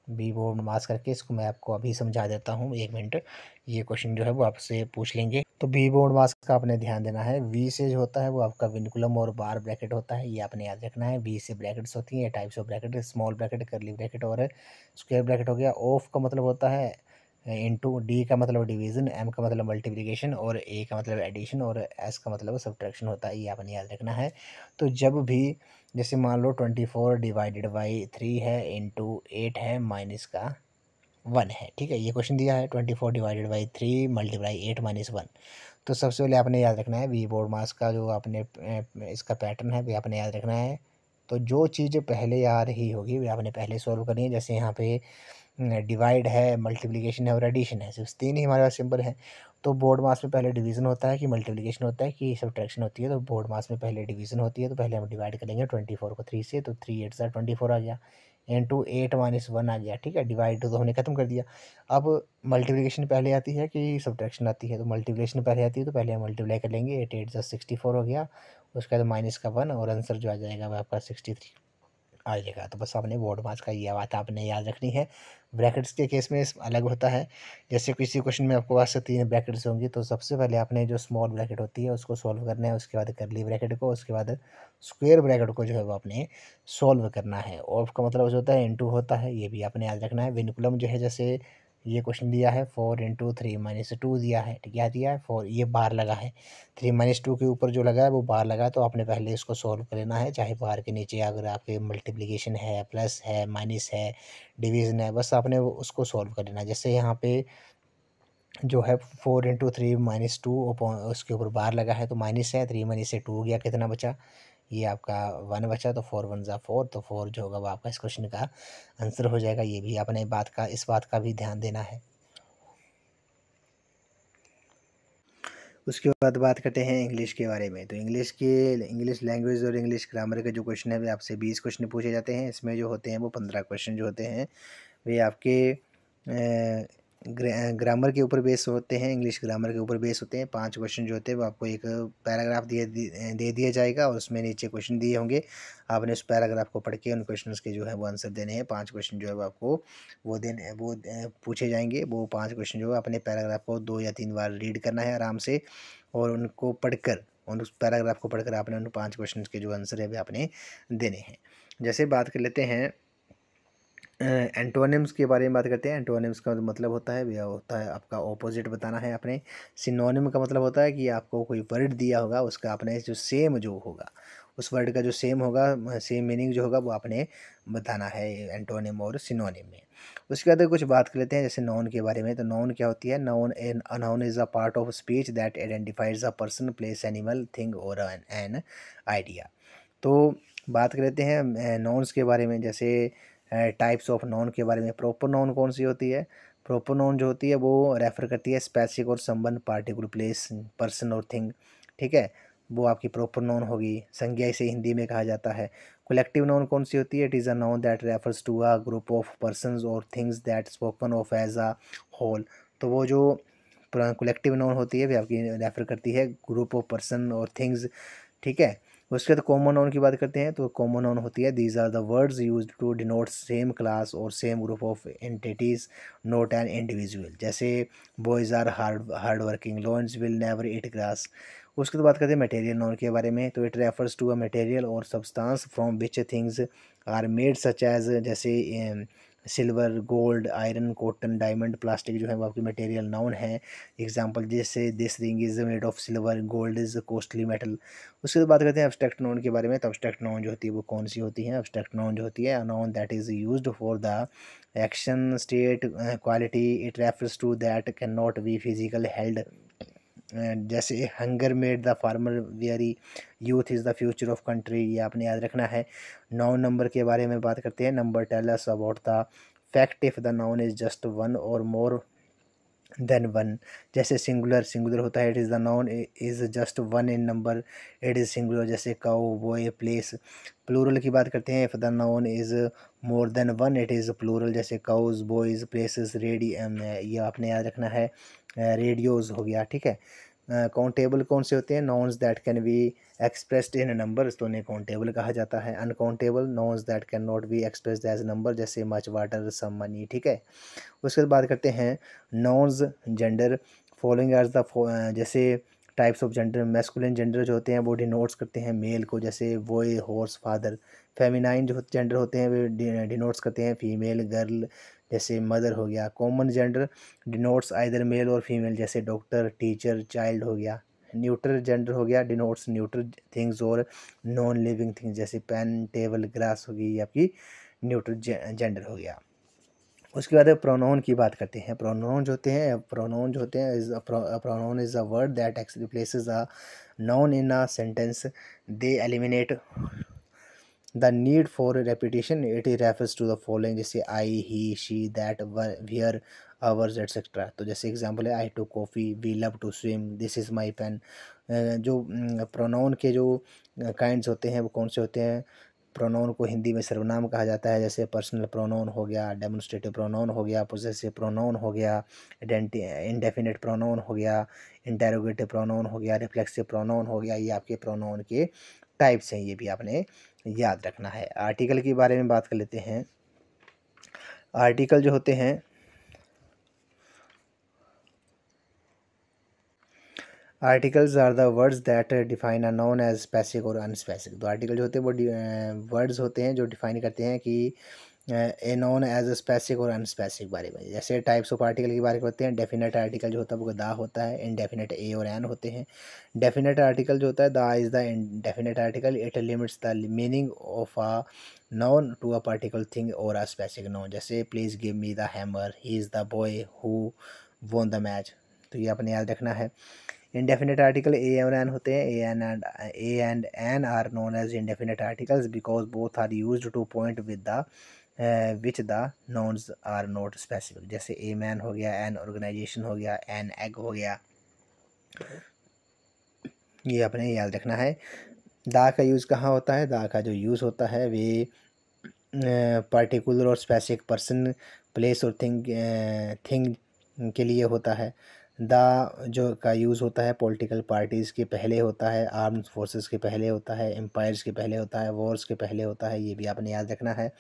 बी बोर्ड मास करके इसको मैं आपको अभी समझा देता हूँ, 1 मिनट। ये क्वेश्चन जो है वो आपसे पूछ लेंगे। तो बी बोर्ड मास का आपने ध्यान देना है। वी से जो होता है वो आपका विनकुलम और बार ब्रैकेट होता है, ये आपने याद रखना है। बी से ब्रैकेट्स होती हैं, types of bracket, small bracket, curly bracket और स्क्वायर ब्रैकेट हो गया। ऑफ का मतलब होता है इनटू, डी का मतलब डिवीजन, एम का मतलब मल्टीप्लिकेशन और ए का मतलब एडिशन और एस का मतलब सब्ट्रैक्शन होता है, ये आपने याद रखना है। तो जब भी जैसे मान लो 24 डिवाइडेड बाई 3 है इंटू 8 है माइनस का 1 है, ठीक है, ये क्वेश्चन दिया है 24 डिवाइडेड बाई 3 मल्टीप्लाई 8 माइनस 1। तो सबसे पहले आपने याद रखना है वी बोर्ड मास का जो आपने इसका पैटर्न है वो आपने याद रखना है। तो जो चीज़ पहले आ रही होगी वो आपने पहले सॉल्व करनी है। जैसे यहाँ पे डिवाइड है, मल्टीप्लिकेशन है और एडिशन है, सिर्फ 3 ही हमारे पास सिंबल है। तो बोर्ड मास में पहले डिवीज़न होता है कि मल्टीप्लिकेशन होता है कि सब्ट्रैक्शन होती है। तो बोर्ड मास में पहले डिवीज़न होती है, तो पहले हम डिवाइड करेंगे 24 को 3 से, तो 3 8 24 आ गया, इंटू 8 माइनस 1 आ गया, ठीक है। डिवाइड तो हमने खत्म कर दिया। अब मल्टीप्लिकेशन पहले आती है कि सब्ट्रैक्शन आती है, तो मल्टीप्लिकेशन पहले आती है तो पहले हम मल्टीप्लाई कर लेंगे। 8 8 64 हो गया, उसके बाद माइनस का 1 और आंसर जो आ जाएगा वह आपका 63 आ जाएगा। तो बस आपने बोर्ड मास का ये बात आपने याद रखनी है। ब्रैकेट्स के केस में अलग होता है। जैसे किसी क्वेश्चन में आपके पास 3 ब्रैकेट्स होंगी, तो सबसे पहले आपने जो स्मॉल ब्रैकेट होती है उसको सॉल्व करना है, उसके बाद कर्ली ब्रैकेट को, उसके बाद स्क्वायर ब्रैकेट को जो है वो आपने सॉल्व करना है। और उसका मतलब जो होता है इनटू होता है, ये भी आपने याद रखना है। विनकुलम जो है, जैसे ये क्वेश्चन दिया है 4 इंटू 3 माइनस 2 दिया है, ठीक है, दिया है 4, ये बार लगा है, 3 माइनस 2 के ऊपर जो लगा है वो बार लगा है, तो आपने पहले इसको सॉल्व कर लेना है। चाहे बार के नीचे अगर आपके मल्टीप्लिकेशन है, प्लस है, माइनस है, डिवीजन है, बस आपने उसको सॉल्व कर लेना है। जैसे यहाँ पे जो है 4 इंटू 3 माइनस 2, उसके ऊपर बार लगा है तो माइनस है, 3 माइनस से 2 हो गया, कितना बचा, ये आपका 1 बचा, तो 4 1 ज़ा 4, तो 4 जो होगा वो आपका इस क्वेश्चन का आंसर हो जाएगा। ये भी आपने इस बात का भी ध्यान देना है। उसके बाद बात करते हैं इंग्लिश के बारे में। तो इंग्लिश लैंग्वेज और इंग्लिश ग्रामर के जो क्वेश्चन है वे आपसे 20 क्वेश्चन पूछे जाते हैं। इसमें जो होते हैं वो 15 क्वेश्चन जो होते हैं वे आपके ग्रामर के ऊपर बेस होते हैं, इंग्लिश ग्रामर के ऊपर बेस होते हैं। 5 क्वेश्चन जो होते हैं वो आपको एक पैराग्राफ दे दिया जाएगा और उसमें नीचे क्वेश्चन दिए होंगे। आपने उस पैराग्राफ को पढ़ के उन क्वेश्चंस के जो है वो आंसर देने हैं। 5 क्वेश्चन जो है वो आपको पूछे जाएंगे। वो 5 क्वेश्चन जो है अपने पैराग्राफ को 2 या 3 बार रीड करना है आराम से, और उनको पढ़कर, और उस पैराग्राफ को पढ़कर आपने उन 5 क्वेश्चन के जो आंसर है वे आपने देने हैं। जैसे बात कर लेते हैं एंटोनिम्स के बारे में बात करते हैं। एंटोनिम्स का मतलब होता है, यह होता है आपका ऑपोजिट बताना है आपने। सिनोनिम का मतलब होता है कि आपको कोई वर्ड दिया होगा, उसका आपने जो सेम जो होगा, उस वर्ड का जो सेम होगा, सेम मीनिंग जो होगा वो आपने बताना है एंटोनिम और सिनोनिम में। उसके बाद कुछ बात कर लेते हैं जैसे नाउन के बारे में। तो नाउन क्या होती है? Noun is a part of speech that identifies a person, place, animal, thing और एन आइडिया। तो बात कर लेते हैं नाउन्स के बारे में। जैसे टाइप्स ऑफ नाउन के बारे में। प्रॉपर नाउन कौन सी होती है? प्रॉपर नाउन जो होती है वो रेफर करती है स्पेसिफिक और संबंध, पार्टिकुलर प्लेस, पर्सन और थिंग, ठीक है, वो आपकी प्रॉपर नाउन होगी। संज्ञा इसे हिंदी में कहा जाता है। कलेक्टिव नाउन कौन सी होती है? It is a noun that refers to a group of persons और things that spoken of as a whole. तो वो जो कलेक्टिव नाउन होती है वे आपकी रेफर करती है ग्रुप ऑफ पर्सन और थिंग्स, ठीक है। उसके बाद कॉमन नाउन की बात करते हैं। तो कॉमन नाउन होती है these are the words used to denote same class और same group of entities, not an individual. जैसे boys are hard working, lions will never eat grass. उसके बाद बात करते हैं मटेरियल नाउन के बारे में। तो it refers to a material और substance from which things are made, such as जैसे silver, gold, iron, cotton, diamond, plastic जो है वो आपकी मटेरियल नाउन है। एग्जांपल जैसे this ring is made of silver, gold is costly metal. उसके बाद बात करते हैं एब्स्ट्रैक्ट नाउन के बारे में। तो एब्स्ट्रैक्ट नाउन जो होती है वो कौन सी होती है? एब्स्ट्रैक्ट नाउन जो होती है, a noun that is used for the action, state, quality, it refers to that can not be physical held. जैसे hunger made the farmer very, youth is the future of country, ये आपने याद रखना है। Noun number के बारे में बात करते हैं। Number tell us about the fact if the noun is just one और मोर देन वन। जैसे सिंगुलर होता है, it is the noun is just one in number, it is singular, जैसे काउ, बॉय, प्लेस। प्लूरल की बात करते हैं। If the noun is more than one, it is plural, जैसे काउज, बॉयज़, प्लेसेस, ये आपने याद रखना है। रेडियोज़ हो गया, ठीक है। काउंटेबल कौन से होते हैं? Nouns that can be expressed in numbers, तो उन्हें काउंटेबल कहा जाता है। Uncountable nouns that can not be expressed as number, जैसे मच, वाटर, सम, मनी, ठीक है। उसके बाद बात करते हैं nouns gender following as the, जैसे types of gender, masculine gender जो होते हैं वो डिनोट्स करते हैं मेल को, जैसे बॉय, हॉर्स, फादर। फेमिनाइन जो जेंडर होते हैं वे डिनोट्स करते हैं फीमेल, गर्ल, जैसे मदर हो गया। Common gender denotes either male और फीमेल, जैसे डॉक्टर, टीचर, चाइल्ड हो गया। न्यूट्रल जेंडर हो गया डिनोट्स न्यूट्रल थिंग्स और नॉन लिविंग थिंग्स, जैसे पेन, टेबल, ग्रास होगी, ये आपकी न्यूट्रल जेंडर हो गया। उसके बाद प्रोनाउन की बात करते हैं। प्रोनाउन जो होते हैं is pronoun is a word that replaces a noun in a sentence, they eliminate the need for repetition, it refers to the following, जैसे I, he, she, that, we're, ours, etcetera. तो जैसे example है I to coffee, we love to swim, this is my pen. जो pronoun के जो kinds होते हैं वो कौन से होते हैं? प्रोनाउन को हिंदी में सर्वनाम कहा जाता है, जैसे पर्सनल प्रोनाउन हो गया, डेमोन्स्ट्रेटिव प्रोनाउन हो गया, पोजेसिव प्रोनाउन हो गया, इंडेफिनिट प्रोनाउन हो गया, इंटेरोगेटिव प्रोनाउन हो गया, रिफ्लेक्सिव प्रोनाउन हो गया। ये आपके प्रोनाउन के टाइप्स हैं, ये भी आपने याद रखना है। आर्टिकल के बारे में बात कर लेते हैं। आर्टिकल जो होते हैं, articles are the words that define a noun as specific और अनस्पेसिफिक। तो आर्टिकल जो होते हैं वो वर्ड्स होते हैं जो डिफाइन करते हैं कि ए नॉन एज स्पेसिफिक और अनस्पेसिफिक बारे में। जैसे टाइप्स ऑफ आर्टिकल के बारे में होते हैं। डेफिनेट आर्टिकल जो होता है वो दा होता है, इनडेफिनेट ए और एन होते हैं। डेफिनेट आर्टिकल जो होता है the is the indefinite article, it limits the meaning of a noun to a particular thing और अ स्पेसिफिक नाउन, जैसे please give me the hammer, he is the boy who won the match. तो ये अपने याद रखना है। Indefinite article a और an होते हैं। A and an are known as indefinite articles because both are used to point with the which the nouns are not specific, जैसे ए मैन हो गया, एन ऑर्गेनाइजेशन हो गया, एन एग हो गया। ये अपने याद रखना है। दा का यूज़ कहाँ होता है? दा का जो यूज़ होता है वे पर्टिकुलर और स्पेसिफिक पर्सन, प्लेस और थिंग के लिए होता है। द जो का यूज़ होता है पॉलिटिकल पार्टीज़ के पहले होता है, आर्म्ड फोर्सेस के पहले होता है, एम्पायर्स के पहले होता है, वॉर्स के पहले होता है, ये भी आपने याद रखना है।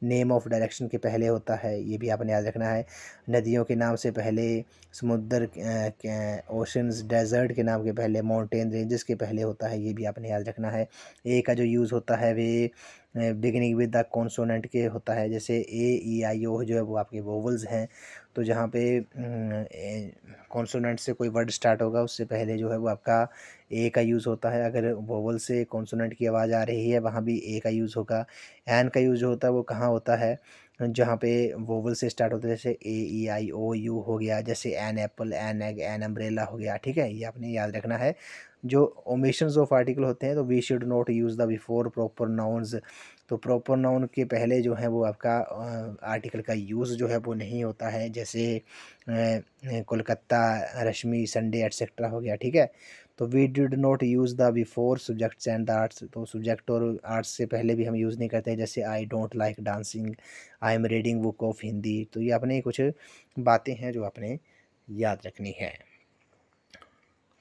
नेम ऑफ डायरेक्शन के पहले होता है, ये भी आपने याद रखना है। नदियों के नाम से पहले, समुद्र, ओशंस, डेजर्ट के नाम के पहले, माउंटेन रेंजेस के पहले होता है, ये भी आपने याद रखना है। ए का जो यूज़ होता है वे बिगिनिंग विद द कॉन्सोनेंट के होता है, जैसे ए, ई, आई, ओ जो है वो आपके वोवल्स हैं। तो जहाँ पे कॉन्सोनेंट से कोई वर्ड स्टार्ट होगा उससे पहले जो है वो आपका ए का यूज़ होता है। अगर वोवल से कॉन्सोनेंट की आवाज़ आ रही है वहाँ भी ए का यूज़ होगा। एन का यूज़ जो होता है वो कहाँ होता है? जहाँ पे वोवल से स्टार्ट होता है, जैसे ए, ई, आई, ओ, यू हो गया, जैसे an apple, an egg, an umbrella हो गया, ठीक है। ये आपने याद रखना है। जो ओमिशंस ऑफ आर्टिकल होते हैं तो we should not use the before proper nouns. तो प्रॉपर नाउन के पहले जो है वो आपका आर्टिकल का यूज़ जो है वो नहीं होता है, जैसे कोलकाता, रश्मि, संडे एटसेट्रा हो गया, ठीक है। तो we did not use the before subjects and the arts. तो सब्जेक्ट और आर्ट्स से पहले भी हम यूज़ नहीं करते, जैसे I don't like dancing, I am reading book of Hindi. तो ये अपने कुछ बातें हैं जो आपने याद रखनी है।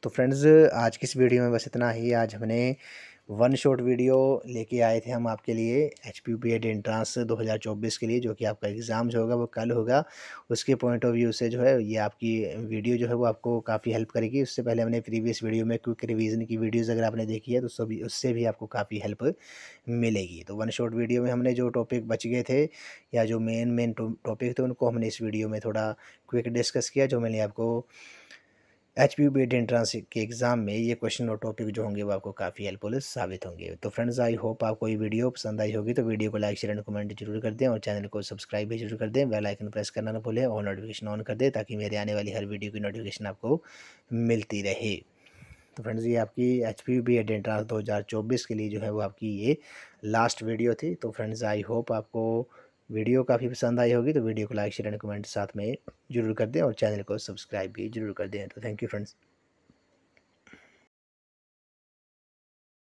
तो फ्रेंड्स आज की इस वीडियो में बस इतना ही। आज हमने वन शॉट वीडियो लेके आए थे हम आपके लिए HPUB एंट्रांस 2024 के लिए, जो कि आपका एग्ज़ाम जो होगा वो कल होगा। उसके पॉइंट ऑफ व्यू से जो है ये आपकी वीडियो जो है वो आपको काफ़ी हेल्प करेगी। उससे पहले हमने प्रीवियस वीडियो में क्विक रिवीजन की वीडियोज़ अगर आपने देखी है तो सभी उससे भी आपको काफ़ी हेल्प मिलेगी। तो वन शॉट वीडियो में हमने जो टॉपिक बच गए थे या जो मेन टॉपिक थे उनको हमने इस वीडियो में थोड़ा क्विक डिस्कस किया, जो मैंने आपको HPUB एंट्रांस के एग्ज़ाम में ये क्वेश्चन और टॉपिक जो होंगे वो आपको काफ़ी हेल्पफुल साबित होंगे। तो फ्रेंड्स आई होप आपको ये वीडियो पसंद आई होगी। तो वीडियो को लाइक, शेयर एंड कमेंट जरूर कर दें और चैनल को सब्सक्राइब भी जरूर कर दें। बेल आइकन प्रेस करना ना भूलें और नोटिफिकेशन ऑन कर दें ताकि मेरे आने वाली हर वीडियो की नोटिफिकेशन आपको मिलती रहे। तो फ्रेंड्स ये आपकी HPUB एंट्रांस 2024 के लिए जो है वो आपकी ये लास्ट वीडियो थी। तो फ्रेंड्स आई होप आपको वीडियो काफ़ी पसंद आई होगी। तो वीडियो को लाइक, शेयर एंड कमेंट साथ में ज़रूर कर दें और चैनल को सब्सक्राइब भी ज़रूर कर दें। तो थैंक यू फ्रेंड्स।